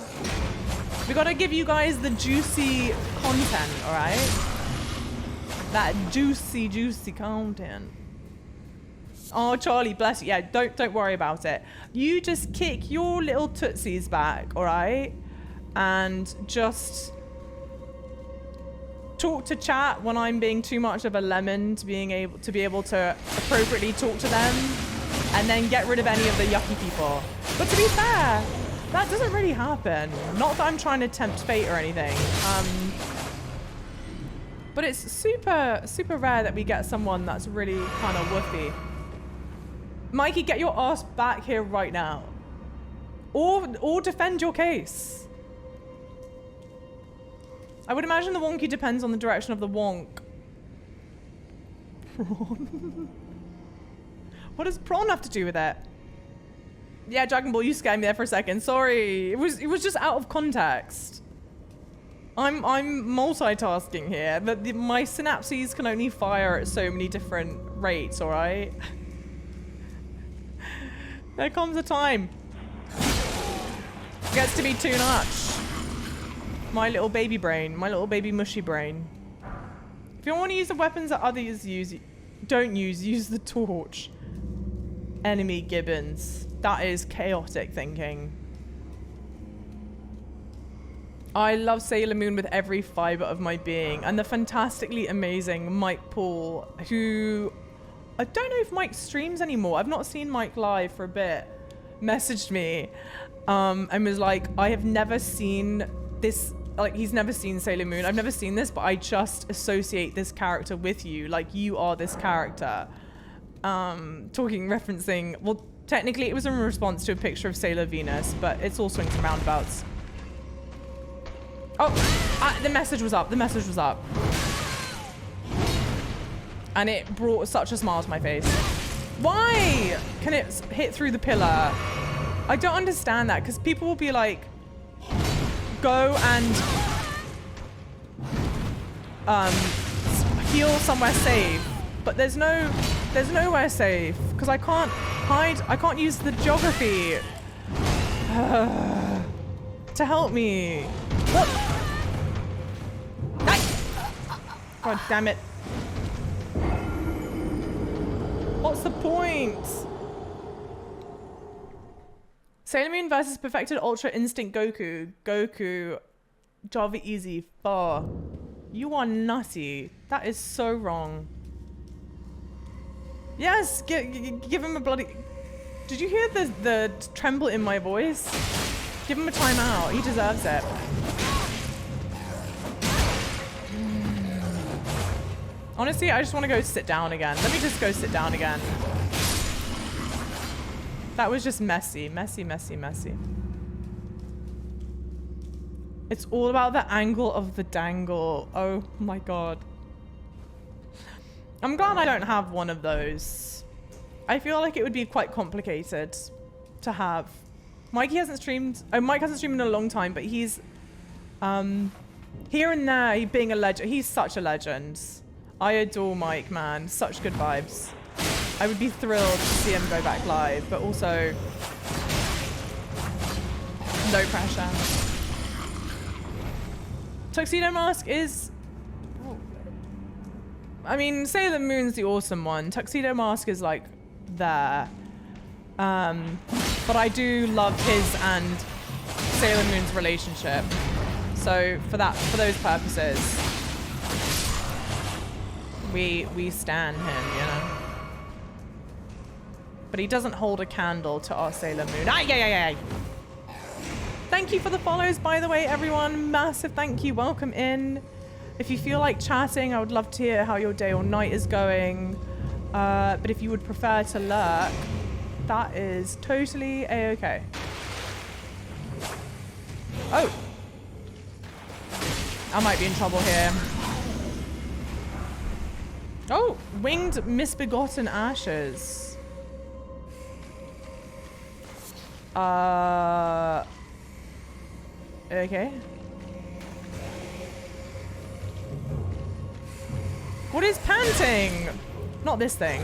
We got to give you guys the juicy content, all right? That juicy, juicy content. Oh, Charlie, bless you. Yeah, don't worry about it. You just kick your little tootsies back, all right? And just talk to chat when I'm being too much of a lemon to be able to appropriately talk to them, and then get rid of any of the yucky people. But to be fair, that doesn't really happen. Not that I'm trying to tempt fate or anything. But it's super, super rare that we get someone that's really kind of woofy. Mikey, get your ass back here right now. Or defend your case. I would imagine the wonky depends on the direction of the wonk. Prawn? What does prawn have to do with it? Yeah, Dragon Ball, you scared me there for a second. Sorry. It was just out of context. I'm multitasking here. My synapses can only fire at so many different rates, all right? There comes a time. It gets to be too much. My little baby brain. My little baby mushy brain. If you want to use the weapons that others use, use the torch. Enemy gibbons. That is chaotic thinking. I love Sailor Moon with every fiber of my being. And the fantastically amazing Mike Paul, who... I don't know if Mike streams anymore. I've not seen Mike live for a bit. Messaged me and was like, I have never seen this. Like, he's never seen Sailor Moon. I've never seen this, but I just associate this character with you. Like, you are this character. referencing, well, technically it was in response to a picture of Sailor Venus, but it's all swings and roundabouts. Oh, the message was up. The message was up. And it brought such a smile to my face. Why can it hit through the pillar? I don't understand that, because people will be like, go and heal somewhere safe, but there's nowhere safe, because I can't hide. I can't use the geography to help me. What? God damn it. What's the point? Sailor Moon versus Perfected Ultra Instinct Goku. Goku. Java easy. Far. You are nutty. That is so wrong. Yes, give him a bloody... Did you hear the tremble in my voice? Give him a timeout. He deserves it. Honestly, I just want to go sit down again. Let me just go sit down again. That was just messy, messy, messy, messy. It's all about the angle of the dangle. Oh my god. I'm glad I don't have one of those. I feel like it would be quite complicated to have. Mikey hasn't streamed. Oh, Mike hasn't streamed in a long time, but he's here and there. He being a legend. He's such a legend. I adore Mike, man. Such good vibes. I would be thrilled to see him go back live, but also no pressure. Tuxedo Mask is... I mean, Sailor Moon's the awesome one. Tuxedo Mask is like there. But I do love his and Sailor Moon's relationship. So for those purposes, we stan him, you know. But he doesn't hold a candle to our Sailor Moon. Ay. Thank you for the follows, by the way, everyone. Massive thank you. Welcome in. If you feel like chatting, I would love to hear how your day or night is going. But if you would prefer to lurk, that is totally a-okay. Oh. I might be in trouble here. Oh, winged misbegotten ashes. Okay. What is panting? Not this thing.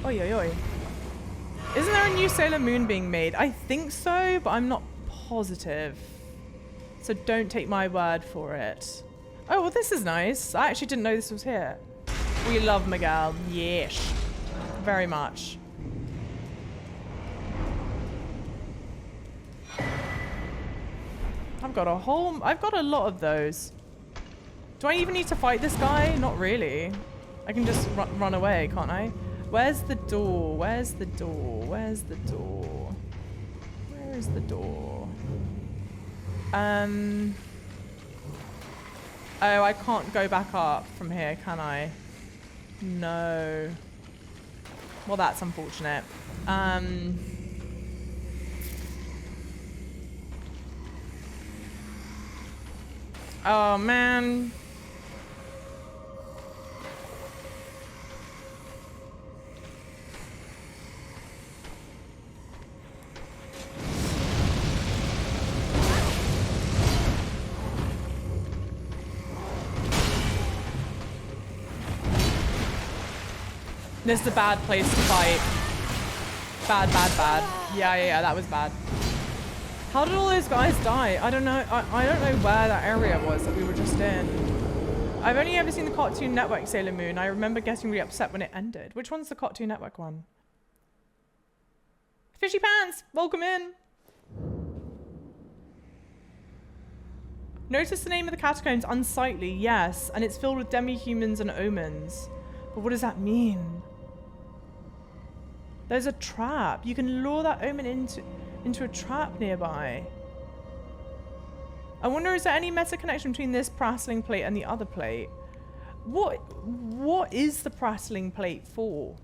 Oi, oi, oi. Isn't there a new Sailor Moon being made? I think so, but I'm not positive. So don't take my word for it. Oh, well, this is nice. I actually didn't know this was here. We love Miguel. Yes. Very much. I've got a lot of those. Do I even need to fight this guy? Not really. I can just run away, can't I? Where's the door? Where's the door? Where's the door? Where is the door? Oh, I can't go back up from here, can I? No. Well, that's unfortunate. Oh, man. This is a bad place to fight. Bad. Yeah, that was bad. How did all those guys die? I don't know. I don't know where that area was that we were just in. I've only ever seen the Cartoon Network Sailor Moon. I remember getting really upset when it ended. Which one's the Cartoon Network one? Fishy Pants, welcome in. Notice the name of the catacombs, unsightly, yes, and it's filled with demi-humans and omens. But what does that mean? There's a trap. You can lure that omen into a trap nearby. I wonder, is there any meta connection between this prattling plate and the other plate? What is the prattling plate for?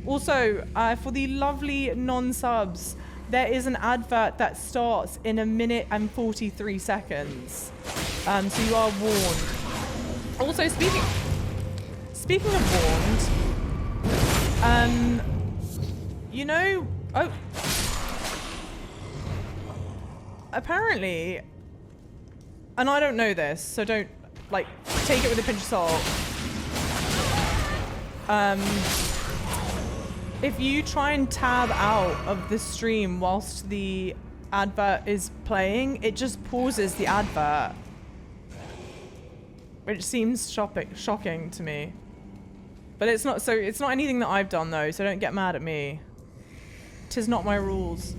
Also, for the lovely non-subs, there is an advert that starts in 1 minute and 43 seconds. So you are warned. Also, speaking of warned, you know, apparently, and I don't know this, so don't, like, take it with a pinch of salt. If you try and tab out of the stream whilst the advert is playing, it just pauses the advert. Which seems shocking to me. But it's not anything that I've done though, so don't get mad at me. 'Tis not my rules.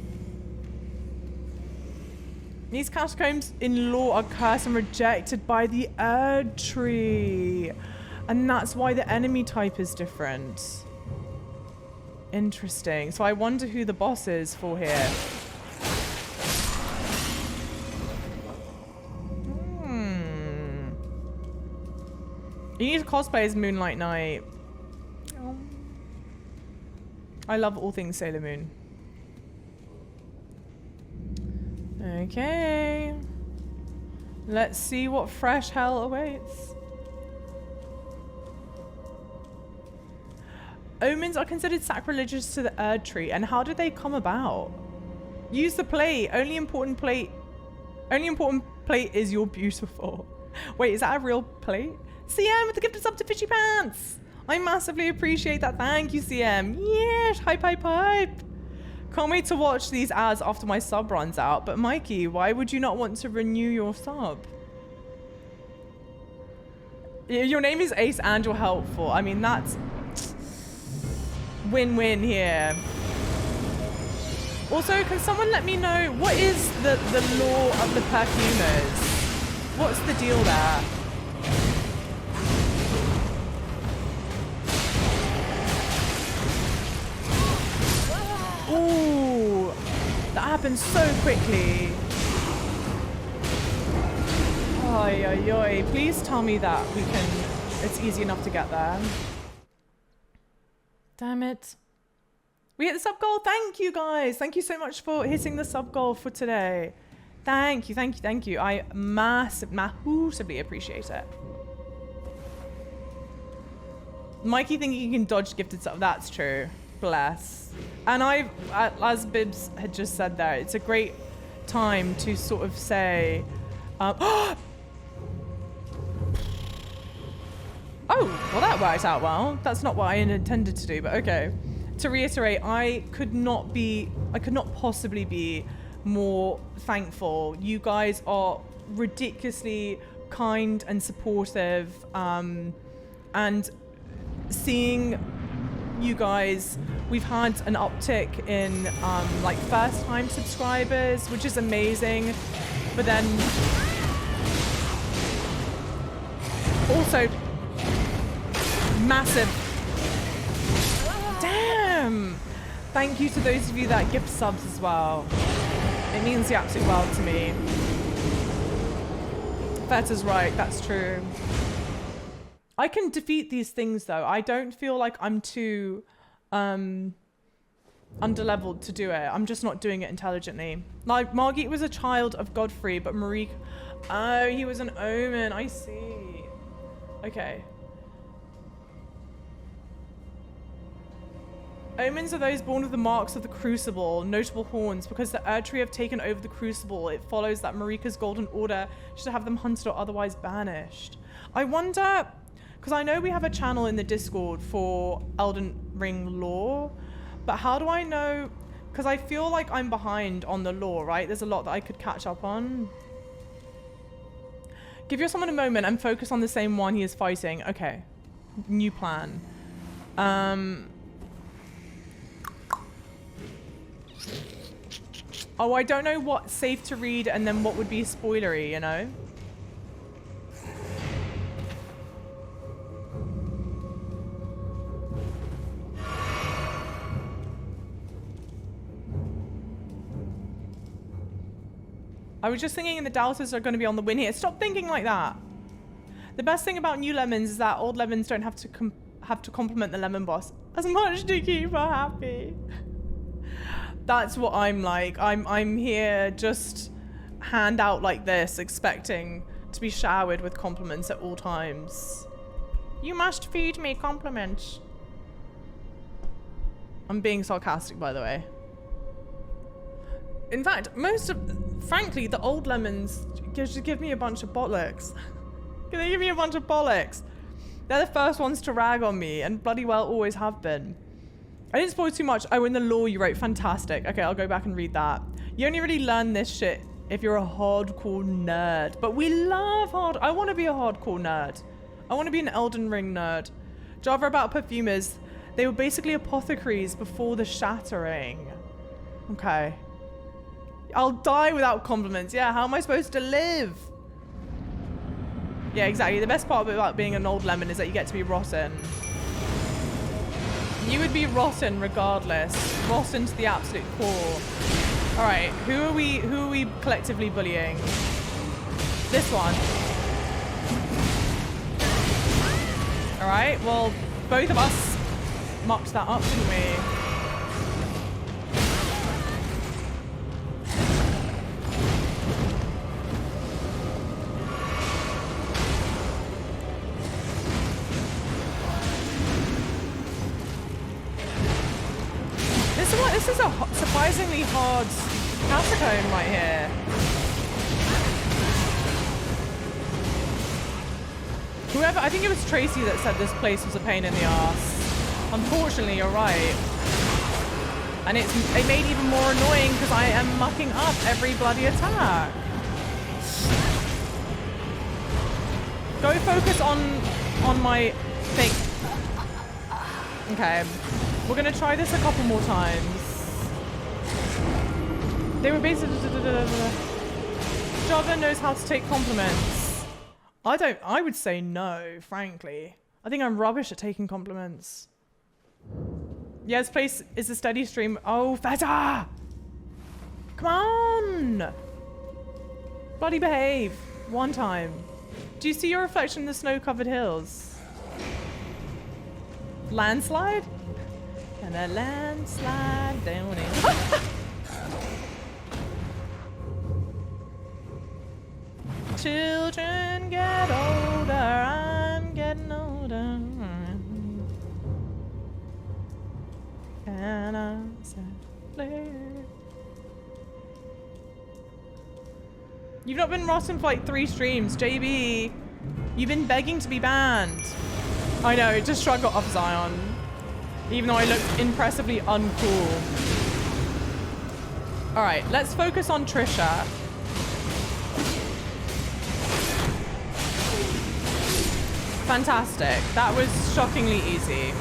These catacombs in lore are cursed and rejected by the Erd tree. And that's why the enemy type is different. Interesting. So I wonder who the boss is for here. You need to cosplay as Moonlight Knight. Oh. I love all things Sailor Moon. Okay. Let's see what fresh hell awaits. Omens are considered sacrilegious to the Erd tree, and how did they come about? Use the plate. Only important plate is you're beautiful. Wait, is that a real plate? CM with the gift of sub to Fishy Pants. I massively appreciate that. Thank you, CM. Yes, hype, hype, hype. Can't wait to watch these ads after my sub runs out. But Mikey, why would you not want to renew your sub? Your name is Ace and you're helpful. I mean, that's win-win here. Also, can someone let me know what is the lore of the perfumers? What's the deal there? Ooh, that happened so quickly. Oi, oi, oi. Please tell me that it's easy enough to get there. Damn it. We hit the sub goal. Thank you, guys. Thank you so much for hitting the sub goal for today. Thank you, thank you, thank you. I massively appreciate it. Mikey thinking you can dodge gifted sub. That's true. Bless. And as Bibbs had just said there, it's a great time to sort of say, oh, well that worked out well. That's not what I intended to do, but okay. To reiterate, I could not possibly be more thankful. You guys are ridiculously kind and supportive, and seeing you guys, we've had an uptick in like first time subscribers, which is amazing, but then also massive thank you to those of you that gift subs as well. It means the absolute world to me. Feta's right, that's true. I can defeat these things though. I don't feel like I'm too underleveled to do it. I'm just not doing it intelligently. Like Margit was a child of Godfrey, but Marie, oh, he was an omen. I see. Okay. Omens are those born with the marks of the crucible, notable horns. Because the Erd tree have taken over the crucible, it follows that Marika's golden order should have them hunted or otherwise banished. I wonder, because I know we have a channel in the Discord for eldenring lore, but how do I know? Because I feel like I'm behind on the lore, right? There's a lot that I could catch up on. Give your summon a moment and focus on the same one he is fighting. Okay, new plan. Oh, I don't know what's safe to read and then what would be spoilery, you know? I was just thinking the doubters are going to be on the win here. Stop thinking like that. The best thing about new lemons is that old lemons don't have to compliment the lemon boss as much to keep her happy. That's what I'm like. I'm here just hand out like this, expecting to be showered with compliments at all times. You must feed me compliments. I'm being sarcastic, by the way. In fact, frankly, the old lemons just give me a bunch of bollocks. They give me a bunch of bollocks. They're the first ones to rag on me, and bloody well always have been. I didn't spoil too much. Oh, in the lore you wrote, fantastic. Okay, I'll go back and read that. You only really learn this shit if you're a hardcore nerd. But we love I want to be a hardcore nerd. I want to be an Elden Ring nerd. Java about perfumers. They were basically apothecaries before the shattering. Okay. I'll die without compliments. Yeah, how am I supposed to live? Yeah, exactly. The best part about being an old lemon is that you get to be rotten. You would be rotten regardless. Rotten to the absolute core. Alright, who are we collectively bullying? This one. Alright, well, both of us mopped that up, didn't we? This is a surprisingly hard catacomb right here. Whoever, I think it was Tracy that said this place was a pain in the ass. Unfortunately, you're right. And it made it even more annoying because I am mucking up every bloody attack. Go focus on my thing. Okay. We're going to try this a couple more times. They were basically... Java knows how to take compliments. I would say no, frankly. I think I'm rubbish at taking compliments. Yeah, this place is a steady stream. Oh, Feta! Come on! Bloody behave. One time. Do you see your reflection in the snow-covered hills? Landslide? And a landslide down it. Children get older, I'm getting older. And I'm sad. You've not been rotten for like 3 streams, JB. You've been begging to be banned. I know, just shrug it off, Zion. Even though I looked impressively uncool. Alright, let's focus on Trisha. Fantastic. That was shockingly easy.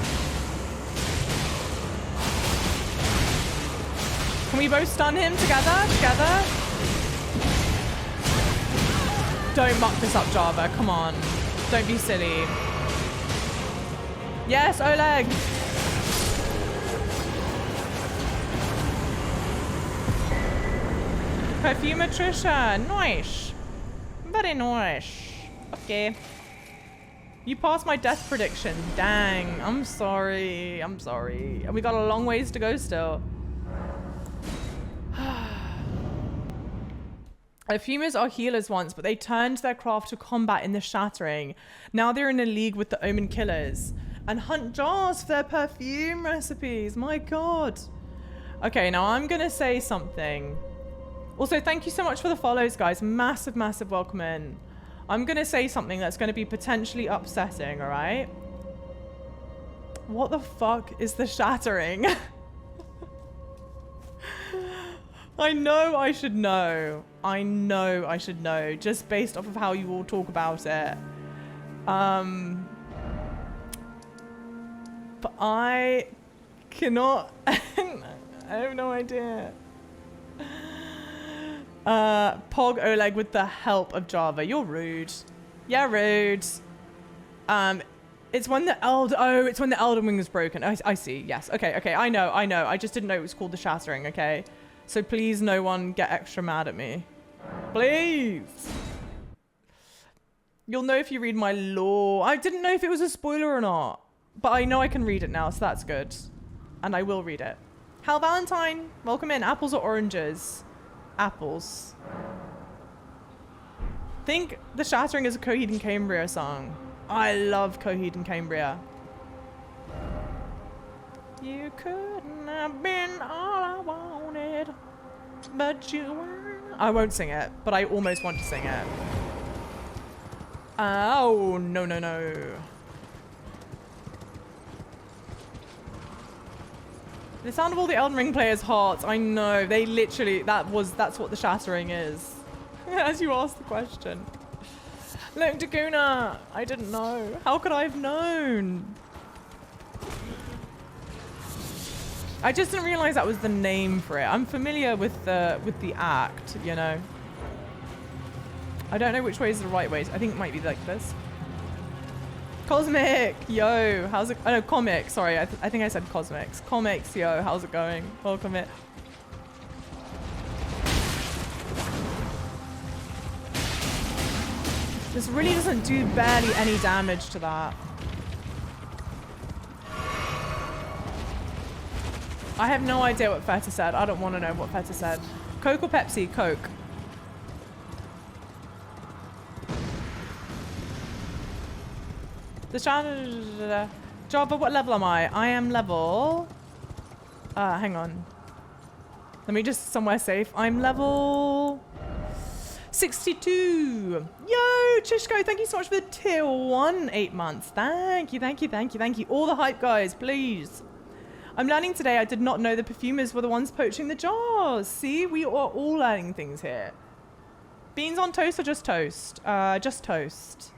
Can we both stun him together? Don't muck this up, Java. Come on. Don't be silly. Yes, Oleg! Perfumer Trisha. Nice. Very nice. Okay. You passed my death prediction. Dang. I'm sorry. We got a long ways to go still. Perfumers are healers once, but they turned their craft to combat in the shattering. Now they're in a league with the Omen killers and hunt jars for their perfume recipes. My God. Okay, now I'm gonna say something. Also, thank you so much for the follows, guys. Massive, massive welcome in. I'm gonna say something that's gonna be potentially upsetting, all right? What the fuck is the shattering? I know I should know. I know I should know, just based off of how you all talk about it. But I cannot... I have no idea. Pog Oleg with the help of Java. You're rude. Yeah, rude. It's when the it's when the Elden was broken. I see. Yes. Okay. I know. I just didn't know it was called the Shattering. Okay. So please, no one get extra mad at me. Please. You'll know if you read my lore. I didn't know if it was a spoiler or not, but I know I can read it now, so that's good. And I will read it. Hal Valentine, welcome in. Apples or oranges? Apples. Think The Shattering is a Coheed and Cambria song. I love Coheed and Cambria. You couldn't have been all I wanted, but you were. I won't sing it, but I almost want to sing it. Oh, no, no, no. The sound of all the Elden Ring players' hearts. I know, they literally, that's what The Shattering is. As you asked the question. Look, Daguna, I didn't know. How could I have known? I just didn't realize that was the name for it. I'm familiar with the act, you know. I don't know which way is the right way. I think it might be like this. Cosmic, yo, how's it? Oh no, Comic. Sorry, I think I said Cosmics. Comics, yo, how's it going? Welcome it. This really doesn't do barely any damage to that. I have no idea what Feta said. I don't want to know what Feta said. Coke or Pepsi? Coke. The Java, what level am I? I am level... hang on. Let me just somewhere safe. I'm level... 62. Yo, Chishko, thank you so much for the tier 1 8 months. Thank you, thank you, thank you, thank you. All the hype guys, please. I'm learning today. I did not know the perfumers were the ones poaching the jars. See, we are all learning things here. Beans on toast or just toast? Just toast.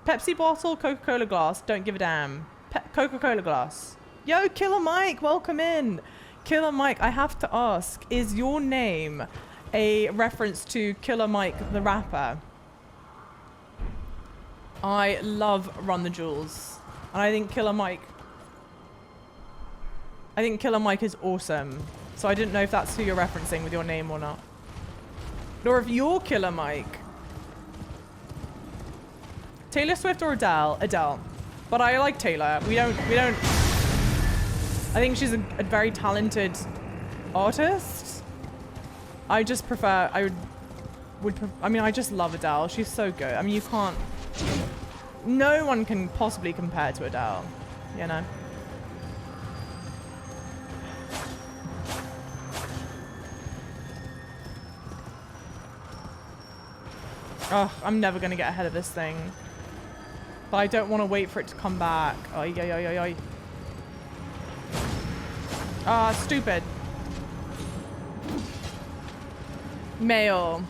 Pepsi bottle, Coca-Cola glass. Don't give a damn. Coca-Cola glass. Yo, Killer Mike, welcome in. Killer Mike, I have to ask, is your name a reference to Killer Mike the rapper? I love Run the Jewels. And I think Killer Mike is awesome. So I didn't know if that's who you're referencing with your name or not. Or if you're Killer Mike. Taylor Swift or Adele? Adele. But I like Taylor. We don't... I think she's a very talented artist. I just prefer... I mean, I just love Adele. She's so good. I mean, you can't... No one can possibly compare to Adele. You know? Oh, I'm never going to get ahead of this thing. But I don't want to wait for it to come back. Ay, ay, ay, ay, ay. Ah, stupid. Mail.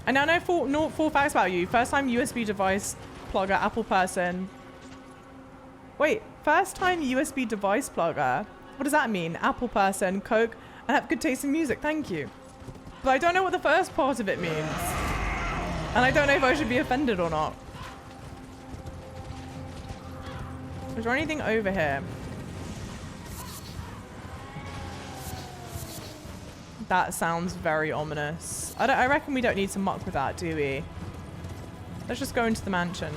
I now know four facts about you. First time USB device plugger, Apple person. Wait, first time USB device plugger? What does that mean? Apple person, Coke, and have good taste in music. Thank you. But I don't know what the first part of it means. And I don't know if I should be offended or not. Is there anything over here? That sounds very ominous. I reckon we don't need to muck with that, do we? Let's just go into the mansion.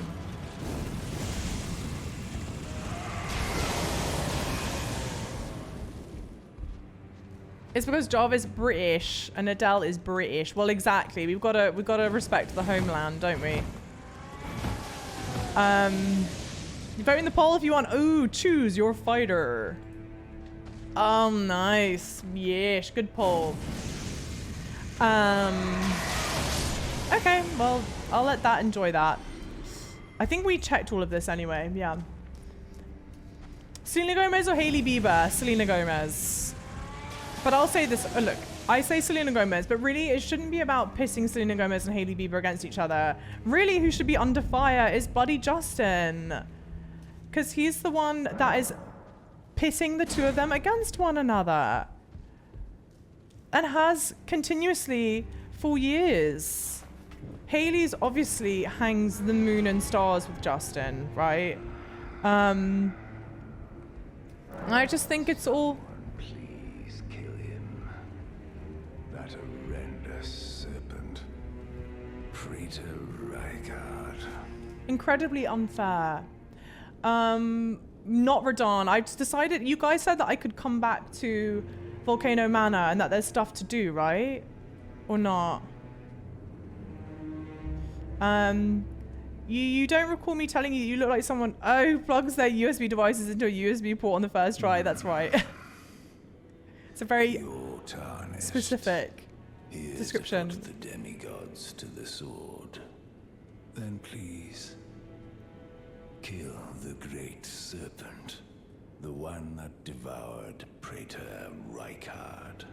It's because Java's British and Adele is British. Well, exactly. We've got to respect the homeland, don't we? Vote in the poll if you want. Ooh, choose your fighter. Nice. Yes, good poll. Okay, well, I'll let that enjoy that. I think we checked all of this anyway. Yeah. Selena Gomez or Hailey Bieber? Selena Gomez. But I'll say this, look, I say Selena Gomez, but really it shouldn't be about pissing Selena Gomez and Hailey Bieber against each other. Really, who should be under fire is bloody Justin. Because he's the one that is pitting the two of them against one another. And has continuously for years. Hailey's obviously hangs the moon and stars with Justin, right? I just think it's all... Please kill him. That horrendous serpent. Praetor Rykard. incredibly unfair. Not Radahn. I just decided, you guys said that I could come back to Volcano Manor and that there's stuff to do, right? Or not? You don't recall me telling you you look like someone, oh, plugs their USB devices into a USB port on the first try. That's right. It's a very specific description. To put the demigods to the sword. Then please, kill the great serpent, the one that devoured Praetor Rykard.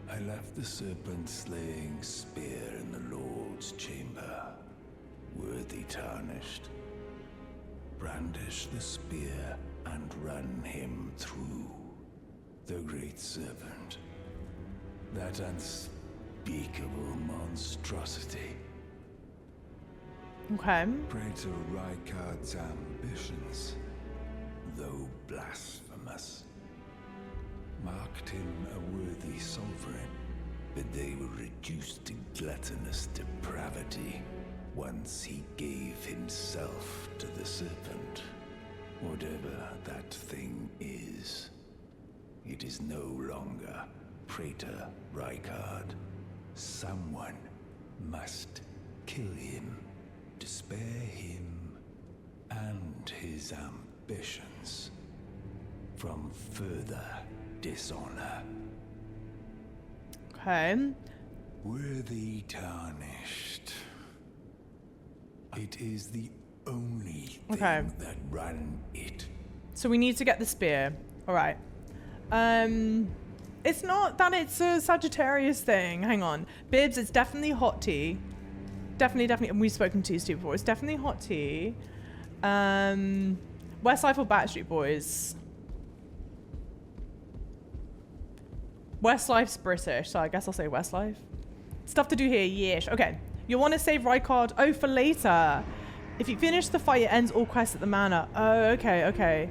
I left the serpent-slaying spear in the Lord's chamber. Worthy tarnished. Brandish the spear and run him through. The great serpent. That unspeakable monstrosity. Okay. Praetor Rykard's ambitions, though blasphemous, marked him a worthy sovereign, but they were reduced to gluttonous depravity once he gave himself to the serpent. Whatever that thing is, it is no longer Praetor Rykard. Someone must kill him to spare him and his ambitions from further dishonor. Okay. Worthy tarnished. It is the only thing that ran it. So we need to get the spear. All right. It's not that it's a Sagittarius thing. Hang on. Bibs, it's definitely hot tea. Definitely. And we've spoken to Stu before. It's definitely hot tea. Westlife or Backstreet Boys? Westlife's British, so I guess I'll say Westlife. Stuff to do here, yes. Okay. You'll want to save Rykard. Oh, for later. If you finish the fight, it ends all quests at the manor. Oh, okay.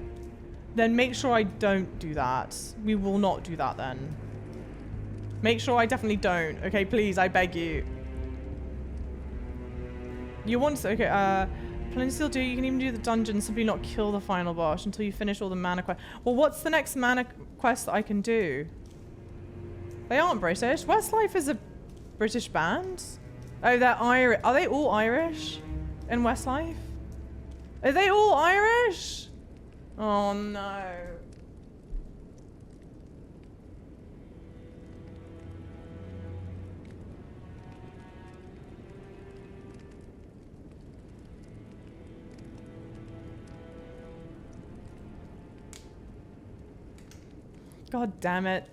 Then make sure I don't do that. We will not do that then. Make sure I definitely don't. Okay, please, I beg you. You want to... Okay, plenty still do. You can even do the dungeon, simply not kill the final boss until you finish all the mana quests. Well, what's the next mana quest that I can do? They aren't British. Westlife is a British band. Oh, they're Irish. Are they all Irish in Westlife? Are they all Irish? Oh, no. God damn it.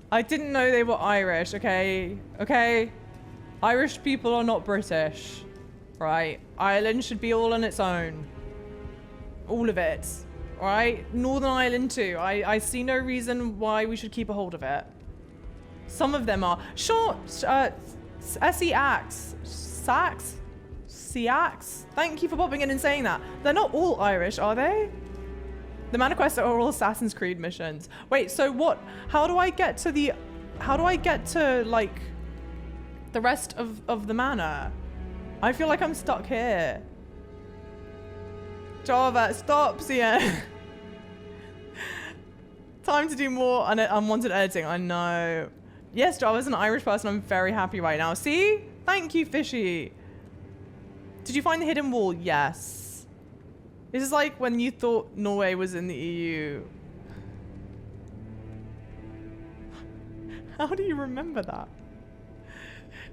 I didn't know they were Irish, okay? Okay? Irish people are not British, right? Ireland should be all on its own. All of it, right? Northern Ireland too. I see no reason why we should keep a hold of it. Some of them are. Sure, SE Axe. Sax? Seax? Thank you for popping in and saying that. They're not all Irish, are they? The mana quests are all Assassin's Creed missions. Wait, so what? How do I get to like the rest of the mana? I feel like I'm stuck here. Java, stop, Sia. Time to do more unwanted editing. I know. Yes, Java's an Irish person. I'm very happy right now. See? Thank you, Fishy. Did you find the hidden wall? Yes. This is like when you thought Norway was in the EU. How do you remember that?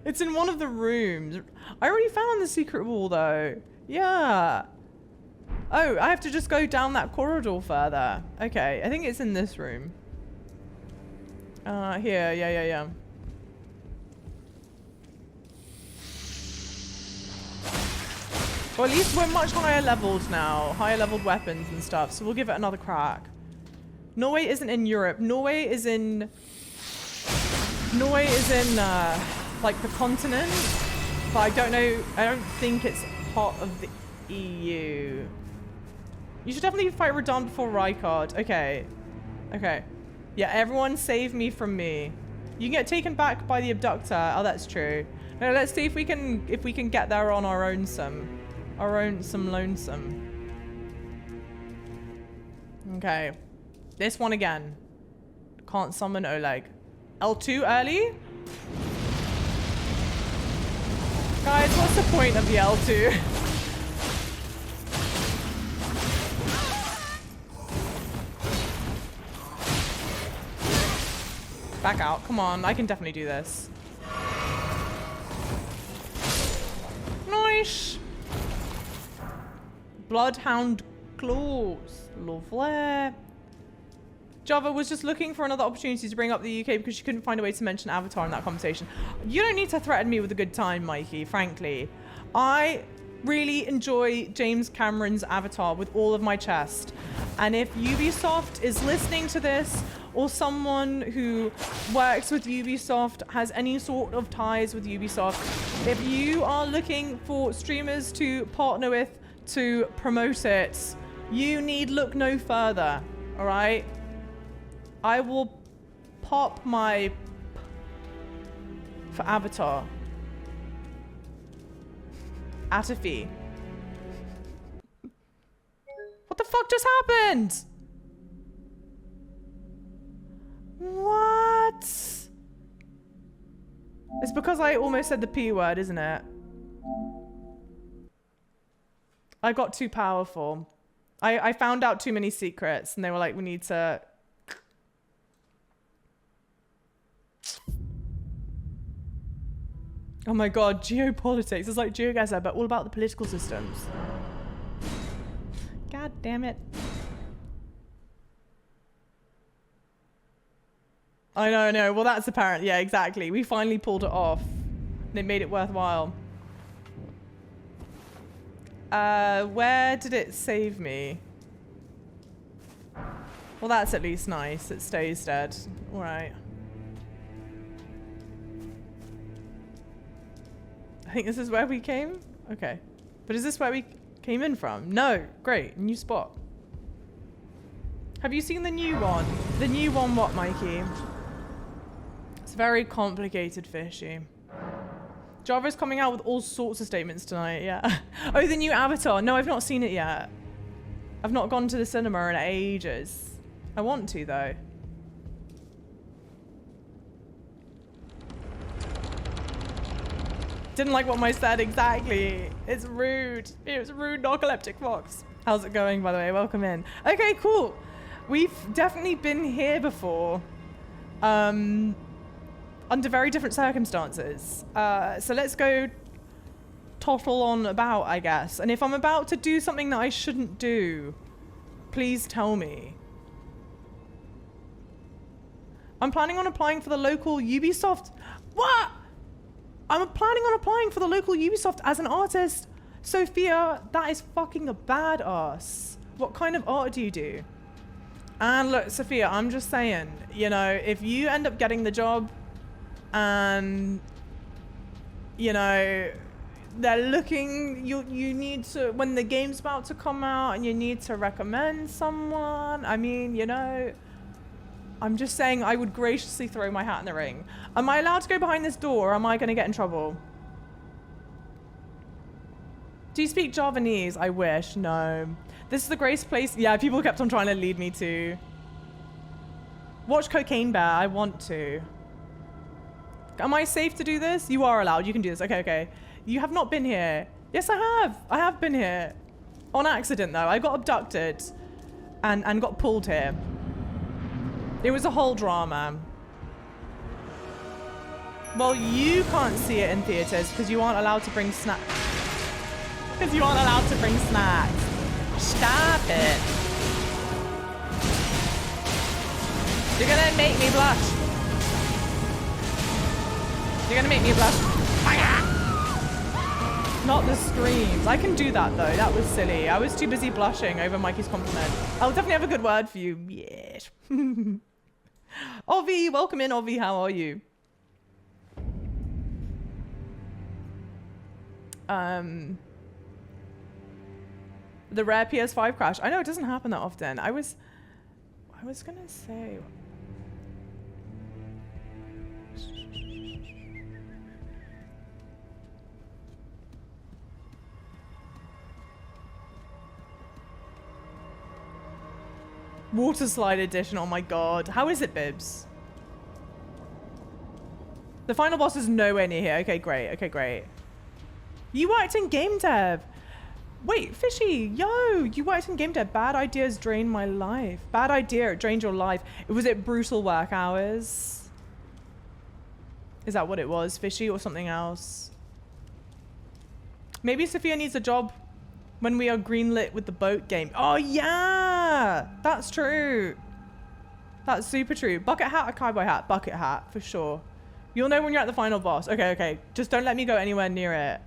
It's in one of the rooms. I already found the secret wall though. Yeah. Oh, I have to just go down that corridor further. Okay, I think it's in this room. Here, yeah. Well, at least we're much higher leveled now. Higher leveled weapons and stuff, so we'll give it another crack. Norway isn't in Europe. Norway is in like the continent, but I don't know. I don't think it's part of the EU. You should definitely fight Radahn before Rykard. Okay. Okay. Yeah, everyone save me from me. You can get taken back by the abductor. Oh, that's true. No, let's see if we can get there on our own lonesome. Okay. This one again. Can't summon Oleg. L2 early? Guys, what's the point of the L2? Back out. Come on. I can definitely do this. Nice. Bloodhound claws. Lovely. Java was just looking for another opportunity to bring up the UK because she couldn't find a way to mention Avatar in that conversation. You don't need to threaten me with a good time, Mikey, frankly. I really enjoy James Cameron's Avatar with all of my chest. And if Ubisoft is listening to this, or someone who works with Ubisoft, has any sort of ties with Ubisoft, if you are looking for streamers to partner with to promote it, you need look no further, all right? I will pop my for Avatar at a fee. What the fuck just happened? What? It's because I almost said the P word, isn't it? I got too powerful. I found out too many secrets and they were like, we need to... Oh my god, geopolitics. It's like GeoGuessr, but all about the political systems. God damn it. I know. Well, that's apparent. Yeah, exactly. We finally pulled it off. And it made it worthwhile. Where did it save me? Well, that's at least nice. It stays dead. All right. I think this is where we came? Okay. But is this where we came in from? No. Great. New spot. Have you seen the new one? The new one what, Mikey? It's very complicated, fishy. Java's coming out with all sorts of statements tonight, yeah. Oh, the new Avatar. No, I've not seen it yet. I've not gone to the cinema in ages. I want to, though. Didn't like what I said, exactly. It's rude. It was rude, narcoleptic fox. How's it going, by the way? Welcome in. Okay, cool. We've definitely been here before. Under very different circumstances. So let's go toddle on about, I guess. And if I'm about to do something that I shouldn't do, please tell me. I'm planning on applying for the local Ubisoft. What? I'm planning on applying for the local Ubisoft as an artist. Sophia, that is fucking a badass. What kind of art do you do? And look, Sophia, I'm just saying, you know, if you end up getting the job and, you know, they're looking, you need to, when the game's about to come out and you need to recommend someone, I mean, you know, I'm just saying I would graciously throw my hat in the ring. Am I allowed to go behind this door or am I going to get in trouble? Do you speak Javanese? I wish. No. This is the Grace place. Yeah, people kept on trying to lead me to. Watch Cocaine Bear. I want to. Am I safe to do this? You are allowed. You can do this. Okay, okay. You have not been here. Yes, I have. I have been here. On accident, though. I got abducted and got pulled here. It was a whole drama. Well, you can't see it in theaters because you aren't allowed to bring snacks. Because you aren't allowed to bring snacks. Stop it. You're gonna make me blush. You're gonna make me blush. Not the screams. I can do that though. That was silly. I was too busy blushing over Mikey's compliment. I'll definitely have a good word for you. Yes. Ovi, welcome in, Ovi. How are you? The rare PS5 crash. I know it doesn't happen that often. I was gonna say. Water slide edition. Oh my god. How is it, Bibs? The final boss is nowhere near here. Okay, great. Okay, great. You worked in game dev. Wait, Fishy, yo, you worked in game dev. Bad ideas drain my life. Bad idea, it drained your life. Was it brutal work hours? Is that what it was, Fishy, or something else? Maybe Sophia needs a job when we are greenlit with the boat game. Oh, yeah, that's true. That's super true. Bucket hat or cowboy hat? Bucket hat, for sure. You'll know when you're at the final boss. Okay, okay. Just don't let me go anywhere near it.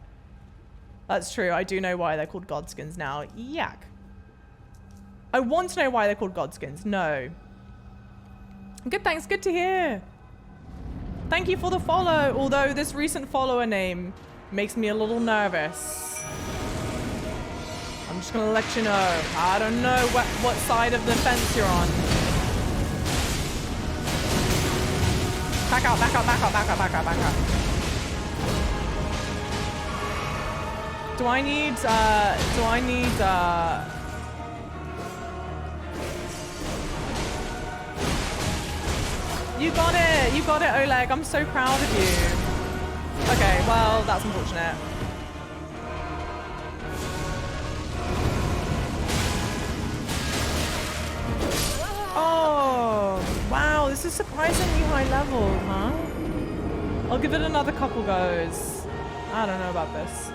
That's true. I do know why they're called Godskins now. Yak. I want to know why they're called Godskins. No. Good, thanks. Good to hear. Thank you for the follow. Although this recent follower name makes me a little nervous. I'm just going to let you know. I don't know what side of the fence you're on. Back out, back out, back out, back out, back out, back out. Do I need, You got it, Oleg. I'm so proud of you. Okay, well, that's unfortunate. Oh, wow, this is surprisingly high level, huh? I'll give it another couple goes. I don't know about this.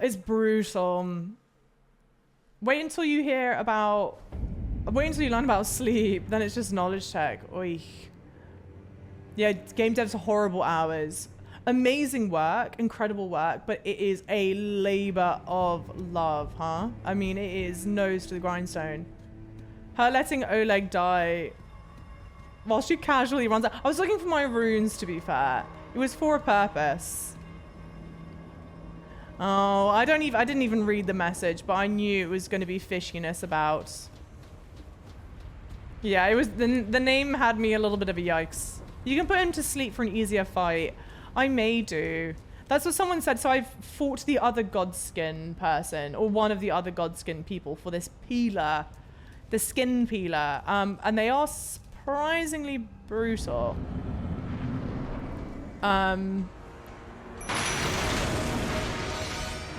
It's brutal. Wait until you learn about sleep, then it's just knowledge tech. Oy. Yeah, game devs are horrible hours. Amazing work, incredible work, but it is a labor of love, huh? I mean, it is nose to the grindstone. Her letting Oleg die while she casually runs out. I was looking for my runes, to be fair. It was for a purpose. Oh, I didn't even read the message, but I knew it was going to be fishiness about. Yeah, it was the name had me a little bit of a yikes. You can put him to sleep for an easier fight. I may do. That's what someone said. So I've fought the other Godskin person, or one of the other Godskin people, for this peeler, the skin peeler, and they are surprisingly brutal.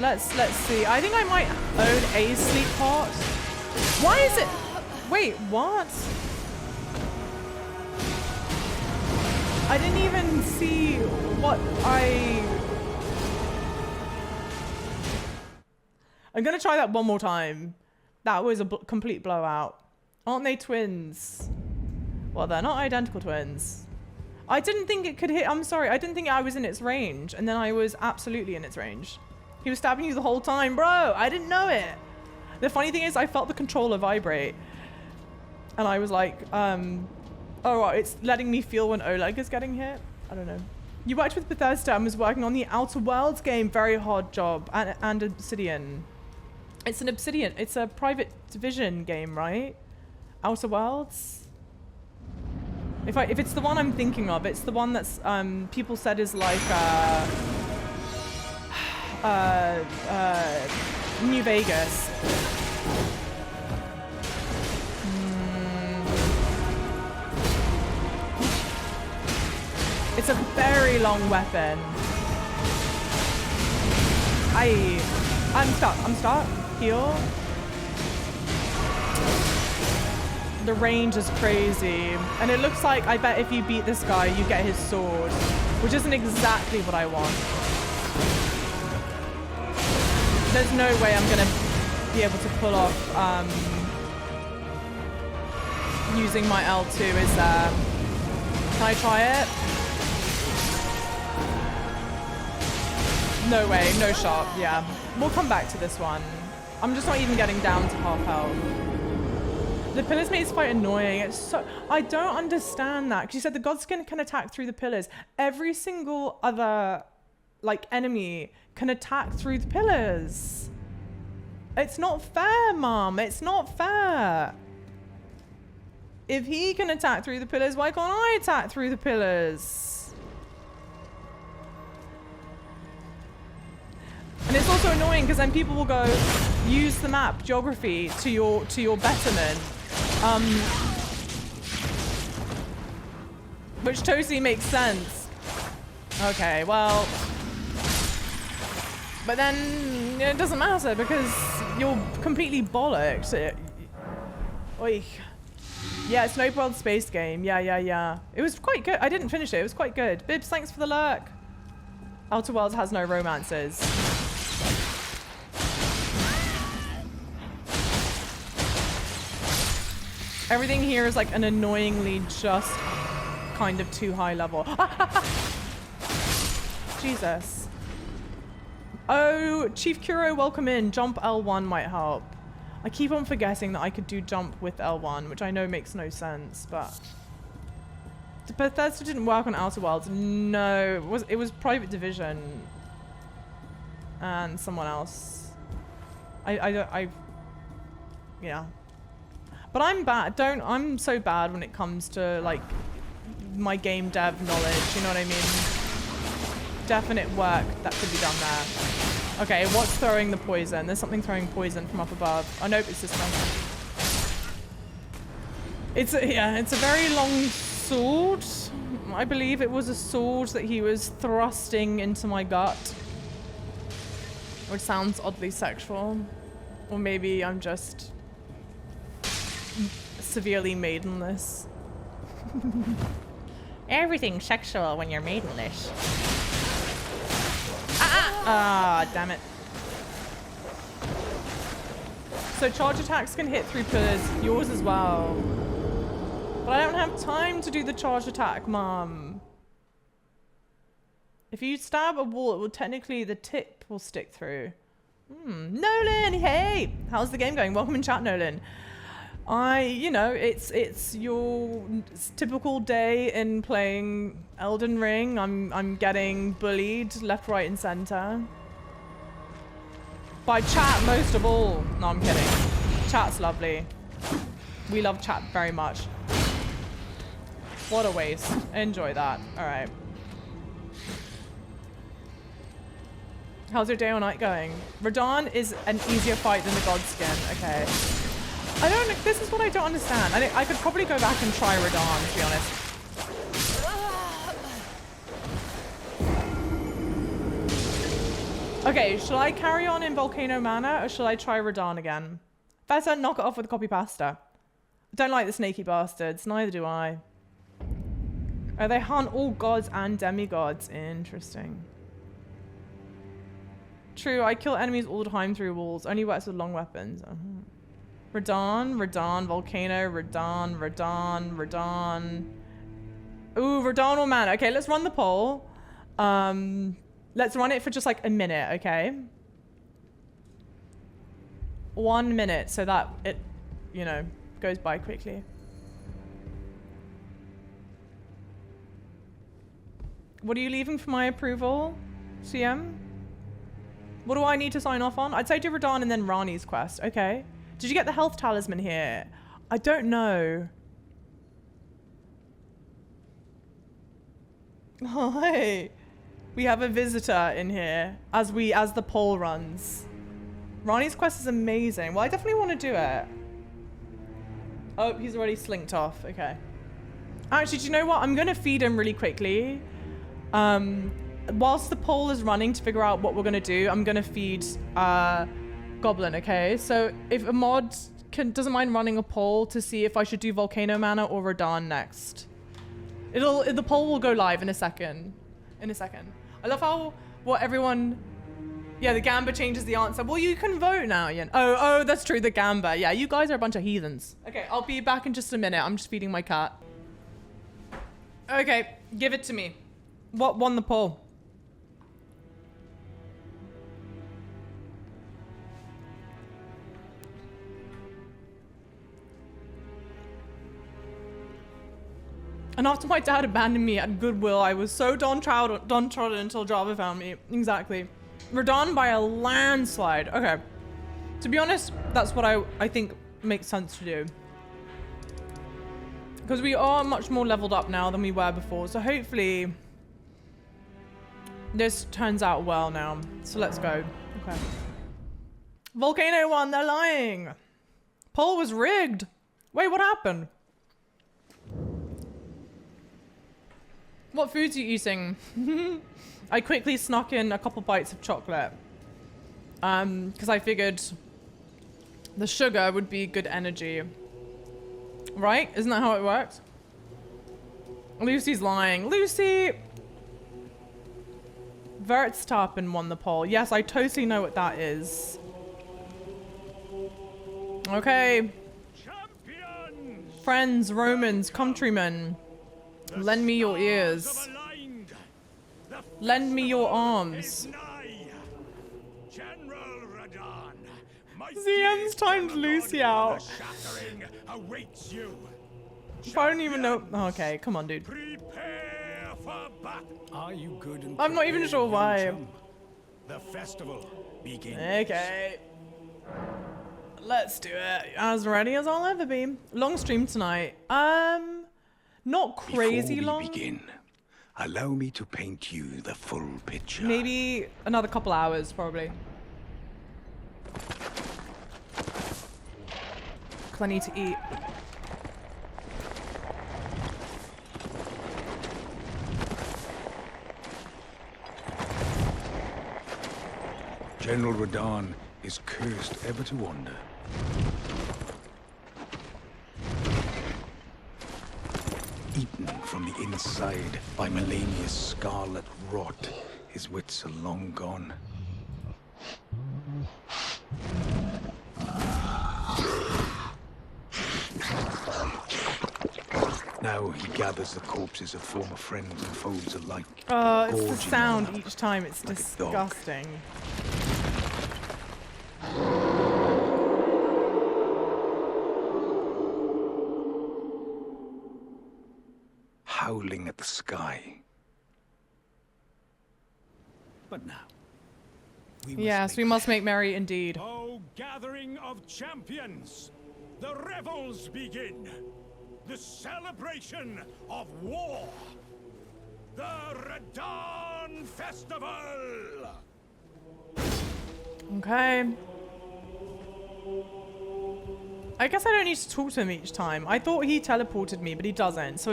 Let's see. I think I might own a sleep pot. Why is it? Wait, what? I didn't even see what I'm gonna try that one more time. That was a complete blowout. Aren't they twins? Well, they're not identical twins. I didn't think it could hit. I'm sorry. I didn't think I was in its range. And then I was absolutely in its range. He was stabbing you the whole time, bro. I didn't know it. The funny thing is I felt the controller vibrate. And I was like, oh, right, it's letting me feel when Oleg is getting hit. I don't know. You worked with Bethesda and was working on the Outer Worlds game. Very hard job. And Obsidian. It's an Obsidian. It's a private division game, right? Outer Worlds? If it's the one I'm thinking of, it's the one that's people said is like New Vegas. It's a very long weapon. I'm stuck. Heal. The range is crazy. And it looks like, I bet if you beat this guy, you get his sword, which isn't exactly what I want. There's no way I'm gonna be able to pull off using my L2, is there? Can I try it? No way, no shot, yeah. We'll come back to this one. I'm just not even getting down to half health. The pillars make this fight annoying. It's so, I don't understand that. Because you said the Godskin can attack through the pillars. Every single other, like, enemy can attack through the pillars. It's not fair, Mum. It's not fair. If he can attack through the pillars, why can't I attack through the pillars? And it's also annoying because then people will go use the map geography to your betterment. Which totally makes sense. Okay, well, but then it doesn't matter because you're completely bollocked. Oy. Yeah, it's an open world space game. Yeah. It was quite good. I didn't finish it. It was quite good. Bibs, thanks for the lurk. Outer Worlds has no romances. Everything here is like an annoyingly just kind of too high level. Jesus. Oh, Chief Kuro, welcome in. Jump L1 might help. I keep on forgetting that I could do jump with L1, which I know makes no sense, but Bethesda didn't work on Outer Worlds. No, it was Private Division and someone else. Yeah. But I'm bad. I'm so bad when it comes to like my game dev knowledge. You know what I mean? Definite work that could be done there. Okay, what's throwing the poison? There's something throwing poison from up above. Oh nope, it's this one. It's a very long sword. I believe it was a sword that he was thrusting into my gut. Which sounds oddly sexual. Or maybe I'm just severely maidenless. Everything's sexual when you're maidenless. Ah, damn it. So charge attacks can hit through pillars, yours as well. But I don't have time to do the charge attack, Mum. If you stab a wall, it will technically, the tip will stick through. Nolan, hey! How's the game going? Welcome in chat, Nolan. You know, it's your typical day in playing Elden Ring. I'm getting bullied left, right, and center. By chat, most of all. No, I'm kidding. Chat's lovely. We love chat very much. What a waste. Enjoy that. All right. How's your day or night going? Radahn is an easier fight than the Godskin. Okay. I don't. This is what I don't understand. I could probably go back and try Redan, to be honest. Okay, shall I carry on in Volcano Manor or shall I try Redan again? Better knock it off with a copy pasta. Don't like the snaky bastards. Neither do I. Oh, they hunt all gods and demigods. Interesting. True, I kill enemies all the time through walls. Only works with long weapons. Radahn, Volcano, Radahn. Ooh, Radahn or Mana. Okay, let's run the poll. Let's run it for just like a minute, okay? 1 minute so that it, you know, goes by quickly. What are you leaving for my approval, CM? What do I need to sign off on? I'd say do Radahn and then Rani's quest. Okay. Did you get the health talisman here? I don't know. Hi. We have a visitor in here as the poll runs. Rani's quest is amazing. Well, I definitely want to do it. Oh, he's already slinked off. Okay. Actually, do you know what? I'm going to feed him really quickly. Whilst the poll is running to figure out what we're going to do, I'm going to feed Goblin, okay? So if a mod doesn't mind running a poll to see if I should do Volcano Manor or Radahn next. The poll will go live in a second. I love how everyone. Yeah, the Gamba changes the answer. Well, you can vote now, Ian. Oh, that's true. The Gamba. Yeah, you guys are a bunch of heathens. Okay, I'll be back in just a minute. I'm just feeding my cat. Okay, give it to me. What won the poll? And after my dad abandoned me at Goodwill, I was so downtrodden until Java found me. Exactly. Radahn by a landslide. Okay. To be honest, that's what I think makes sense to do. Because we are much more leveled up now than we were before. So hopefully this turns out well now. So let's go. Okay. Volcano won, they're lying. Poll was rigged. Wait, what happened? What foods are you eating? I quickly snuck in a couple bites of chocolate. Because I figured the sugar would be good energy. Right? Isn't that how it works? Lucy's lying. Lucy! Verstappen won the poll. Yes, I totally know what that is. Okay. Champions! Friends, Romans, countrymen. Lend me your ears. Stars have aligned. The Lend me your festival arms. is nigh. General Radahn, mighty ZM's timed Lucy out. the shattering awaits you. I don't even know. Oh, okay, come on, dude. Prepare for battle. Are you good and I'm not even prepared, sure young why. chum? The festival begins. Okay. Let's do it. As ready as I'll ever be. Long stream tonight. Not crazy Before long. we begin, allow me to paint you the full picture. Maybe another couple hours, probably. Because I need to eat. General Radahn is cursed ever to wander. Eaten from the inside by Melania's scarlet rot, his wits are long gone. Now he gathers the corpses of former friends and foes alike. It's the gorging sound on each time. It's like a dog. disgusting. Howling at the sky. But now, Yes, we must make merry indeed. O gathering of champions, the revels begin. The celebration of war. The Radahn Festival. Okay. I guess I don't need to talk to him each time. I thought he teleported me, but he doesn't. So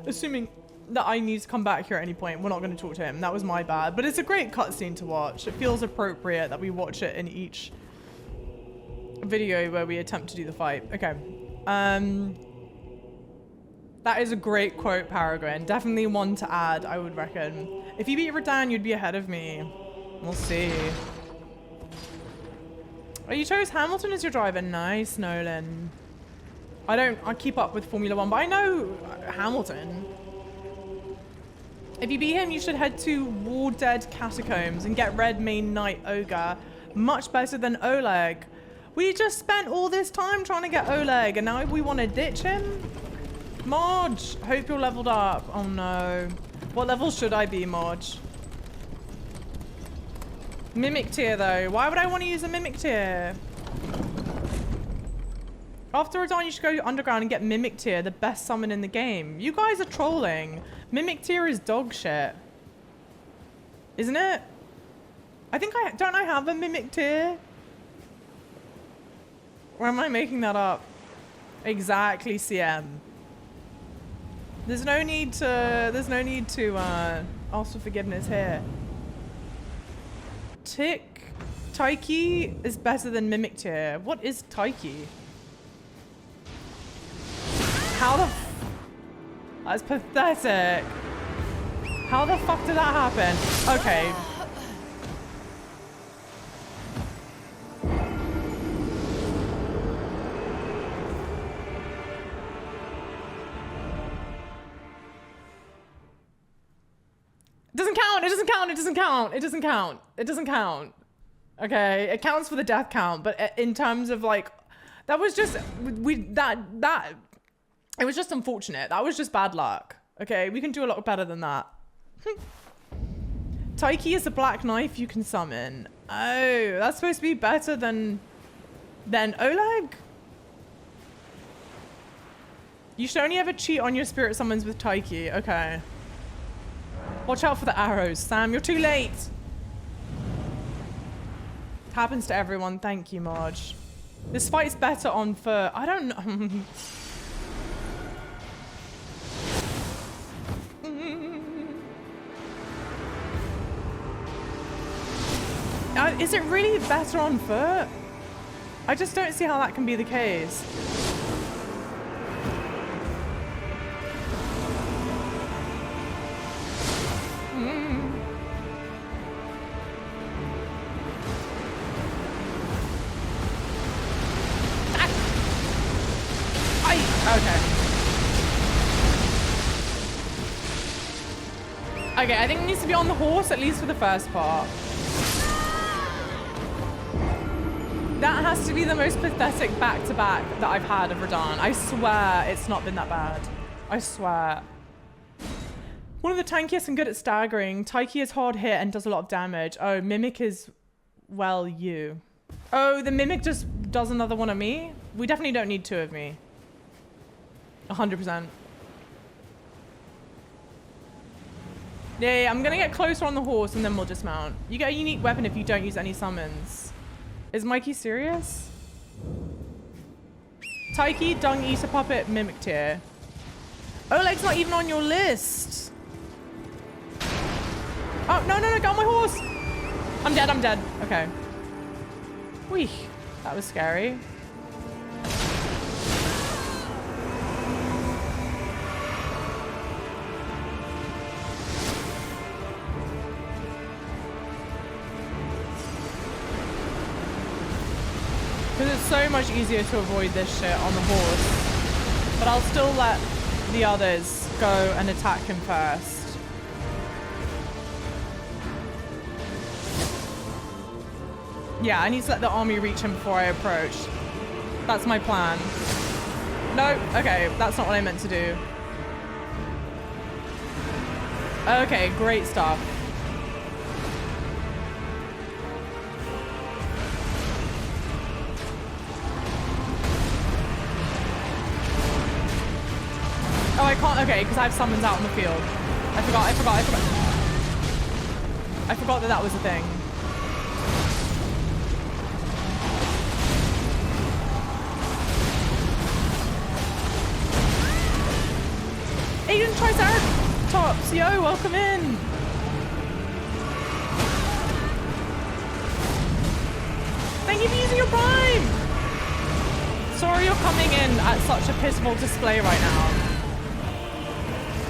assuming that I need to come back here at any point, we're not going to talk to him. That was my bad. But it's a great cutscene to watch. It feels appropriate that we watch it in each video where we attempt to do the fight. Okay. That is a great quote, Paragon. Definitely one to add, I would reckon. If you beat Redan, you'd be ahead of me. We'll see. Oh, you chose Hamilton as your driver. Nice, Nolan. I keep up with Formula 1, but I know Hamilton. If you beat him, you should head to War Dead Catacombs and get Red Mane Knight Ogre. Much better than Oleg. We just spent all this time trying to get Oleg, and now we want to ditch him? Marge, hope you're leveled up. Oh no. What level should I be, Marge? Mimic tier though. Why would I want to use a mimic tier? After Radahn, you should go underground and get Mimic Tier, the best summon in the game. You guys are trolling. Mimic Tier is dog shit. Isn't it? I think don't I have a Mimic Tier? Or am I making that up? Exactly, CM. There's no need to ask for forgiveness here. Taiki is better than Mimic Tier. What is Taiki? How the that's pathetic. How the fuck did that happen? Okay. It doesn't count, it doesn't count, it doesn't count, it doesn't count, it doesn't count. Okay, it counts for the death count, but in terms of like, that was just, it was just unfortunate. That was just bad luck. Okay, we can do a lot better than that. Taiki is a black knife you can summon. Oh, that's supposed to be better than Oleg? You should only ever cheat on your spirit summons with Taiki. Okay. Watch out for the arrows, Sam. You're too late. Happens to everyone. Thank you, Marge. This fight's better on foot. I don't know. Is it really better on foot? I just don't see how that can be the case. Okay, I think it needs to be on the horse, at least for the first part. That has to be the most pathetic back-to-back that I've had of Radahn. I swear it's not been that bad. I swear. One of the tankiest and good at staggering. Taiki is hard hit and does a lot of damage. Oh, Mimic is, well, you. Oh, the Mimic just does another one of me? We definitely don't need two of me. 100%. Yeah, I'm gonna get closer on the horse and then we'll dismount. You get a unique weapon if you don't use any summons. Is Mikey serious? Taiki, Dung Eater Puppet, Mimic tier. Oleg's not even on your list. Oh, no, get on my horse. I'm dead. Okay. Whee, that was scary. Because it's so much easier to avoid this shit on the horse. But I'll still let the others go and attack him first. Yeah, I need to let the army reach him before I approach. That's my plan. No, okay, that's not what I meant to do. Okay, great stuff. Oh, I can't, okay, because I have summons out in the field. I forgot. I forgot that was a thing. Aiden Triceratops, yo, welcome in. Thank you for using your prime. Sorry you're coming in at such a pitiful display right now.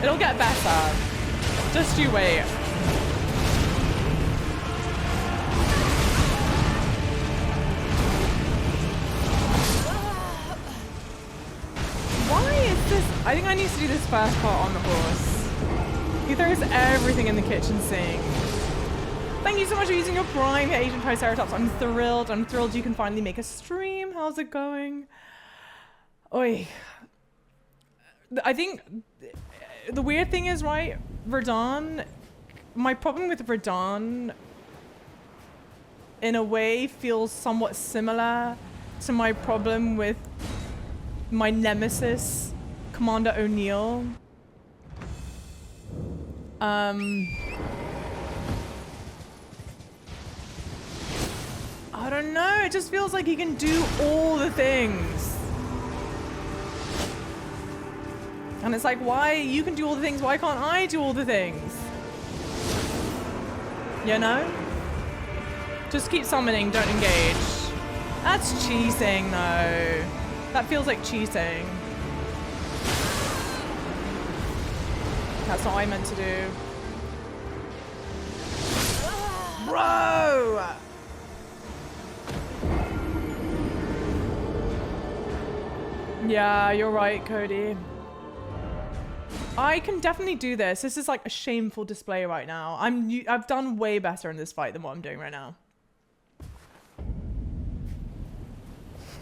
It'll get better. Just you wait. Why is this? I think I need to do this first part on the horse. He throws everything in the kitchen sink. Thank you so much for using your prime, Agent Triceratops. I'm thrilled you can finally make a stream. How's it going? Oi. I think the weird thing is, right, Radahn, my problem with Radahn in a way feels somewhat similar to my problem with my nemesis, Commander O'Neill. I don't know, it just feels like he can do all the things. And it's like, why you can do all the things, why can't I do all the things? You know? Just keep summoning, don't engage. That's cheating though. That feels like cheating. That's not what I meant to do. Bro! Yeah, you're right, Cody. I can definitely do this. This is like a shameful display right now. I've done way better in this fight than what I'm doing right now.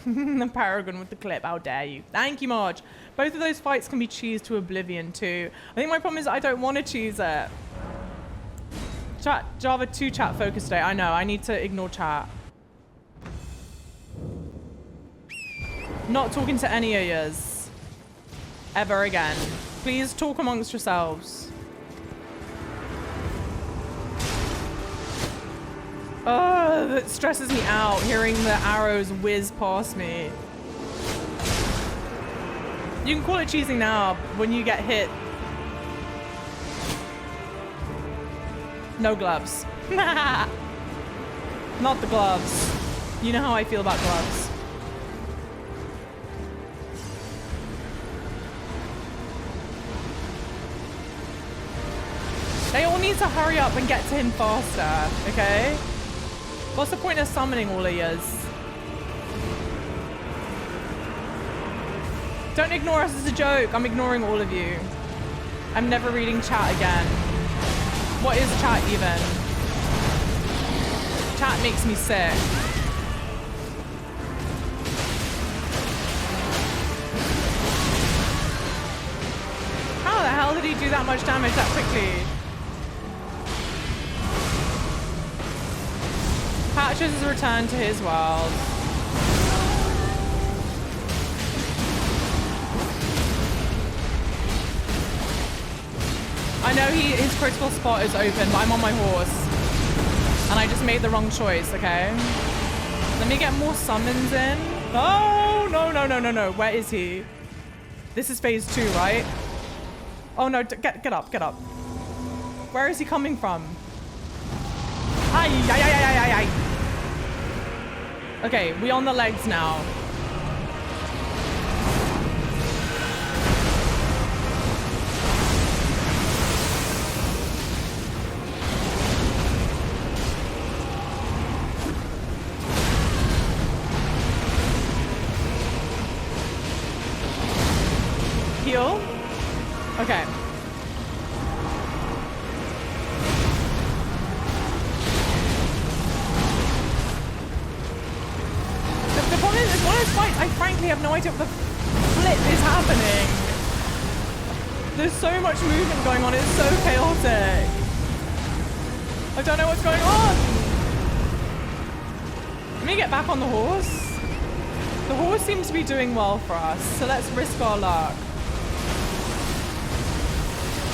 The Paragon with the clip. How dare you? Thank you, Marge. Both of those fights can be cheesed to oblivion too. I think my problem is I don't want to cheese it. Chat, Java 2 chat focus day. I know, I need to ignore chat. Not talking to any of yous. Ever again. Please talk amongst yourselves. Oh, that stresses me out, hearing the arrows whiz past me. You can call it cheesing now when you get hit. No gloves. Not the gloves. You know how I feel about gloves. They all need to hurry up and get to him faster, okay? What's the point of summoning all of yous? Don't ignore us as a joke. I'm ignoring all of you. I'm never reading chat again. What is chat even? Chat makes me sick. How the hell did he do that much damage that quickly? Patches has returned to his world. I know his critical spot is open, but I'm on my horse. And I just made the wrong choice, okay? Let me get more summons in. Oh, no, no, no, no, no. Where is he? This is phase 2, right? Oh, no, get up, get up. Where is he coming from? Ay, ay, ay, ay, ay, ay. Okay, we on the legs now. Heal? Okay. The problem is, one of those fights, I frankly have no idea what the flip is happening. There's so much movement going on, it's so chaotic. I don't know what's going on. Let me get back on the horse. The horse seems to be doing well for us, so let's risk our luck.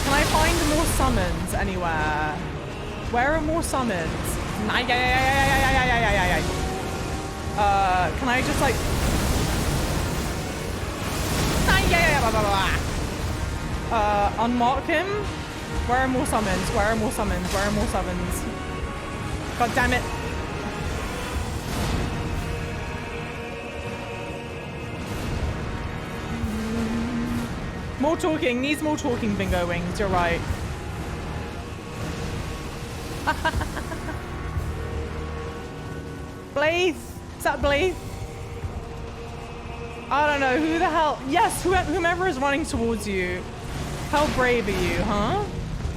Can I find more summons anywhere? Where are more summons? Can I just like... unmark him? Where are more summons? Where are more summons? Where are more summons? God damn it. More talking. Needs more talking, Bingo Wings. You're right. Blaze? Is that Blaze? I don't know. Who the hell? Yes, whomever is running towards you. How brave are you, huh?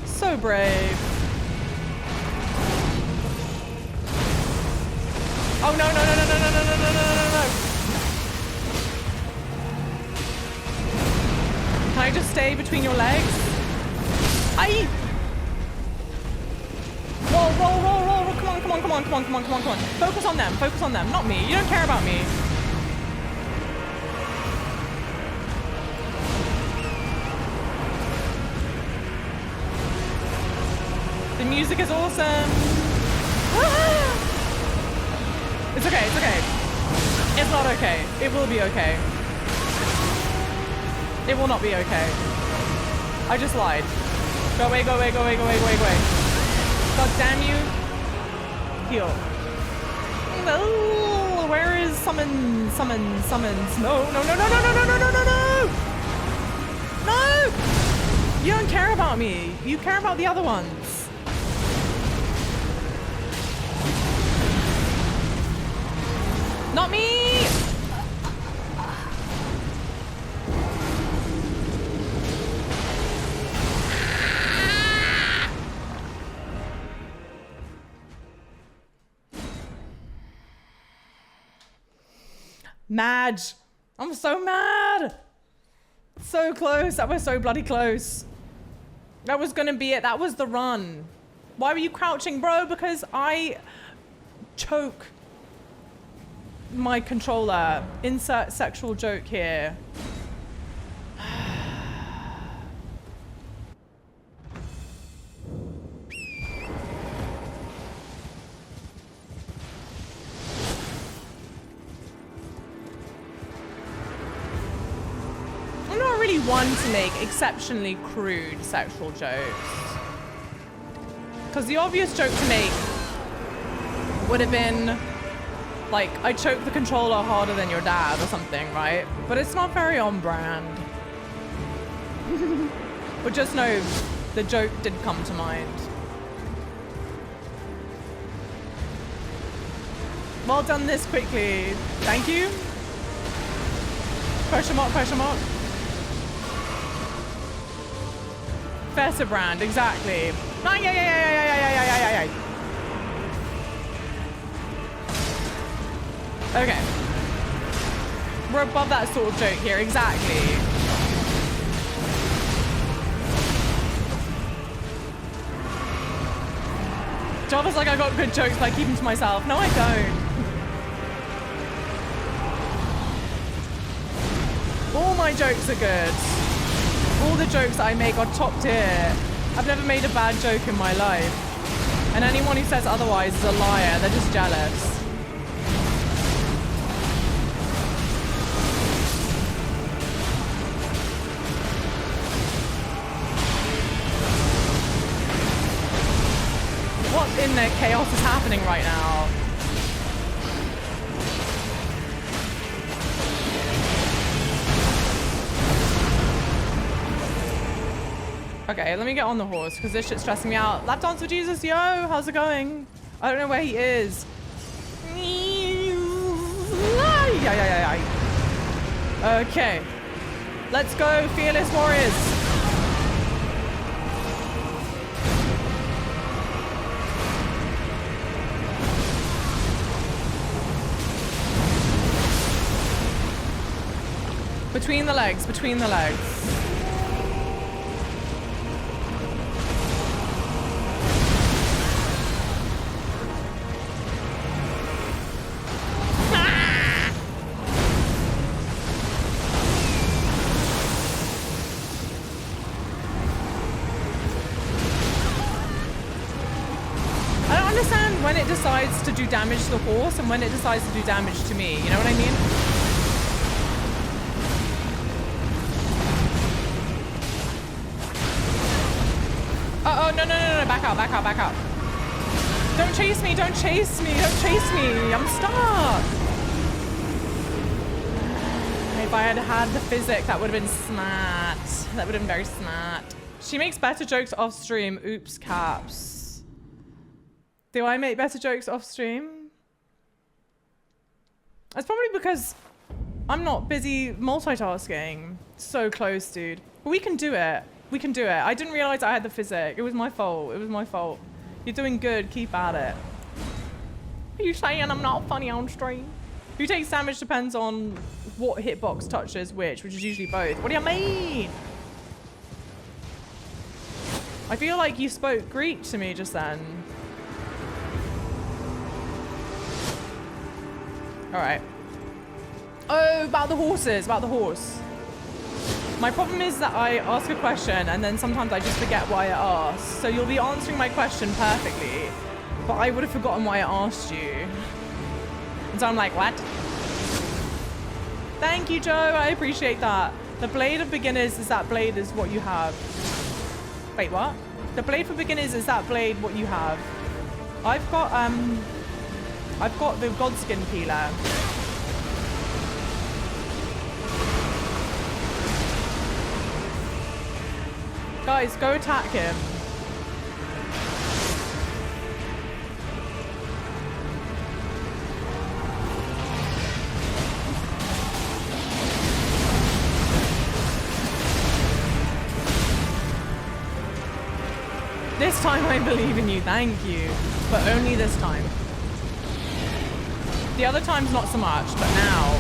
So brave. Oh, no, no, no, no, no, no, no, no, no, no, no, no. Can I just stay between your legs? Aye! Roll, roll, roll, roll, roll. Come on, come on, come on, come on, come on, come on, come on. Focus on them, not me. You don't care about me. The music is awesome. It's okay, it's okay. It's not okay. It will be okay. It will not be okay. I just lied. Go away, go away, go away, go away, go away, go away. God damn you. Heal. No, where is summons? Summons. No, no, no, no, no, no, no, no, no, no, no. No! You don't care about me. You care about the other ones. Not me! Mad. I'm so mad. So close. That was so bloody close. That was gonna be it. That was the run. Why were you crouching, bro? Because I choke my controller. Insert sexual joke here. I'm not really one to make exceptionally crude sexual jokes. Because the obvious joke to make would have been, like, I choked the controller harder than your dad or something, right? But it's not very on brand. But just know, the joke did come to mind. Well done this quickly. Thank you. Question mark, question mark. Better brand, exactly. Ay, ay, ay, ay, ay, ay, ay, ay, ay, ay. Okay. We're above that sort of joke here, exactly. Java's like, I got good jokes, but I keep them to myself. No, I don't. All my jokes are good. All the jokes I make are top tier. I've never made a bad joke in my life. And anyone who says otherwise is a liar. They're just jealous. What in the chaos is happening right now? Okay, let me get on the horse because this shit's stressing me out. Lap dance for Jesus, yo, how's it going? I don't know where he is. Okay, let's go, fearless warriors. Between the legs, between the legs. When it decides to do damage to the horse and when it decides to do damage to me. You know what I mean? Oh, no, no, no, no. Back out, back out, back out. Don't chase me, don't chase me, don't chase me. I'm stuck. If I had had the physic, that would have been smart. That would have been very smart. She makes better jokes off stream. Oops, caps. Do I make better jokes off stream? That's probably because I'm not busy multitasking. So close, dude. But we can do it. We can do it. I didn't realize I had the physic. It was my fault. It was my fault. You're doing good. Keep at it. Are you saying I'm not funny on stream? Who takes damage depends on what hitbox touches which is usually both. What do you mean? I feel like you spoke Greek to me just then. All right. Oh, about the horses, about the horse. My problem is that I ask a question and then sometimes I just forget why I asked. So you'll be answering my question perfectly, but I would have forgotten why I asked you. And so I'm like, what? Thank you, Joe. I appreciate that. The blade of beginners, is that blade is what you have. Wait, what? The blade for beginners, is that blade what you have? I've got the Godskin Peeler. Guys, go attack him. This time I believe in you, thank you. But only this time. The other times not so much, but now.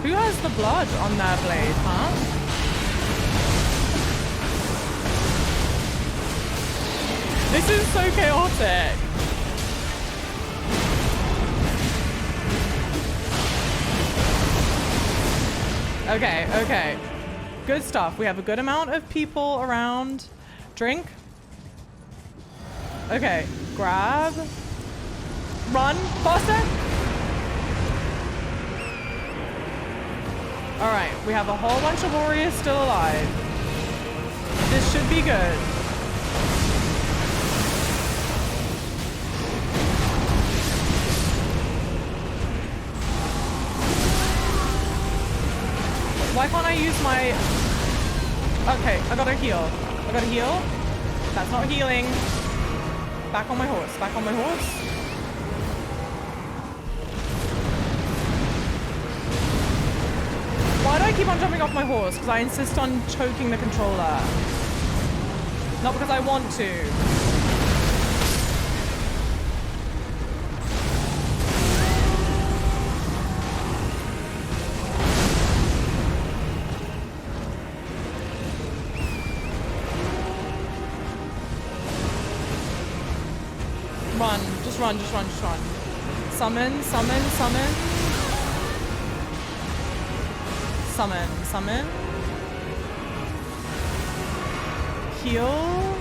Who has the blood on their blade, huh? This is so chaotic. Okay, okay. Good stuff. We have a good amount of people around. Drink. Okay, grab. Run, faster. All right, we have a whole bunch of warriors still alive. This should be good. Why can't I use my... Okay, I gotta heal. I gotta heal. That's not healing. Back on my horse. Back on my horse. Why do I keep on jumping off my horse? Because I insist on choking the controller. Not because I want to. Run, just run, just run, just run. Summon, summon, summon. Summon, summon. Heal.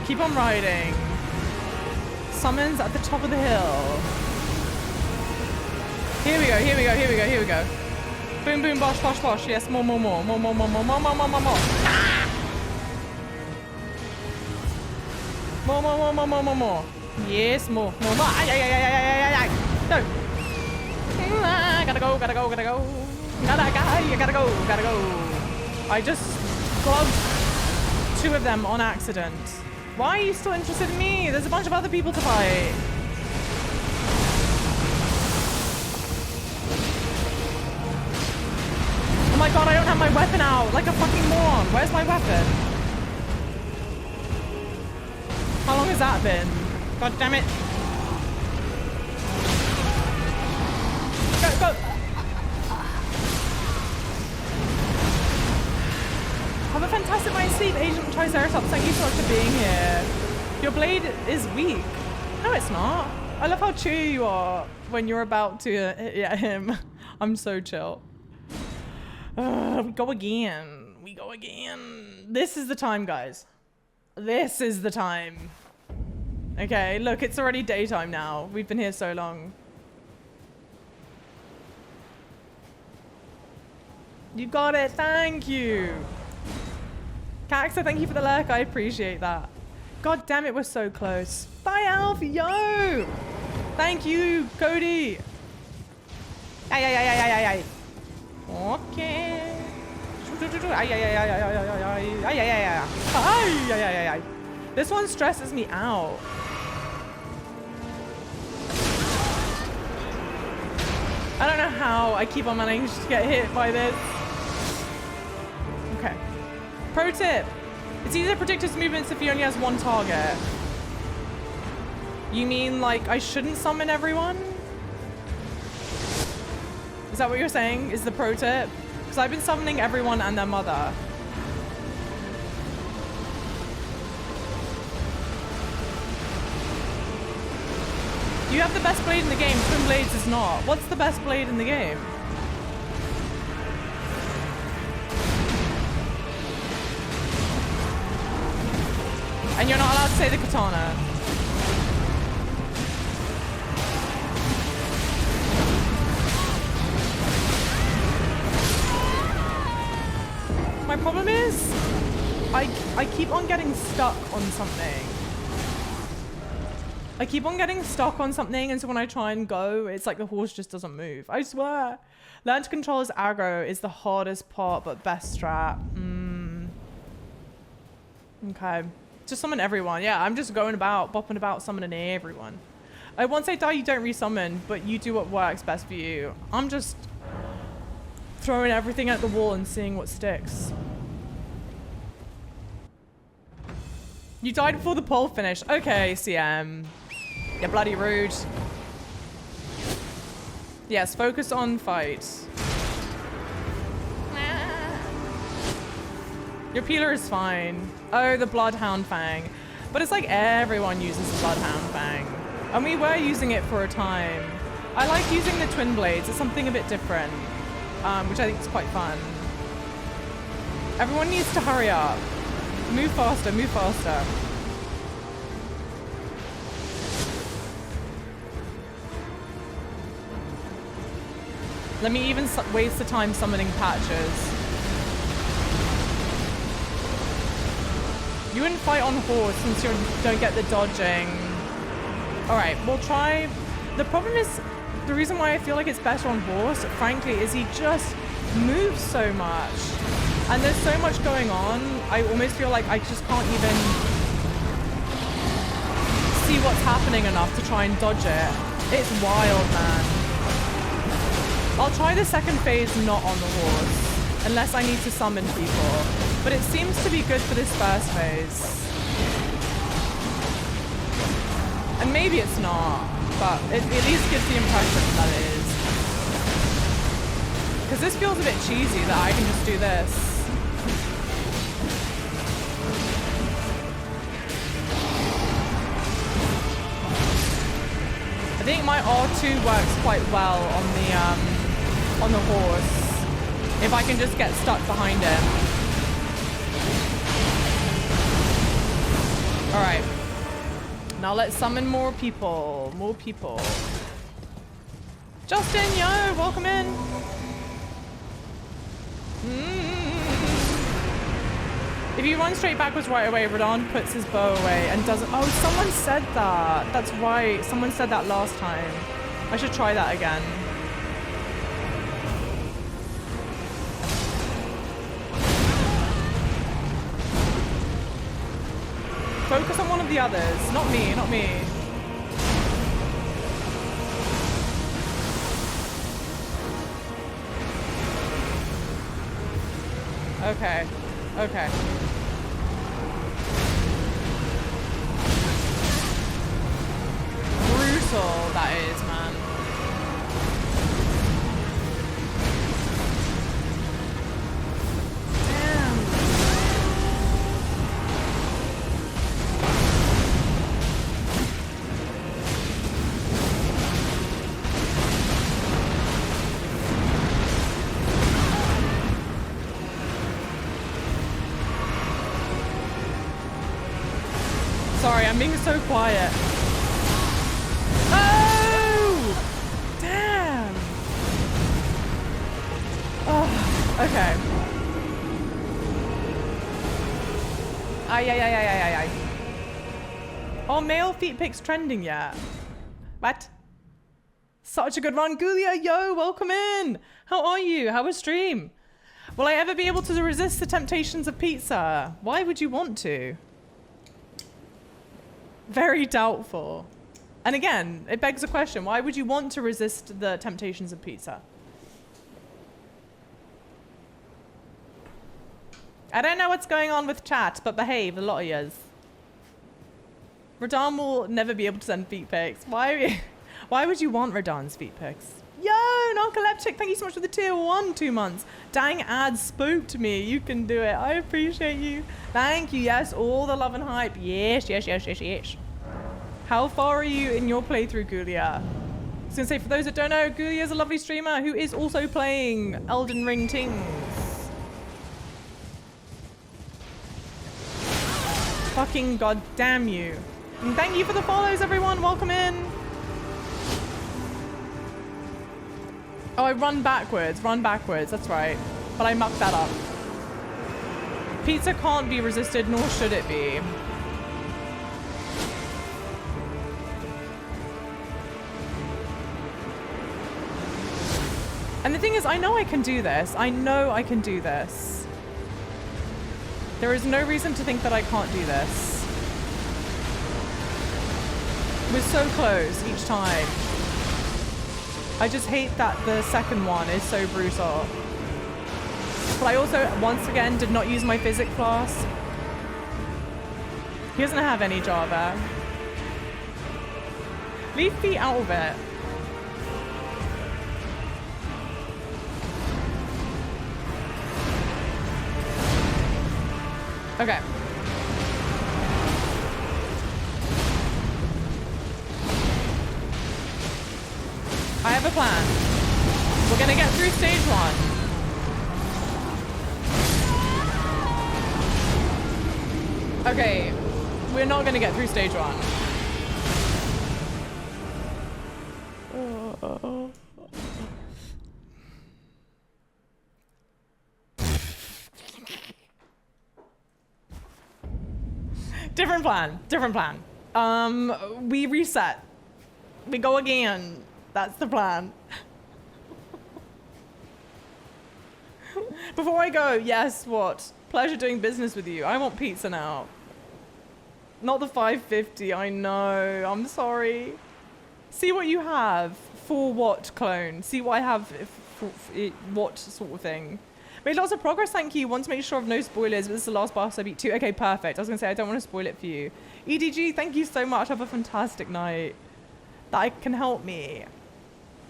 Keep on riding. Summons at the top of the hill. Here we go, here we go, here we go, here we go. Boom, boom, bosh, bosh, bosh. Yes, more, more, more, more, more, more, more, more, more, more, more, more. More, more, more, more, more, more, more. Yes, more, more, more. Ay, ay, ay, ay, ay, ay, ay. No. Gotta go, gotta go, gotta go. Gotta go, gotta go. I just gloved 2 of them on accident. Why are you still interested in me? There's a bunch of other people to fight. Oh my god, I don't have my weapon out like a fucking moron. Where's my weapon? How long has that been? God damn it. Go, go. Have a fantastic night's sleep, Agent Triceratops. Thank you so much for being here. Your blade is weak. No, it's not. I love how chill you are when you're about to hit him. I'm so chill. We go again. We go again. This is the time, guys. This is the time. Okay, look, it's already daytime now. We've been here so long. You got it. Thank you. Caxa, thank you for the lurk. I appreciate that. God damn it, we're so close. Bye, Alf. Yo. Thank you, Cody. Ay, ay, ay, ay, ay, ay. Okay. Ay, ay, ay, ay, ay, ay, ay, ay, ay, ay, ay. This one stresses me out. I don't know how I keep on managing to get hit by this. Okay. Pro tip. It's easy to predict his movements if he only has one target. You mean like I shouldn't summon everyone? Is that what you're saying? Is the pro tip? Because I've been summoning everyone and their mother. You have the best blade in the game. Twin Blades is not. What's the best blade in the game? And you're not allowed to say the katana. My problem is, I keep on getting stuck on something. I keep on getting stuck on something, and so when I try and go, it's like the horse just doesn't move. I swear. Learn to control his aggro is the hardest part, but best strat. Okay. Just summon everyone. Yeah, I'm just going about, bopping about, summoning everyone. Once I die, you don't resummon, but you do what works best for you. I'm just throwing everything at the wall and seeing what sticks. You died before the poll finished. Okay, CM. You're bloody rude. Yes, focus on fight. Your peeler is fine. Oh, the Bloodhound Fang. But it's like everyone uses the Bloodhound Fang. And we were using it for a time. I like using the twin blades. It's something a bit different, which I think is quite fun. Everyone needs to hurry up. Move faster, move faster. Let me even waste the time summoning patches. You wouldn't fight on horse since you don't get the dodging. All right, we'll try. The problem is, the reason why I feel like it's better on horse, frankly, is he just moves so much. And there's so much going on, I almost feel like I just can't even see what's happening enough to try and dodge it. It's wild, man. I'll try the second phase not on the horse, unless I need to summon people. But it seems to be good for this first phase. And maybe it's not, but it at least gives the impression that it is. Because this feels a bit cheesy that I can just do this. I think my R2 works quite well on the horse. If I can just get stuck behind him. All right. Now let's summon more people. More people. Justin, yo, welcome in. If you run straight backwards right away, Radahn puts his bow away and doesn't. Oh, someone said that. That's right. Someone said that last time. I should try that again. Focus on one of the others. Not me, not me. Okay. Okay. Brutal, that is, man. Damn. Sorry, I'm being so quiet. Oh! Damn! Oh, okay. Ay. Oh, male feet pics trending yet? What? Such a good run. Gulia, yo, welcome in. How are you? How was stream? Will I ever be able to resist the temptations of pizza? Why would you want to? Very doubtful. And again, it begs a question. Why would you want to resist the temptations of pizza? I don't know what's going on with chat, but behave, a lot of yous. Radahn will never be able to send feet pics. Why would you want Radahn's feet pics? Yo, Narcoleptic, thank you so much for the tier 1 2 months. Dang, ads spooked me. You can do it. I appreciate you. Thank you. Yes, all the love and hype. Yes. How far are you in your playthrough, Gulia? I was gonna say, for those that don't know, Gulia is a lovely streamer who is also playing Elden Ring Tings. Fucking goddamn you. And thank you for the follows, everyone. Welcome in. Oh, I run backwards, that's right. But I mucked that up. Pizza can't be resisted, nor should it be. And the thing is, I know I can do this. I know I can do this. There is no reason to think that I can't do this. We're so close each time. I just hate that the second one is so brutal. But I also, once again, did not use my physics flask. He doesn't have any Java. Leave feet out of it. Okay. I have a plan. We're gonna get through stage 1. Okay. We're not gonna get through stage 1. Different plan. Different plan. We reset. We go again. That's the plan. Before I go, yes, what? Pleasure doing business with you. I want pizza now. Not the 550, I know. I'm sorry. See what you have. For what, clone? See what I have for what sort of thing. Made lots of progress, thank you. Want to make sure of no spoilers, but this is the last boss I beat too. Okay, perfect. I was going to say, I don't want to spoil it for you. EDG, thank you so much. Have a fantastic night. That can help me.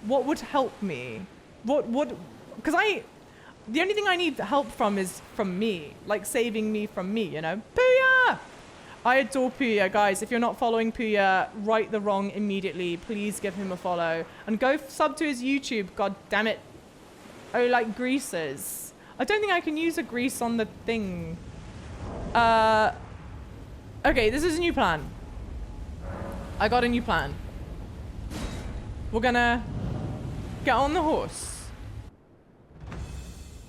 What would help me? Because the only thing I need help from is from me. Like saving me from me, you know? Puya! I adore Puya, guys. If you're not following Puya, right the wrong immediately. Please give him a follow. And go sub to his YouTube, god damn it. Oh, like greases. I don't think I can use a grease on the thing. Okay, this is a new plan. I got a new plan. We're gonna get on the horse.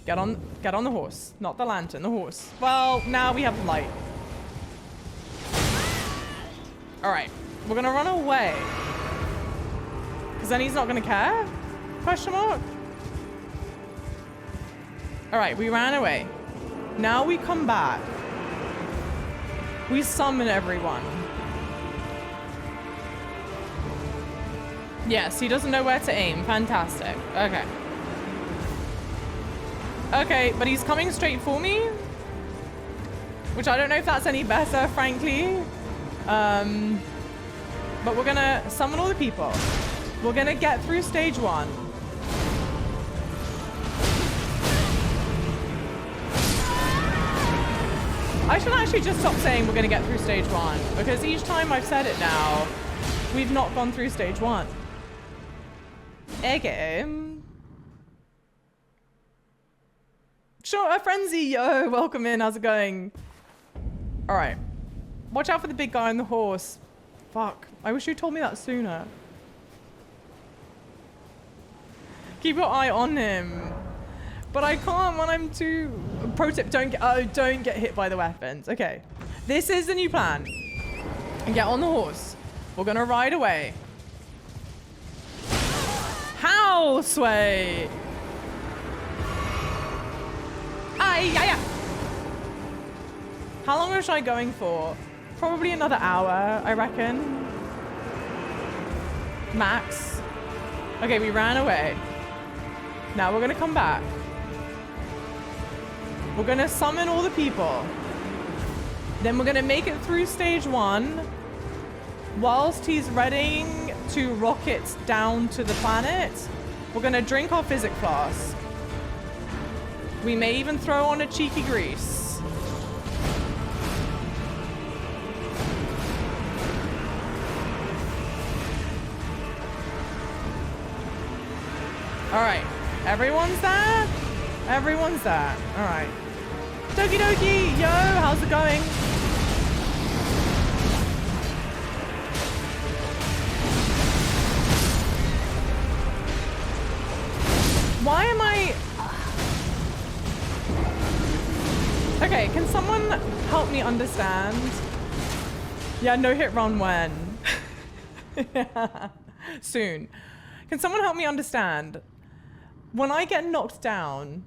Get on the horse. Not the lantern, the horse. Well, now we have light. Alright, we're gonna run away. Because then he's not gonna care? Question mark? Alright, we ran away. Now we come back. We summon everyone. Yes, he doesn't know where to aim. Fantastic. Okay. Okay, but he's coming straight for me. Which I don't know if that's any better, frankly. But we're gonna summon all the people. We're gonna get through stage 1. I should actually just stop saying we're gonna get through stage 1, because each time I've said it now, we've not gone through stage 1. Okay. Sure, a frenzy, yo, welcome in, how's it going? All right, watch out for the big guy on the horse. Fuck, I wish you told me that sooner. Keep your eye on him. But I can't when I'm too... Pro tip, don't get hit by the weapons. Okay, this is the new plan. And get on the horse. We're gonna ride away. How, Sway? Ay. How long was I going for? Probably another hour, I reckon. Max. Okay, we ran away. Now we're gonna come back. We're gonna summon all the people. Then we're gonna make it through stage 1 whilst he's readying to rocket down to the planet. We're gonna drink our physic flask. We may even throw on a cheeky grease. All right, everyone's there? Everyone's there, all right. Doki doki, yo, how's it going? Why am I... Okay, can someone help me understand? Yeah, no hit run when? Soon. Can someone help me understand? When I get knocked down,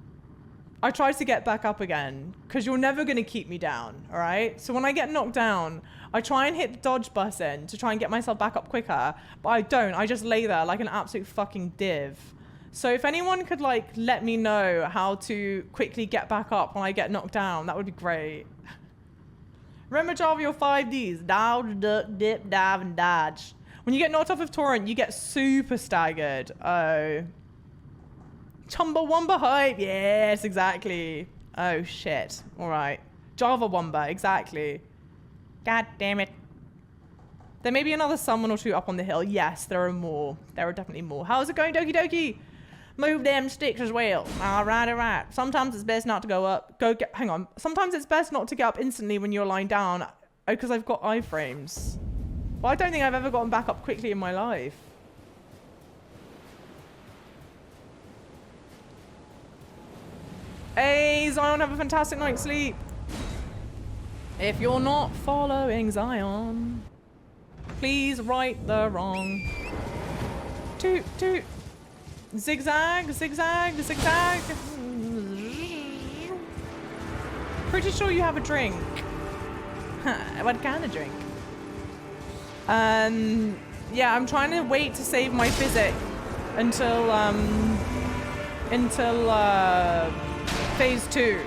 I try to get back up again, because you're never going to keep me down, all right? So when I get knocked down, I try and hit the dodge button to try and get myself back up quicker, but I don't. I just lay there like an absolute fucking div. So if anyone could, like, let me know how to quickly get back up when I get knocked down, that would be great. Remember, Java, your 5Ds. Down, duck, dip, dive, and dodge. When you get knocked off of Torrent, you get super staggered. Oh. Chumbawamba hype. Yes, exactly. Oh, shit. All right. Java Wumba, exactly. God damn it. There may be another summon or two up on the hill. Yes, there are more. There are definitely more. How's it going, Doki Doki? Move them sticks as well. All right. Sometimes it's best not to go up. Hang on. Sometimes it's best not to get up instantly when you're lying down because I've got iframes. Well, I don't think I've ever gotten back up quickly in my life. Hey, Zion, have a fantastic night's sleep. If you're not following Zion, please right the wrong. Toot, toot. Zigzag, zigzag, zigzag. Pretty sure you have a drink. What kind of drink? Yeah, I'm trying to wait to save my physic until phase 2.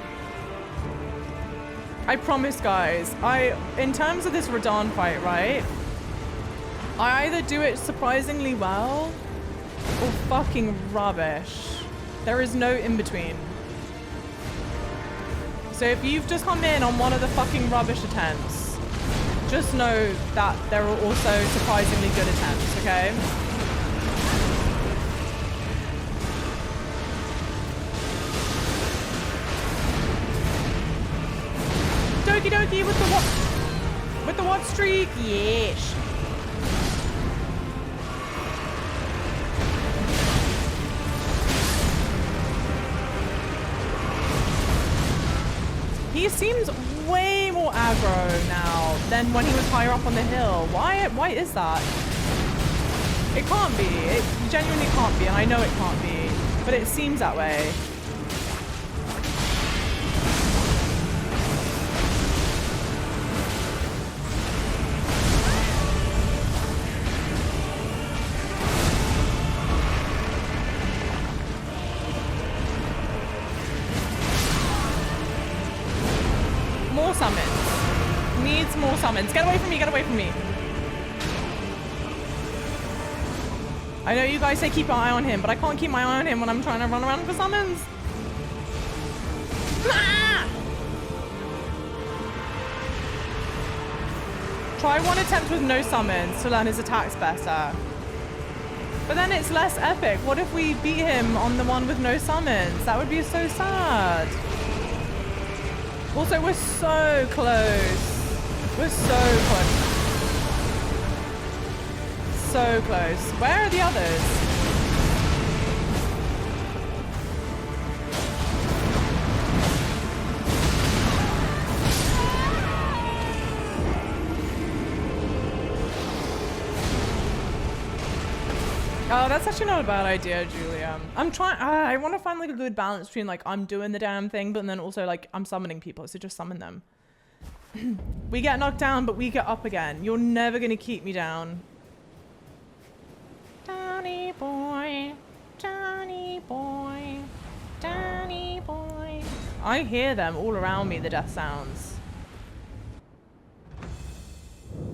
I promise, guys. In terms of this Radahn fight, right? I either do it surprisingly well or fucking rubbish. There is no in between. So if you've just come in on one of the fucking rubbish attempts, just know that there are also surprisingly good attempts, okay? Doki Doki with the what streak? Yes. He seems way more aggro now than when he was higher up on the hill. Why is that? It can't be. It genuinely can't be, and I know it can't be, but it seems that way. More summons. Get away from me, get away from me. I know you guys say keep an eye on him, but I can't keep my eye on him when I'm trying to run around for summons. Ah! Try one attempt with no summons to learn his attacks better. But then it's less epic. What if we beat him on the one with no summons? That would be so sad. Also, we're so close. We're so close. So close. Where are the others? Oh, that's actually not a bad idea, Julia. I'm trying. I want to find like a good balance between like I'm doing the damn thing, but then also like I'm summoning people, so just summon them. We get knocked down, but we get up again. You're never gonna keep me down. Johnny boy, Johnny boy, Johnny boy. I hear them all around me, the death sounds.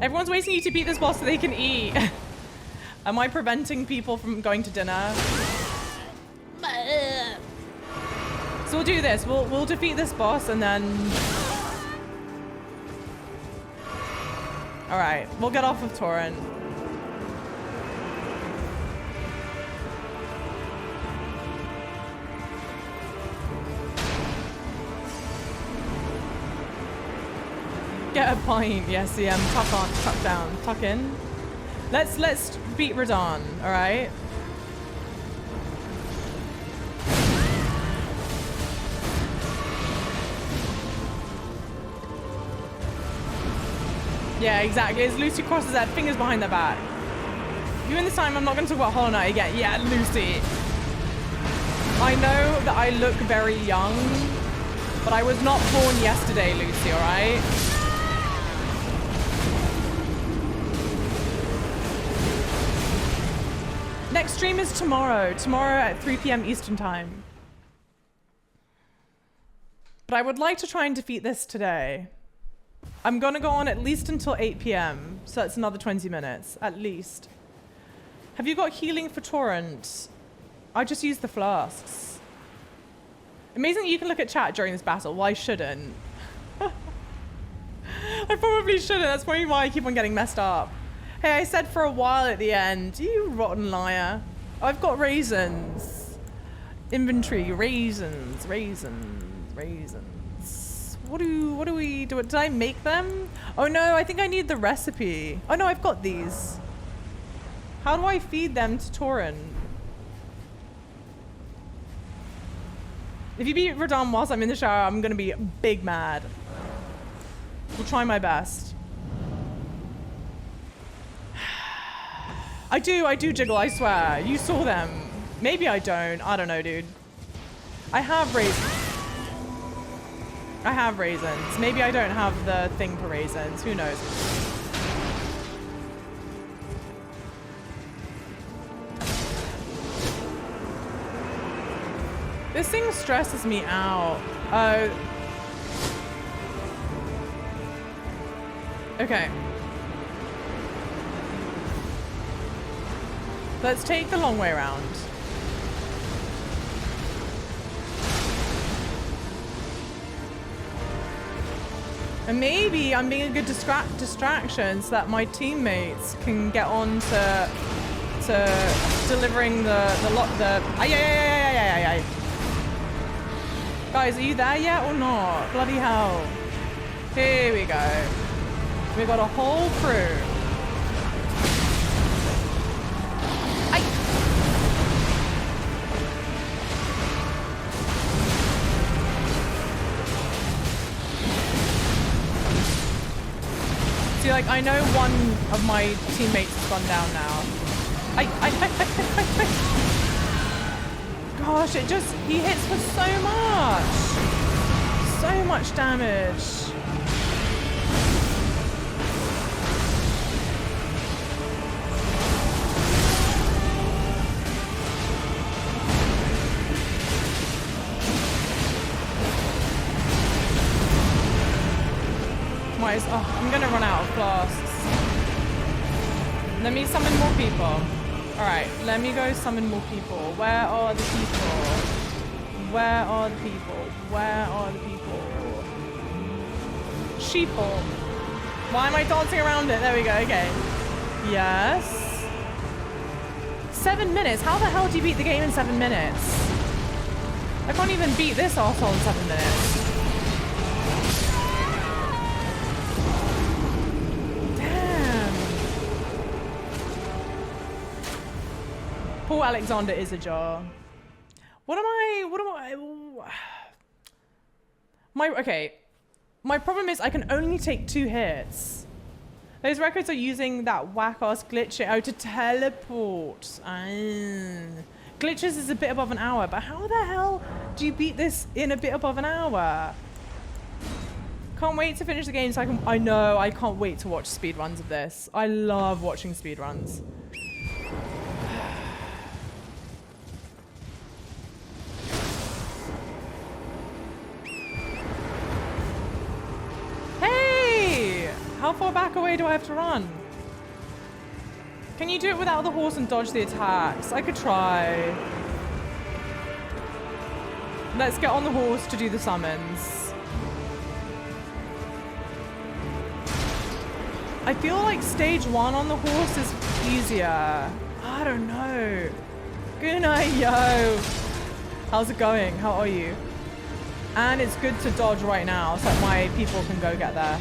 Everyone's waiting you to beat this boss so they can eat. Am I preventing people from going to dinner? So we'll do this. We'll defeat this boss and then... All right, we'll get off of Torrent. Get a pint, yes, CM. Tuck on, tuck down, tuck in. Let's beat Redan, all right? Yeah, exactly. As Lucy crosses that, fingers behind their back. During this time, I'm not going to talk about Hollow Knight again. Yeah, Lucy. I know that I look very young, but I was not born yesterday, Lucy, all right? Next stream is tomorrow. Tomorrow at 3 p.m. Eastern time. But I would like to try and defeat this today. I'm going to go on at least until 8 p.m. So that's another 20 minutes, at least. Have you got healing for Torrent? I just used the flasks. Amazing that you can look at chat during this battle. Why shouldn't? I probably shouldn't. That's probably why I keep on getting messed up. Hey, I said for a while at the end. You rotten liar. I've got raisins. Inventory, raisins. What do we do? Did I make them? Oh no, I think I need the recipe. Oh no, I've got these. How do I feed them to Tauren? If you beat Radahn whilst I'm in the shower, I'm gonna be big mad. We'll try my best. I do jiggle, I swear. You saw them. Maybe I don't. I don't know, dude. I have raisins. Maybe I don't have the thing for raisins. Who knows? This thing stresses me out. Oh. Okay. Let's take the long way around. And maybe I'm being a good distraction so that my teammates can get on to delivering the Guys, are you there yet or not? Bloody hell. Here we go. We got a whole crew. See, like, I know one of my teammates has gone down now. Gosh, he hits for so much. So much damage. Oh, I'm gonna run out of flasks. Let me summon more people. Alright, let me go summon more people. Where are the people? Where are the people? Where are the people? Sheeple. Why am I dancing around it? There we go, okay. Yes. 7 minutes? How the hell do you beat the game in 7 minutes? I can't even beat this arsehole in 7 minutes. Paul Alexander is a jar. My problem is I can only take 2 hits. Those records are using that whack-ass glitch to teleport. Glitches is a bit above an hour, but how the hell do you beat this in a bit above an hour? Can't wait to finish the game so I know, I can't wait to watch speedruns of this. I love watching speedruns. How far back away do I have to run? Can you do it without the horse and dodge the attacks? I could try. Let's get on the horse to do the summons. I feel like stage 1 on the horse is easier. I don't know. Good night, yo. How's it going? How are you? And it's good to dodge right now so that my people can go get there.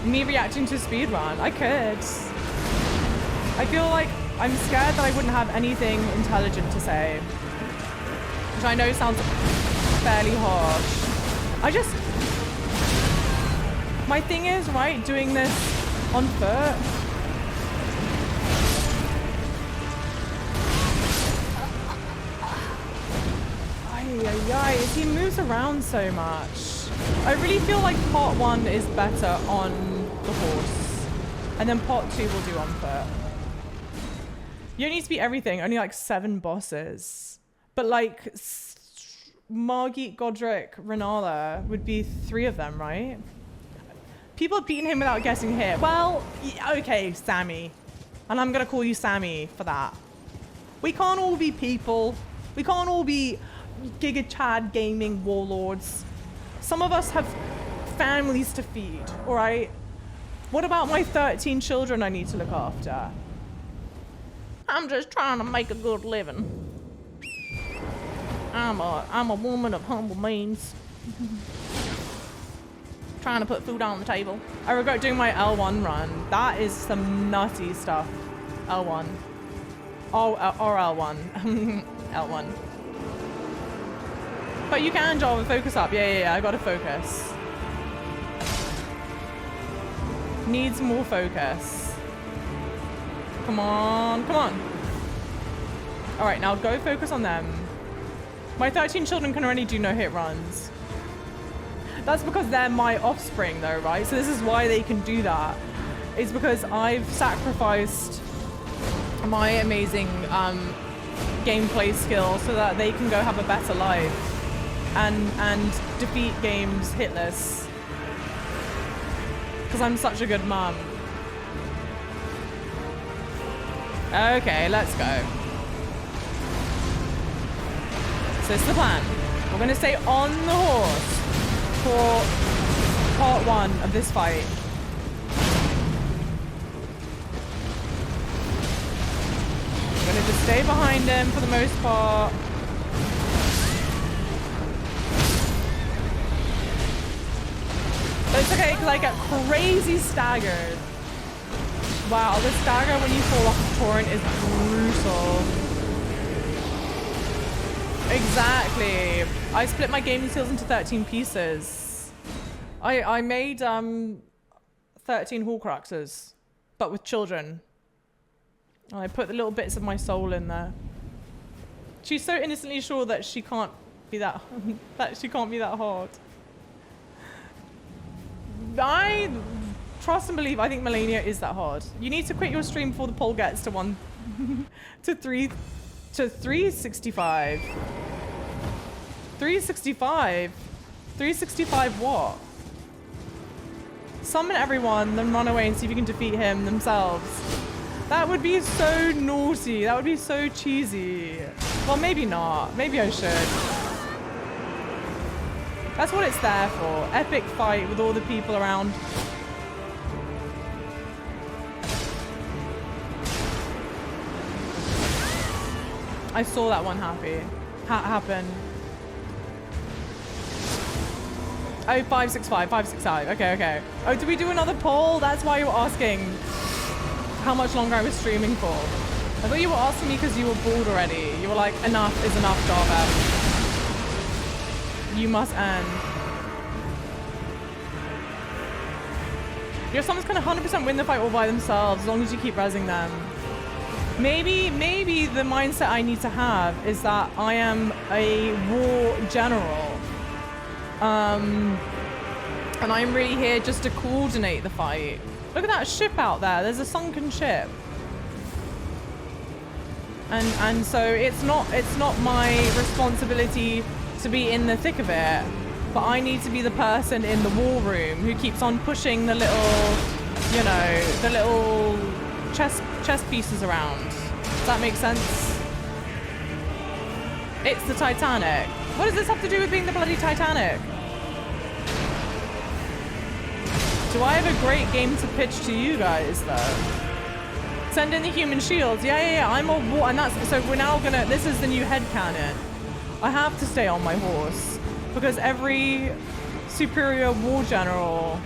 Me reacting to a speedrun. I could. I feel like I'm scared that I wouldn't have anything intelligent to say. Which I know sounds fairly harsh. My thing is, right, doing this on foot. He moves around so much. I really feel like part 1 is better on the horse. And then part 2 will do on foot. You don't need to beat everything, only like 7 bosses. But like Margit, Godric, Renala would be 3 of them, right? People have beaten him without getting hit. Well, okay, Sammy. And I'm gonna call you Sammy for that. We can't all be people. We can't all be Giga Chad gaming warlords. Some of us have families to feed, all right? What about my 13 children I need to look after? I'm just trying to make a good living. I'm a woman of humble means. Trying to put food on the table. I regret doing my L1 run. That is some nutty stuff. L1. Oh, or L1. L1. But you can, Java, focus up. Yeah, I gotta focus. Needs more focus. Come on, come on. All right, now go focus on them. My 13 children can already do no-hit runs. That's because they're my offspring though, right? So this is why they can do that. It's because I've sacrificed my amazing gameplay skill so that they can go have a better life and defeat games hitless. Because I'm such a good mom. Okay, let's go. So this is the plan. We're gonna stay on the horse for part 1 of this fight. We're gonna just stay behind him for the most part. But it's okay because I get crazy staggered. Wow, the stagger when you fall off the torrent is brutal. Exactly. I split my gaming skills into 13 pieces. I made 13 Horcruxes, but with children. I put the little bits of my soul in there. She's so innocently sure that she can't be that hard. I trust and believe. I think Melania is that hard. You need to quit your stream before the poll gets to 365. 365? 365 what? Summon everyone, then run away and see if you can defeat him themselves. That would be so naughty. That would be so cheesy. Well, maybe not. Maybe I should. That's what it's there for. Epic fight with all the people around. I saw that one happen. Oh, 565, 565. Okay. Oh, did we do another poll? That's why you were asking how much longer I was streaming for. I thought you were asking me because you were bored already. You were like, enough is enough, Java. You must end. Your summons can 100% win the fight all by themselves as long as you keep rezzing them. Maybe the mindset I need to have is that I am a war general. And I'm really here just to coordinate the fight. Look at that ship out there. There's a sunken ship. And so it's not my responsibility to be in the thick of it, but I need to be the person in the war room who keeps on pushing the little, you know, the little chess pieces around. Does that make sense? It's the Titanic. What does this have to do with being the bloody Titanic? Do I have a great game to pitch to you guys though? Send in the human shields. Yeah. I'm a war, and that's so we're now gonna. This is the new headcanon. I have to stay on my horse because every superior war general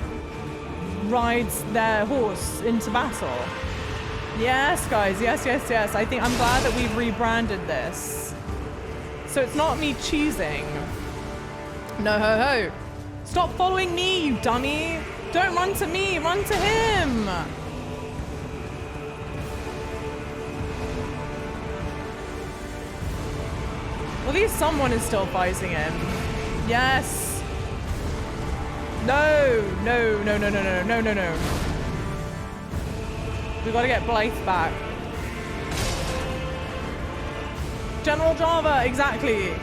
rides their horse into battle. Yes, guys. Yes. I think I'm glad that we've rebranded this. So it's not me cheesing. No ho. Stop following me, you dummy. Don't run to me, run to him. Well, at least someone is still fighting him. Yes. No. We gotta get Blythe back. General Java, exactly.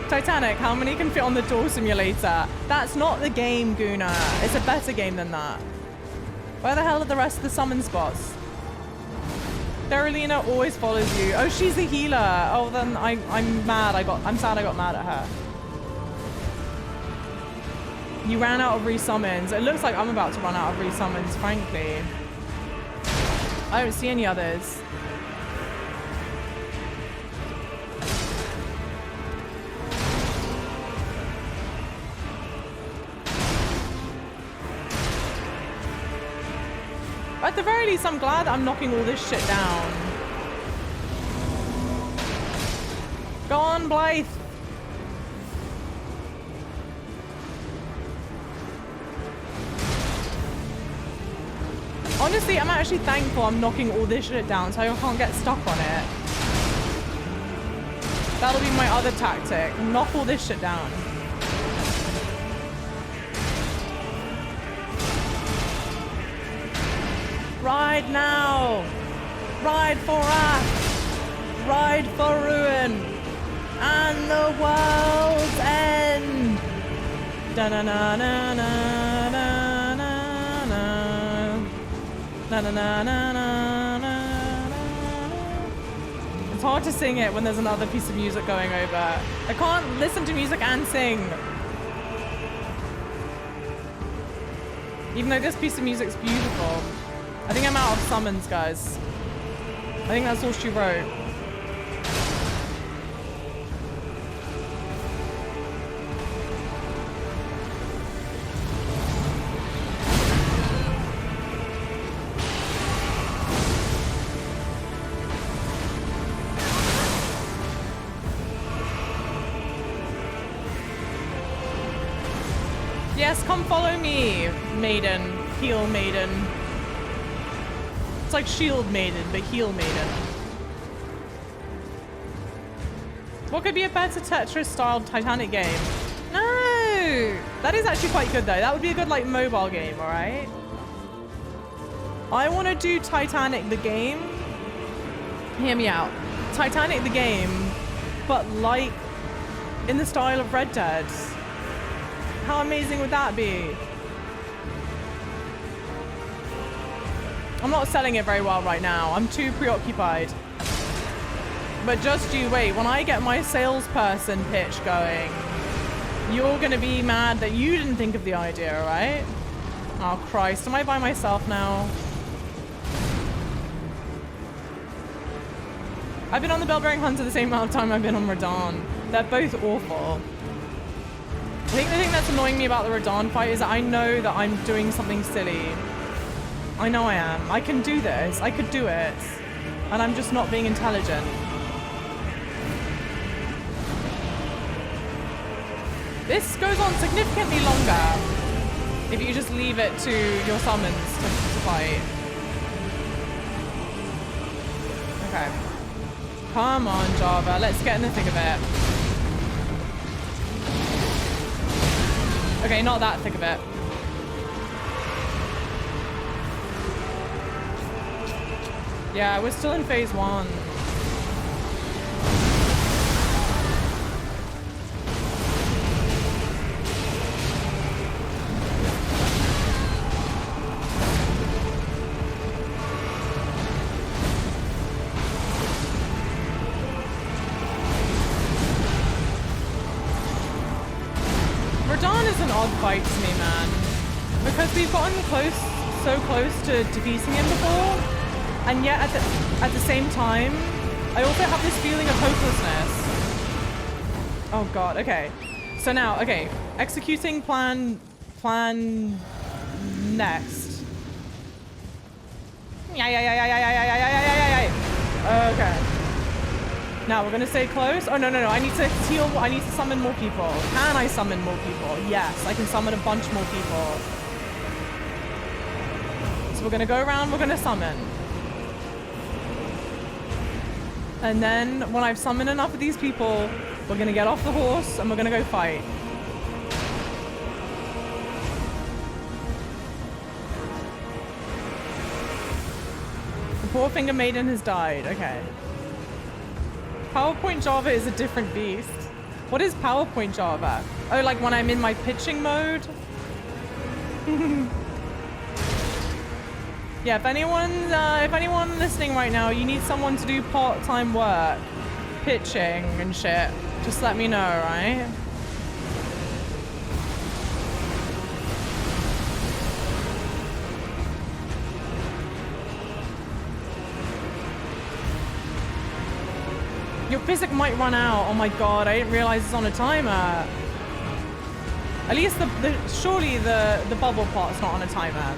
Titanic, how many can fit on the door simulator? That's not the game, Guna. It's a better game than that. Where the hell are the rest of the summon spots? Darylina always follows you. Oh, she's the healer. Oh, then I'm mad. I'm sad I got mad at her. You ran out of resummons. It looks like I'm about to run out of resummons, frankly. I don't see any others. At the very least, I'm glad I'm knocking all this shit down. Go on, Blythe. Honestly, I'm actually thankful I'm knocking all this shit down so I can't get stuck on it. That'll be my other tactic. Knock all this shit down. Ride now! Ride for wrath! Ride for ruin! And the world's end! Da-na-na-na-na-na-na-na. Na-na-na-na-na-na-na. It's hard to sing it when there's another piece of music going over. I can't listen to music and sing. Even though this piece of music's beautiful. I think I'm out of summons, guys. I think that's all she wrote. Yes, come follow me, maiden. Heal maiden. It's like shield maiden, but heal maiden. What could be a better Tetris-styled Titanic game? No! That is actually quite good, though. That would be a good, like, mobile game, alright? I want to do Titanic the game. Hear me out. Titanic the game, but, like, in the style of Red Dead. How amazing would that be? I'm not selling it very well right now. I'm too preoccupied. But just you wait. When I get my salesperson pitch going, you're going to be mad that you didn't think of the idea, right? Oh, Christ. Am I by myself now? I've been on the Bell-bearing Hunter the same amount of time I've been on Radahn. They're both awful. I think the thing that's annoying me about the Radahn fight is that I know that I'm doing something silly. I know I am. I can do this. I could do it. And I'm just not being intelligent. This goes on significantly longer if you just leave it to your summons to fight. Okay. Come on, Java. Let's get in the thick of it. Okay, not that thick of it. Yeah, we're still in phase 1. Radahn is an odd fight to me, man. Because we've gotten so close to defeating him before. And yet, at the same time, I also have this feeling of hopelessness. Oh god, okay. So now, okay, executing plan next. Okay. Now we're gonna stay close. Oh no, I need to heal. I need to summon more people. Can I summon more people? Yes, I can summon a bunch more people. So we're gonna go around. We're gonna summon. And then when I've summoned enough of these people, we're gonna get off the horse and we're gonna go fight. The poor finger maiden has died. Okay. PowerPoint Java is a different beast. What is PowerPoint Java? Oh, like when I'm in my pitching mode? Yeah, if anyone listening right now, you need someone to do part-time work, pitching and shit, just let me know, right? Your physic might run out. Oh my god, I didn't realize it's on a timer. At least surely the bubble part's not on a timer.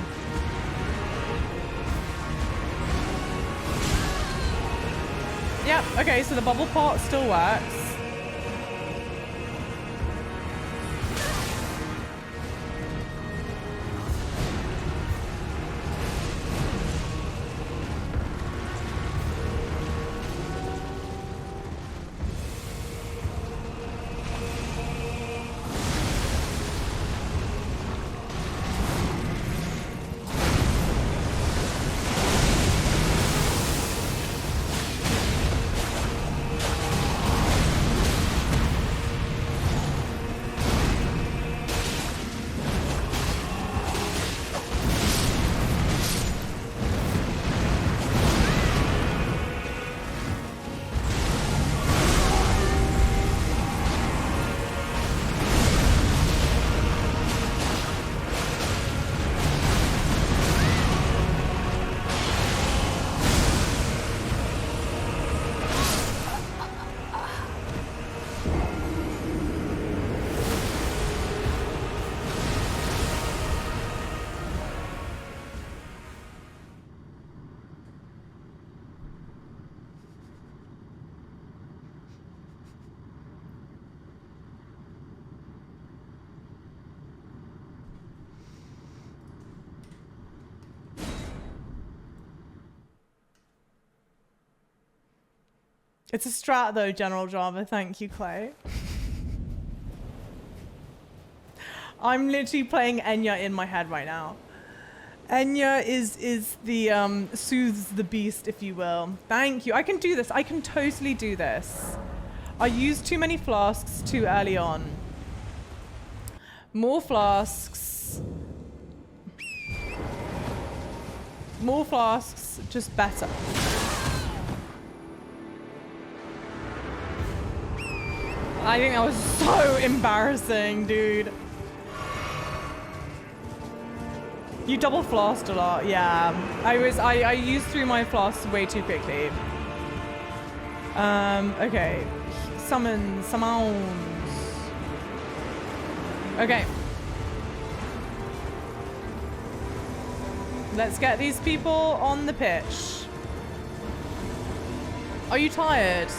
Yep, okay, so the bubble part still works. It's a strat though, General Java. Thank you, Clay. I'm literally playing Enya in my head right now. Enya is the soothes the beast, if you will. Thank you. I can do this. I can totally do this. I used too many flasks too early on. More flasks. More flasks, just better. I think that was so embarrassing, dude. You double flasked a lot, yeah. I used through my flasks way too quickly. Okay. Summons. Okay. Let's get these people on the pitch. Are you tired?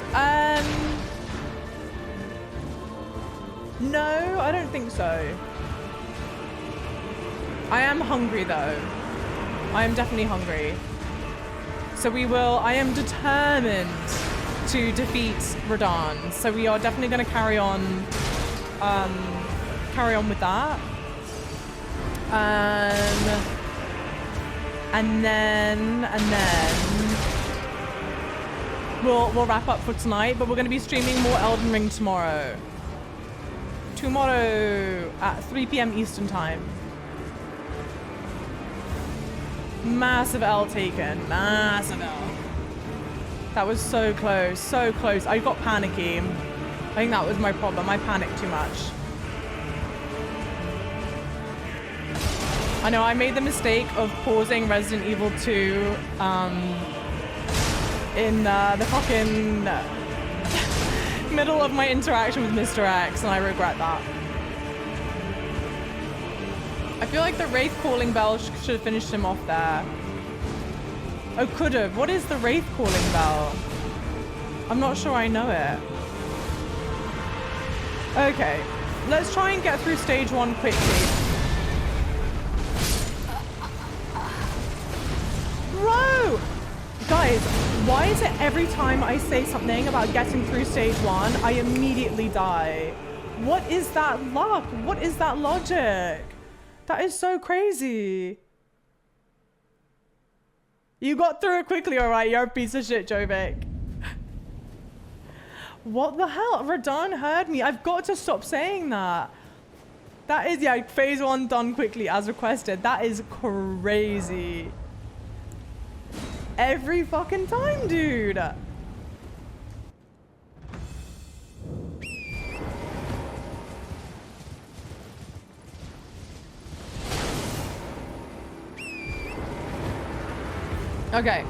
No, I don't think so. I am hungry though. I am definitely hungry. So I am determined to defeat Radahn. So we are definitely going to carry on with that. And then we'll wrap up for tonight, but we're going to be streaming more Elden Ring tomorrow. Tomorrow at 3 p.m. Eastern time. Massive L taken. Massive L. That was so close. So close. I got panicky. I think that was my problem. I panicked too much. I know I made the mistake of pausing Resident Evil 2 in the fucking middle of my interaction with Mr. X, and I regret that. I feel like the Wraith calling bell should have finished him off there. Oh, could have. What is the Wraith calling bell? I'm not sure I know it. Okay, let's try and get through stage 1 quickly. Bro! Guys, why is it every time I say something about getting through stage 1, I immediately die? What is that luck? What is that logic? That is so crazy. You got through it quickly, alright? You're a piece of shit, Jovic. What the hell? Radahn heard me. I've got to stop saying that. That is, yeah, phase 1 done quickly as requested. That is crazy. Every fucking time, dude. Okay.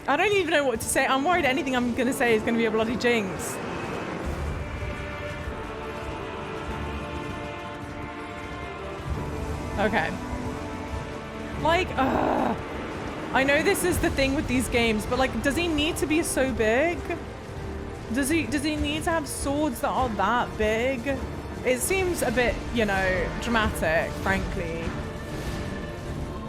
I don't even know what to say. I'm worried anything I'm gonna say is gonna be a bloody jinx. Okay. Like, I know this is the thing with these games, but like, does he need to be so big? Does he need to have swords that are that big? It seems a bit, you know, dramatic, frankly.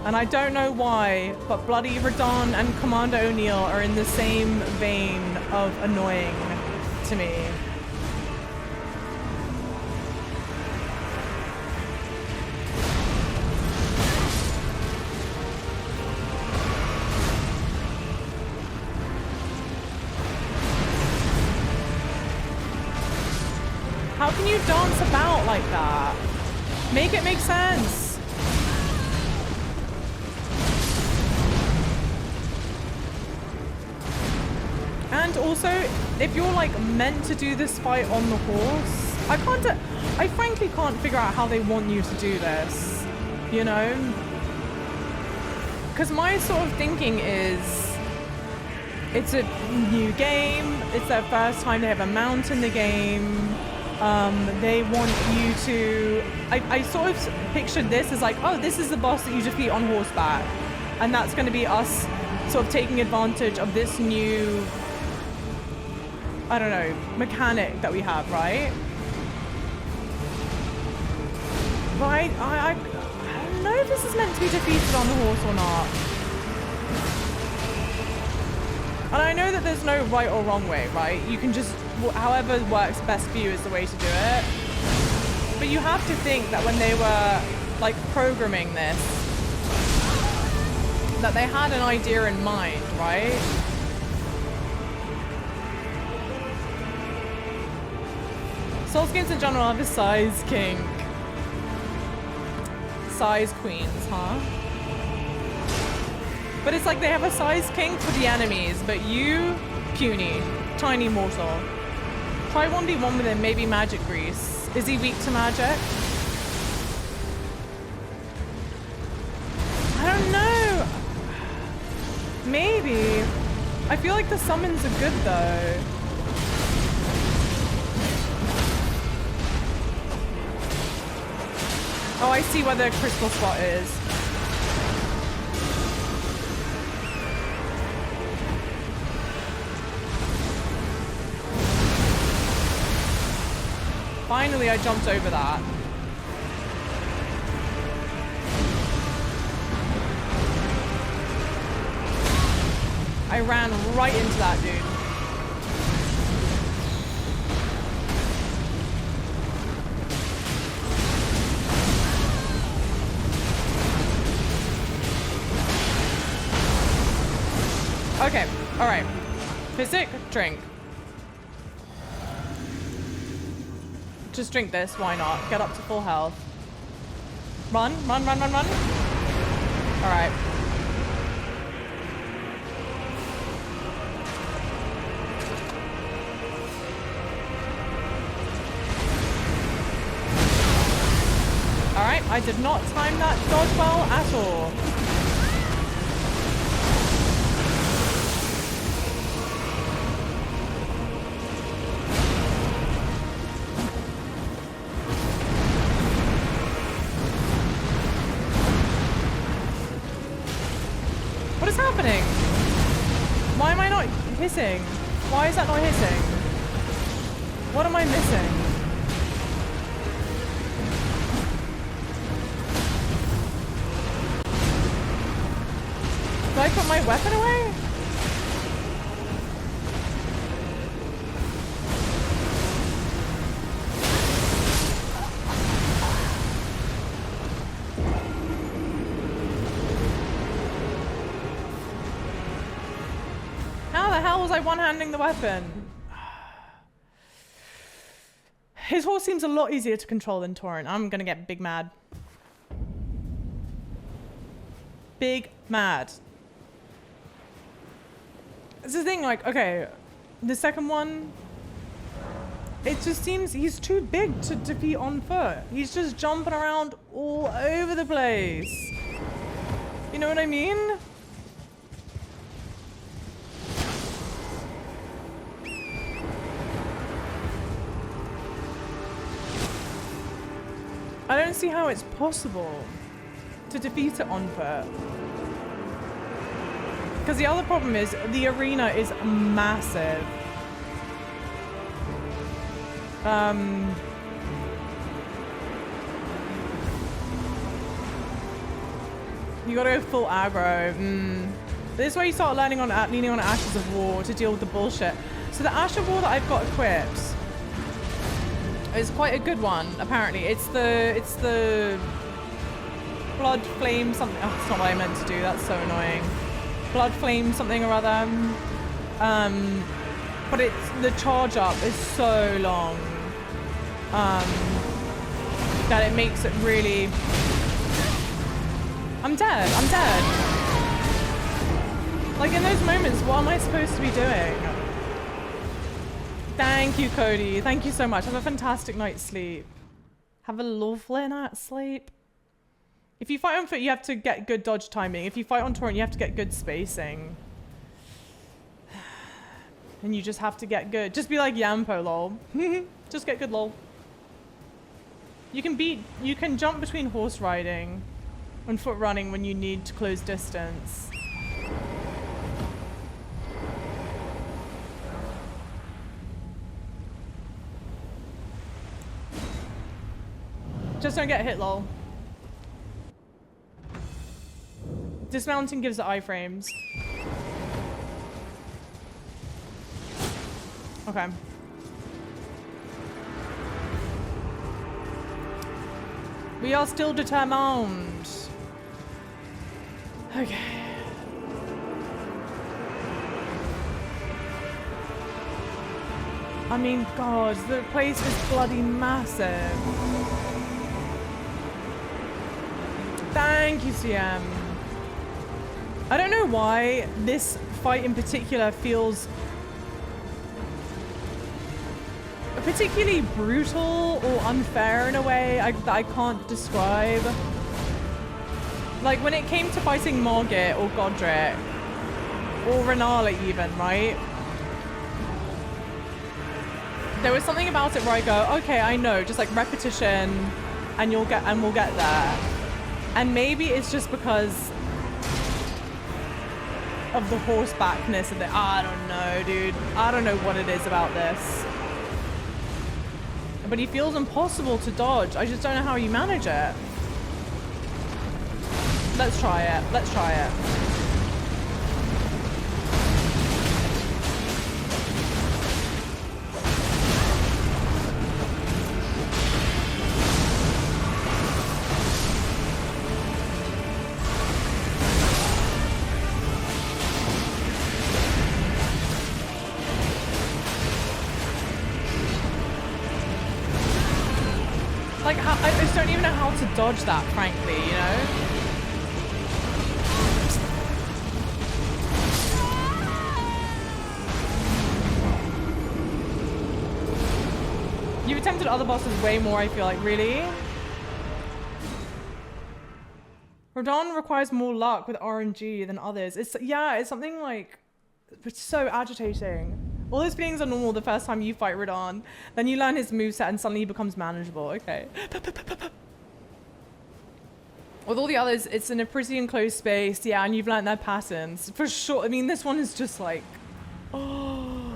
And I don't know why, but bloody Redan and Commander O'Neill are in the same vein of annoying to me. How can you dance about like that? Make it make sense. And also, if you're like meant to do this fight on the horse, I frankly can't figure out how they want you to do this, you know? Because my sort of thinking is, it's a new game, it's their first time they have a mount in the game, they want you to, I sort of pictured this as like, oh, this is the boss that you defeat on horseback, and that's going to be us sort of taking advantage of this new, I don't know, mechanic that we have, right? But I don't know if this is meant to be defeated on the horse or not. And I know that there's no right or wrong way, right? You can just, however works best for you is the way to do it. But you have to think that when they were like programming this, that they had an idea in mind, right? Souls games in general have a size kink. Size queens, huh? But it's like they have a size kink for the enemies, but you, puny, tiny mortal. Try 1v1 with him, maybe magic grease. Is he weak to magic? I don't know. Maybe. I feel like the summons are good though. Oh, I see where the crystal spot is. Finally, I jumped over that. I ran right into that dude. Okay, all right. Physic, drink. Just drink this, why not? Get up to full health. Run, run, run, run, run. All right. All right, I did not time that dodge well at all. What is happening? Why am I not hissing? Why is that not hissing? What am I missing? Did I put my weapon away? How the hell was I one-handing the weapon? His horse seems a lot easier to control than Torrent. I'm gonna get big mad. Big mad. It's the thing, like, okay, the second one, it just seems he's too big to defeat on foot. He's just jumping around all over the place. You know what I mean? I don't see how it's possible to defeat it on foot. Because the other problem is the arena is massive. You gotta go full aggro. This is where you start leaning on Ashes of War to deal with the bullshit. So the Ash of War that I've got equipped is quite a good one, apparently. It's the Blood Flame something. Oh, it's not what I meant to do. That's so annoying. Blood Flame something or other. But the charge up is so long that it makes it really... I'm dead. Like in those moments, what am I supposed to be doing? Thank you, Cody. Thank you so much. Have a fantastic night's sleep. Have a lovely night's sleep. If you fight on foot, you have to get good dodge timing. If you fight on torrent, you have to get good spacing. And you just have to get good. Just be like Yampo, lol. Just get good, lol. You can jump between horse riding and foot running when you need to close distance. Just don't get hit, lol. Dismounting gives it iframes. Okay. We are still determined. Okay. I mean, God, the place is bloody massive. Thank you, CM. I don't know why this fight in particular feels particularly brutal or unfair in a way that I can't describe. Like when it came to fighting Margit or Godric or Renala even, right? There was something about it where I go, okay, I know, just like repetition and we'll get there. And maybe it's just because of the horsebackness of it. I don't know, dude. I don't know what it is about this. But he feels impossible to dodge. I just don't know how you manage it. Let's try it. Let's try it. Like, I just don't even know how to dodge that, frankly, you know? You've attempted other bosses way more, I feel like. Really? Radahn requires more luck with RNG than others. It's something like... It's so agitating. All those feelings are normal the first time you fight Redan. Then you learn his moveset and suddenly he becomes manageable. Okay. With all the others, it's in a pretty enclosed space. Yeah, and you've learned their patterns. For sure. I mean, this one is just like... Oh.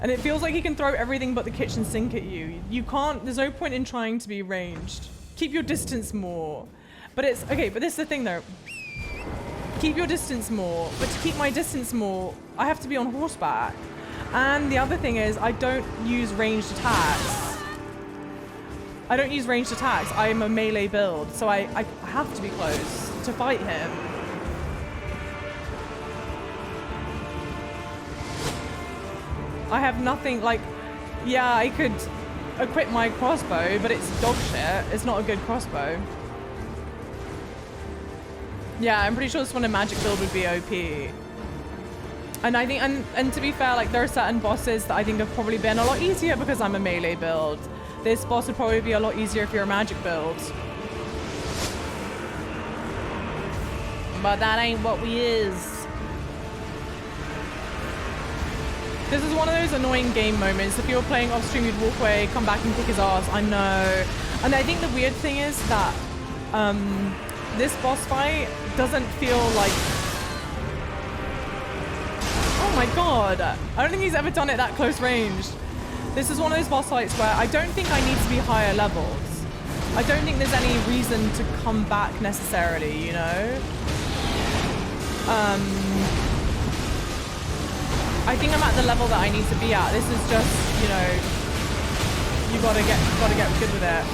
And it feels like he can throw everything but the kitchen sink at you. You can't... There's no point in trying to be ranged. Keep your distance more. But it's... Okay, but this is the thing though. Keep your distance more. But to keep my distance more, I have to be on horseback. And the other thing is, I don't use ranged attacks. I don't use ranged attacks. I'm a melee build, so I have to be close to fight him. I have nothing, like, yeah, I could equip my crossbow, but it's dog shit. It's not a good crossbow. Yeah, I'm pretty sure this one a magic build would be OP. And I think, and to be fair, like there are certain bosses that I think have probably been a lot easier because I'm a melee build. This boss would probably be a lot easier if you're a magic build. But that ain't what we is. This is one of those annoying game moments. If you were playing off stream, you'd walk away, come back and kick his ass. I know. And I think the weird thing is that this boss fight doesn't feel like... Oh my god. I don't think he's ever done it that close range. This is one of those boss fights where I don't think I need to be higher levels. I don't think there's any reason to come back necessarily, you know? I think I'm at the level that I need to be at. This is just, you know, you gotta get good with it.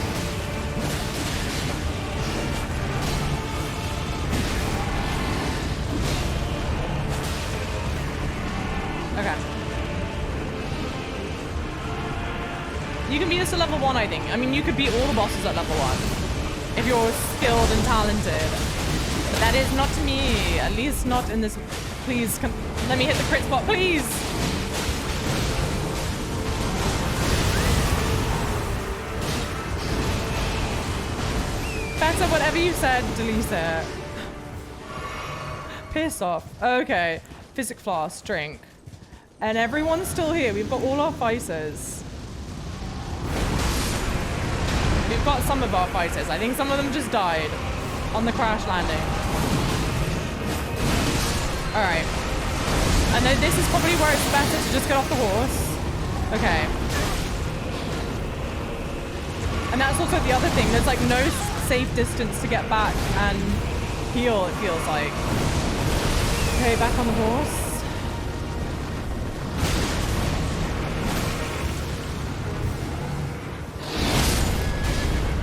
Okay. You can beat this at level 1, I think. I mean, you could beat all the bosses at level 1 if you're skilled and talented. But that is not me. At least not in this. Please, let me hit the crit spot, please. Better, whatever you said, delete it. Piss off. Okay. Physic flask, drink. And everyone's still here. We've got all our fighters. We've got some of our fighters. I think some of them just died on the crash landing. Alright. And then this is probably where it's better to just get off the horse. Okay. And that's also the other thing. There's like no safe distance to get back and heal, it feels like. Okay, back on the horse.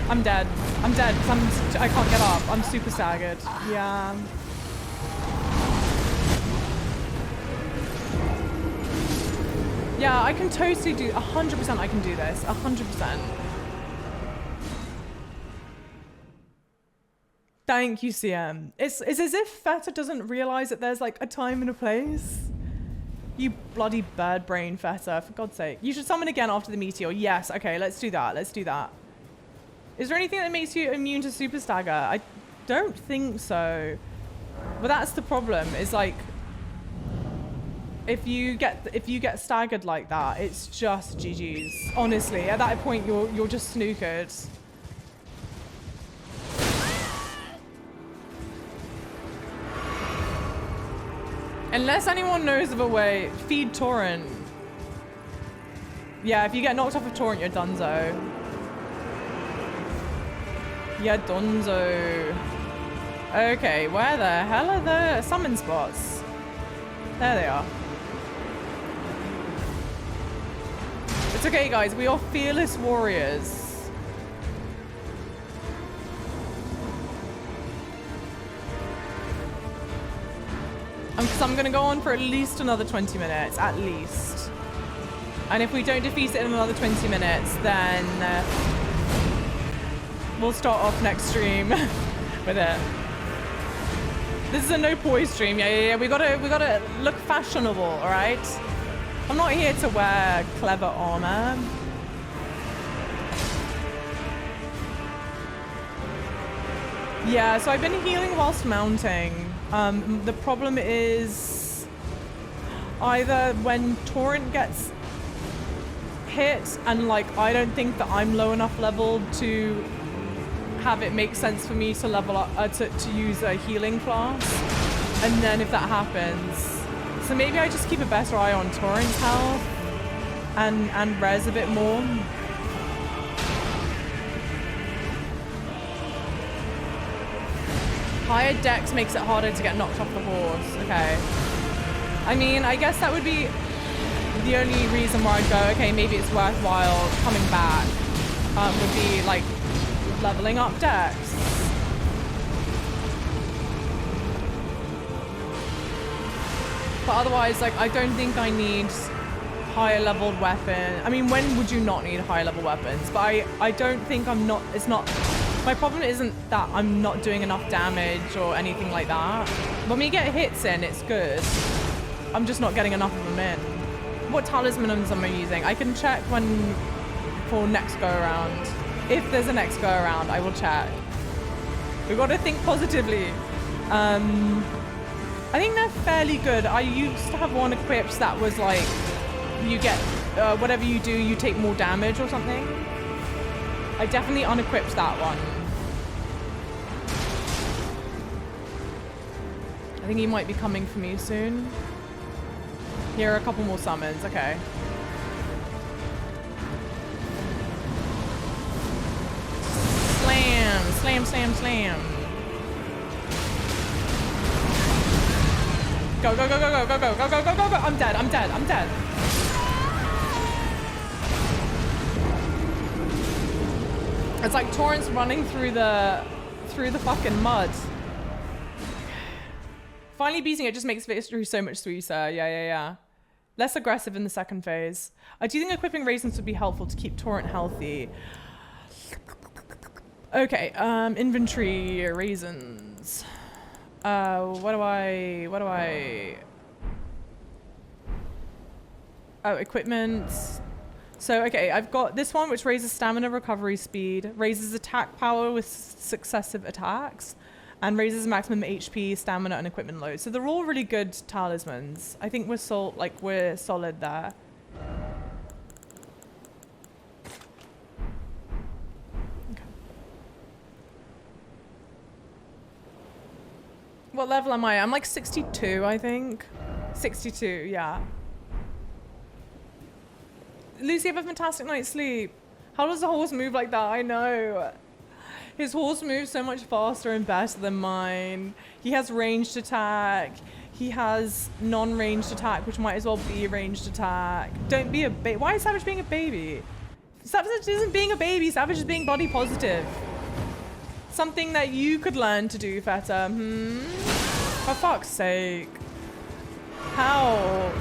I'm dead. I'm dead because I can't get up. I'm super staggered. Yeah. Yeah, I can totally do 100%. I can do this 100%. Thank you, CM. It's as if Feta doesn't realize that there's like a time and a place. You bloody bird brain, Feta, for God's sake. You should summon again after the meteor. Yes. Okay, let's do that. Let's do that. Is there anything that makes you immune to super stagger? I don't think so. But that's the problem. Is like if you get staggered like that, it's just GG's. Honestly, at that point you're just snookered. Unless anyone knows of a way, feed torrent. Yeah, if you get knocked off of torrent, you're donezo. Yeah, donzo. Okay, where the hell are the summon spots? There they are. It's okay, guys. We are fearless warriors. Because I'm going to go on for at least another 20 minutes, at least. And if we don't defeat it in another 20 minutes, then we'll start off next stream with it. This is a no poi stream. Yeah. We gotta look fashionable, all right? I'm not here to wear clever armor. Yeah, so I've been healing whilst mounting. The problem is either when torrent gets hit and like I don't think that I'm low enough level to have it make sense for me to level up to use a healing class, and then if that happens, so maybe I just keep a better eye on torrent's health and res a bit more. Higher dex makes it harder to get knocked off the horse. Okay, I mean, I guess that would be the only reason where I'd go, okay, maybe it's worthwhile coming back, would be like leveling up dex. But otherwise, like, I don't think I need higher leveled weapon. I mean, when would you not need higher level weapons? But I don't think it's not, my problem isn't that I'm not doing enough damage or anything like that. When we get hits in, it's good. I'm just not getting enough of them in. What talismans am I using? I can check for next go around. If there's a next go around, I will check. We've got to think positively. I think they're fairly good. I used to have one equipped that was like, you get, whatever you do, you take more damage or something. I definitely unequipped that one. I think he might be coming for me soon. Here are a couple more summons. Okay. Slam, slam, slam, slam. Go, go, go, go, go, go, go, go, go, go, go, go. I'm dead, I'm dead, I'm dead. It's like Torrent's running through the fucking mud. Finally beating it just makes victory so much sweeter. Yeah. Less aggressive in the second phase. I do think equipping raisins would be helpful to keep Torrent healthy. Okay, inventory raisins. What do I... Oh, equipment. So, okay, I've got this one which raises stamina recovery speed, raises attack power with successive attacks, and raises maximum HP, stamina, and equipment load. So they're all really good talismans. I think we're solid there. Okay. What level am I? I'm like 62, I think. 62, yeah. Lucy, have a fantastic night's sleep. How does the horse move like that? I know. His horse moves so much faster and better than mine. He has ranged attack. He has non-ranged attack, which might as well be ranged attack. Don't be a baby. Why is Savage being a baby? Savage isn't being a baby. Savage is being body positive. Something that you could learn to do, Feta. For fuck's sake. How?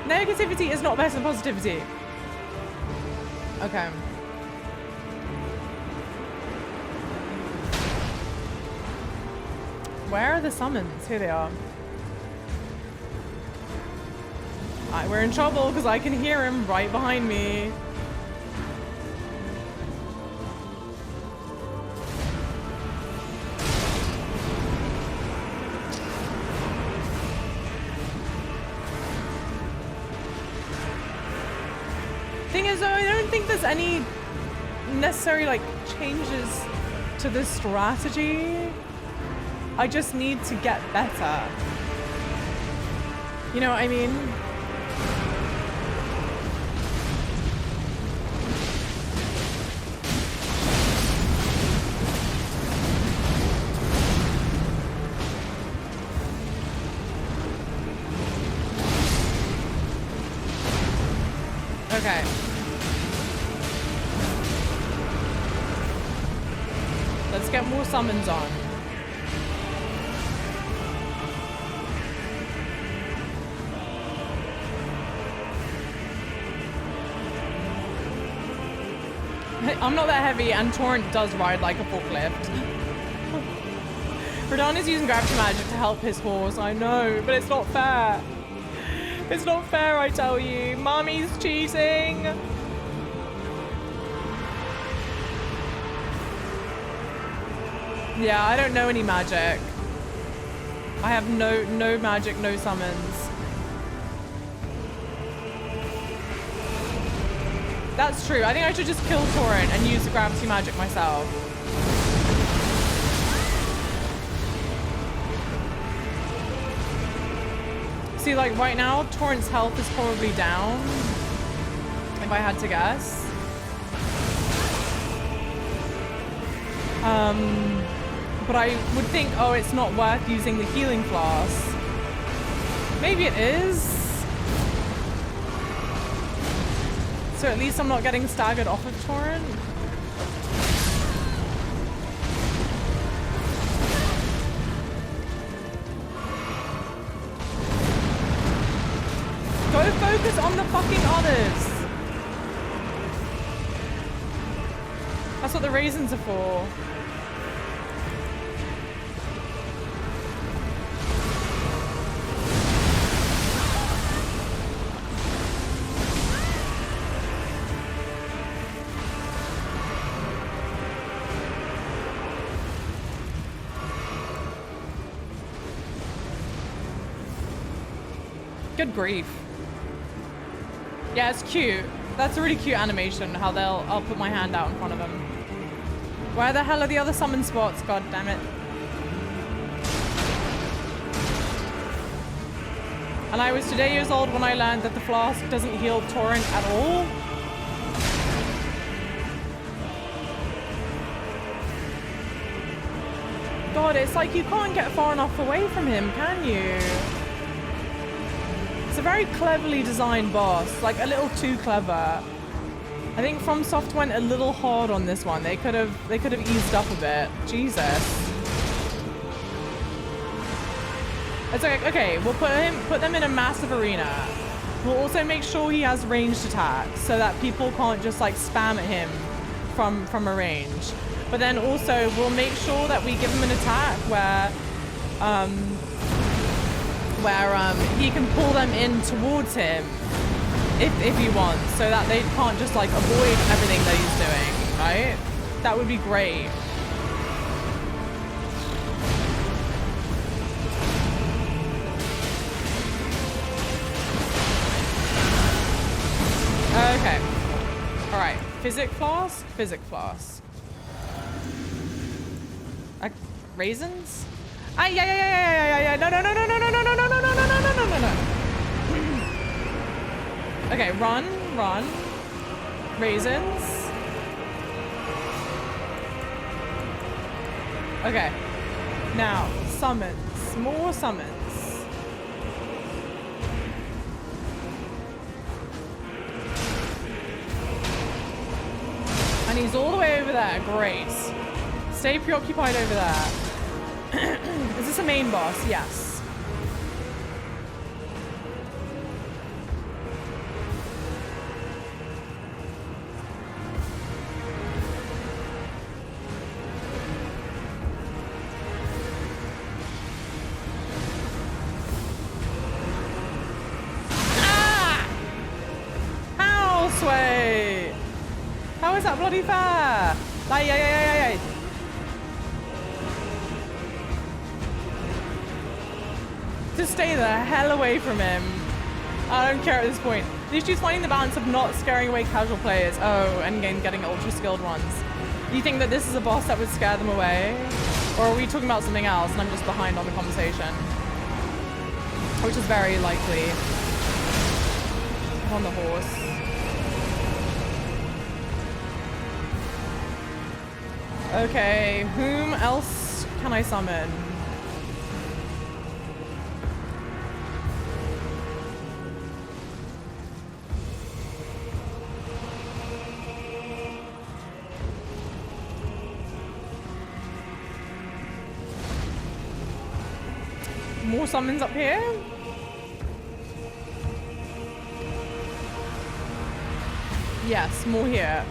Negativity is not better than positivity. Okay. Where are the summons? Here they are. Alright, we're in trouble because I can hear him right behind me. Thing is though, I don't think there's any necessary like changes to this strategy. I just need to get better. You know what I mean? Okay. Let's get more summons on. I'm not that heavy, and Torrent does ride like a forklift. Radahn is using gravity magic to help his horse. I know, but it's not fair. It's not fair, I tell you. Mommy's cheating. Yeah, I don't know any magic. I have no magic, no summons. That's true. I think I should just kill Torrent and use the gravity magic myself. See, like right now, Torrent's health is probably down, if I had to guess. But I would think, oh, it's not worth using the healing flask. Maybe it is. So at least I'm not getting staggered off of Torrent. Go focus on the fucking others. That's what the raisins are for. Good grief. Yeah, it's cute. That's a really cute animation, how I'll put my hand out in front of them. Where the hell are the other summon spots? God damn it. And I was today years old when I learned that the flask doesn't heal Torrent at all. God, it's like you can't get far enough away from him, can you? It's a very cleverly designed boss, like a little too clever. I think FromSoft went a little hard on this one. They could have eased up a bit. Jesus. It's like, okay, we'll put them in a massive arena. We'll also make sure he has ranged attacks so that people can't just like spam at him from a range. But then also we'll make sure that we give him an attack where he can pull them in towards him if he wants, so that they can't just like avoid everything that he's doing, right? That would be great. Okay. All right. Physic flask. Raisins? Ah, yeah. No. Okay, run. Raisins. Okay. Now, summons. More summons. And he's all the way over there. Great. Stay preoccupied over there. Is this a main boss? Yes. Ah! How, Sway? How is that bloody fair? Ay. Just stay the hell away from him. I don't care at this point. The issue is finding the balance of not scaring away casual players. Oh, and getting ultra skilled ones. You think that this is a boss that would scare them away? Or are we talking about something else and I'm just behind on the conversation? Which is very likely. I'm on the horse. Okay, whom else can I summon? More summons up here? Yes, more here.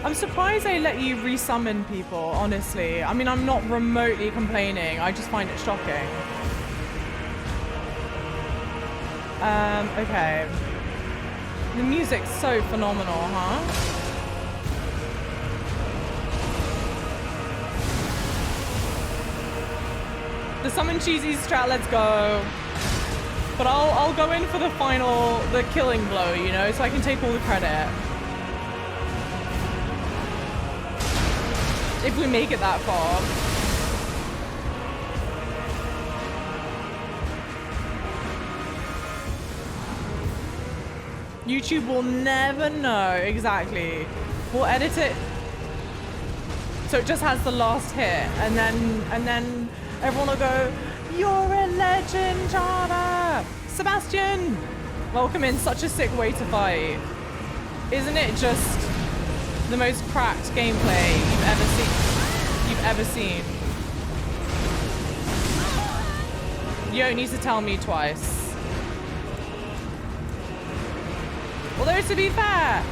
I'm surprised they let you resummon people, honestly. I mean, I'm not remotely complaining. I just find it shocking. Okay. The music's so phenomenal, huh? The summon cheesy strat, let's go. But I'll go in for the killing blow, you know, so I can take all the credit. If we make it that far. YouTube will never know exactly. We'll edit it so it just has the last hit, and then everyone will go, "You're a legend, Jana! Sebastian! Welcome in, such a sick way to fight. Isn't it just the most cracked gameplay you've ever seen? You don't need to tell me twice. Although, to be fair,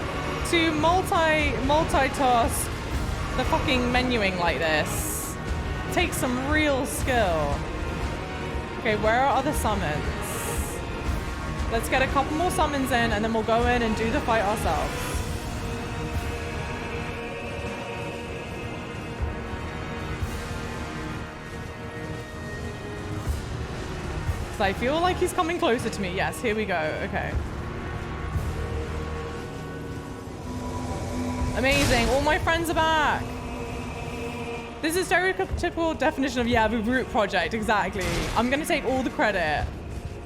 to multitask the fucking menuing like this takes some real skill. Okay, where are other summons? Let's get a couple more summons in, and then we'll go in and do the fight ourselves. So I feel like he's coming closer to me. Yes, here we go. Okay. Amazing. All my friends are back. This is stereotypical definition of, yeah, the root project. Exactly. I'm going to take all the credit.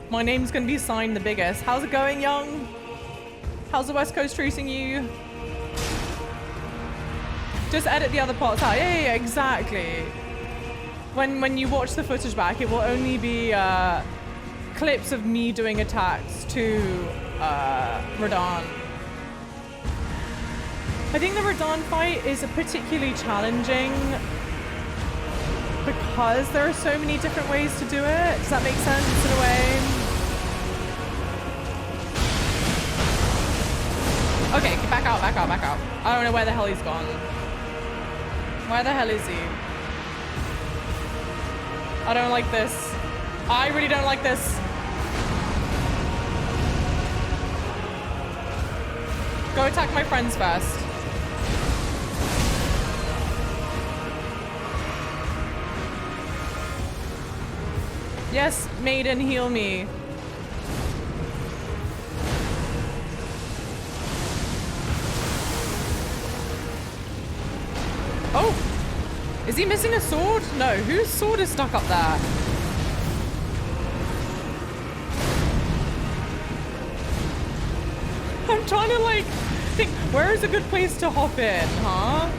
My name's going to be signed the biggest. How's it going, Young? How's the West Coast treating you? Just edit the other parts out. Yeah, exactly. When you watch the footage back, it will only be clips of me doing attacks to Radahn. I think the Radahn fight is particularly challenging because there are so many different ways to do it. Does that make sense in a way? Okay, back out, back out, back out. I don't know where the hell he's gone. Where the hell is he? I don't like this. I really don't like this. Go attack my friends first. Yes, maiden, heal me. Oh! Is he missing a sword? No, whose sword is stuck up there? I'm trying to like think, where is a good place to hop in, huh?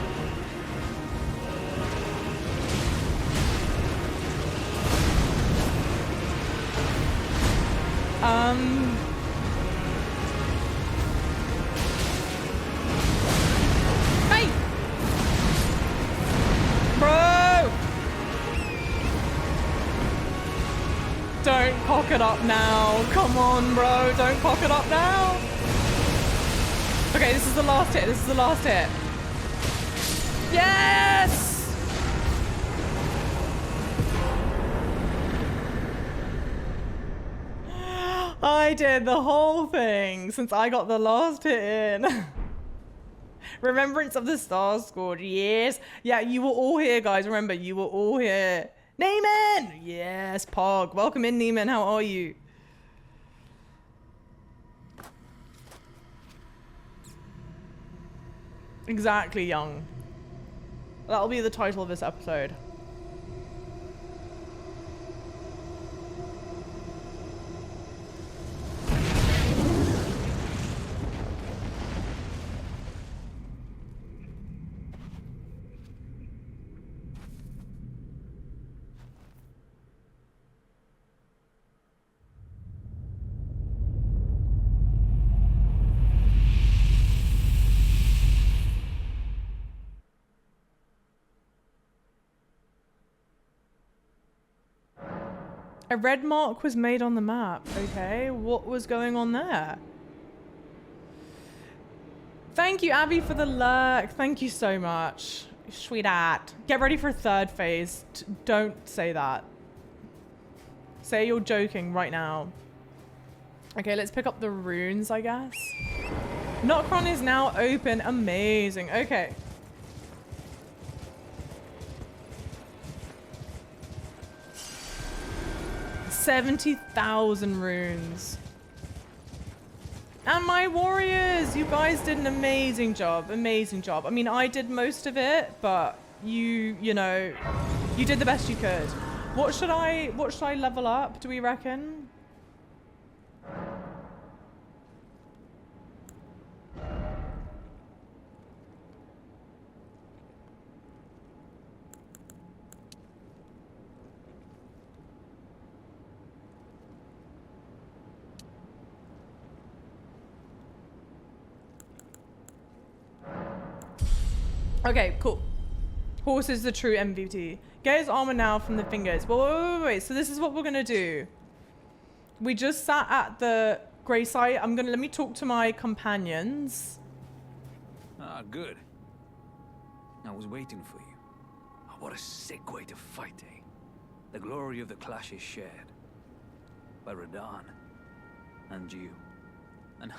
Hey! Bro! Don't cock it up now. Come on, bro. Don't cock it up now. Okay, this is the last hit. This is the last hit. Yes! I did the whole thing since I got the last hit in. Remembrance of the Stars scored. Yes. Yeah, you were all here, guys. Remember, you were all here. Neiman! Yes, Pog. Welcome in, Neiman. How are you? Exactly, Young. That'll be the title of this episode. A red mark was made on the map. Okay, what was going on there? Thank you, Abby, for the lurk. Thank you so much. Sweetheart. Get ready for third phase. Don't say that. Say you're joking right now. Okay, let's pick up the runes, I guess. Notcron is now open. Amazing. Okay. $70,000 runes. And my warriors, you guys did an amazing job. Amazing job. I mean, I did most of it, but you know, you did the best you could. What should I level up, do we reckon? Okay, cool. Horse is the true MVP. Get his armor now from the fingers. Wait. So this is what we're gonna do. We just sat at the grey site. Let me talk to my companions. Ah, good. I was waiting for you. Oh, what a sick way to fight, eh? The glory of the clash is shared. By Redan. And you. And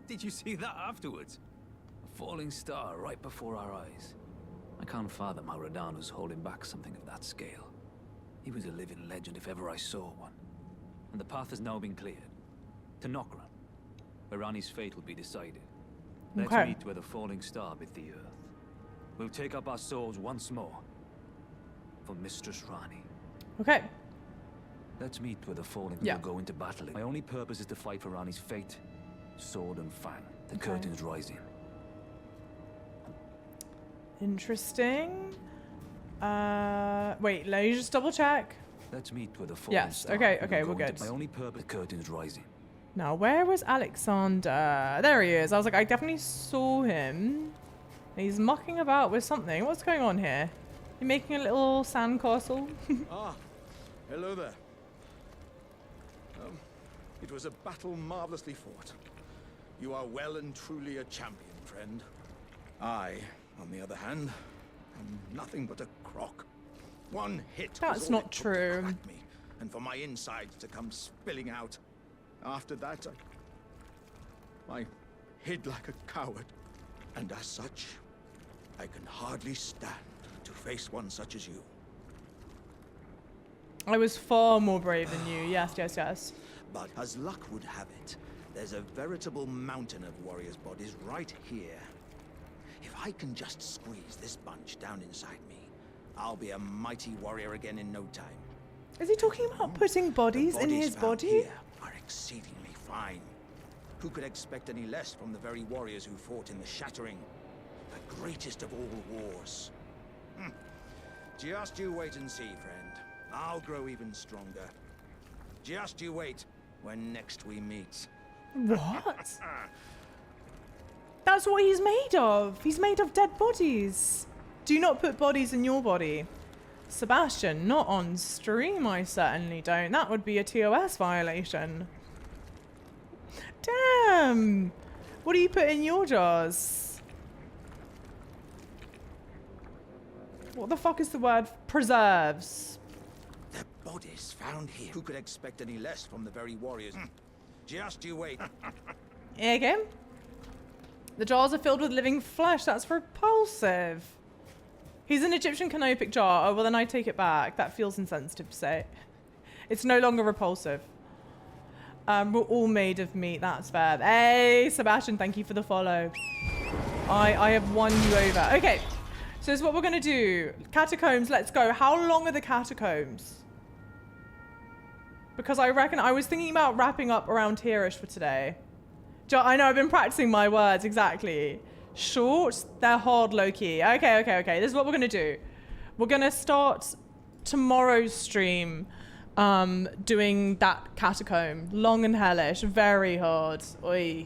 did you see that afterwards? A falling star right before our eyes. I can't fathom how Redan was holding back something of that scale. He was a living legend if ever I saw one. and the path has now been cleared. To Nokra, where Ranni's fate will be decided. Let's Okay. meet where the falling star bit the earth. We'll take up our swords once more for Mistress Ranni. Okay. Let's meet where the falling Yeah. will go into battle. My only purpose is to fight for Ranni's fate, sword and fang. The Okay. curtain's rising. Interesting. Wait, let me just double check. Let's meet where the falling Yes, star okay, will okay, go we're into- good. My only purpose, the curtain's rising. Now, where was Alexander? There he is. I was like, I definitely saw him. He's mucking about with something. What's going on here? You making a little sandcastle? Ah, hello there. It was a battle marvelously fought. You are well and truly a champion, friend. I, on the other hand, am nothing but a crock. One hit was That's all not it took to true. crack me, and for my insides to come spilling out. After that, I hid like a coward. And as such, I can hardly stand to face one such as you. I was far more brave than you. Yes, yes, yes. But as luck would have it, there's a veritable mountain of warriors' bodies right here. If I can just squeeze this bunch down inside me, I'll be a mighty warrior again in no time. Is he talking about putting bodies in his found body? Here are exceedingly fine. Who could expect any less from the very warriors who fought in the Shattering, the greatest of all wars? Just you wait and see, friend. I'll grow even stronger. Just you wait when next we meet. What? That's what he's made of. He's made of dead bodies. Do not put bodies in your body. Sebastian, not on stream, I certainly don't. That would be a TOS violation. Damn! What do you put in your jars? What the fuck is the word? Preserves. The bodies found here. Who could expect any less from the very warriors? Just you wait. Okay. The jars are filled with living flesh. That's repulsive. He's an Egyptian canopic jar. Oh, well, then I take it back. That feels insensitive to say. It's no longer repulsive. We're all made of meat. That's fair. Hey, Sebastian, thank you for the follow. I have won you over. Okay, so this is what we're going to do. Catacombs, let's go. How long are the catacombs? Because I reckon I was thinking about wrapping up around here-ish for today. I know, I've been practicing my words, exactly. Short, they're hard low-key. Okay. This is what we're going to do. We're going to start tomorrow's stream doing that catacomb. Long and hellish, very hard. Oi.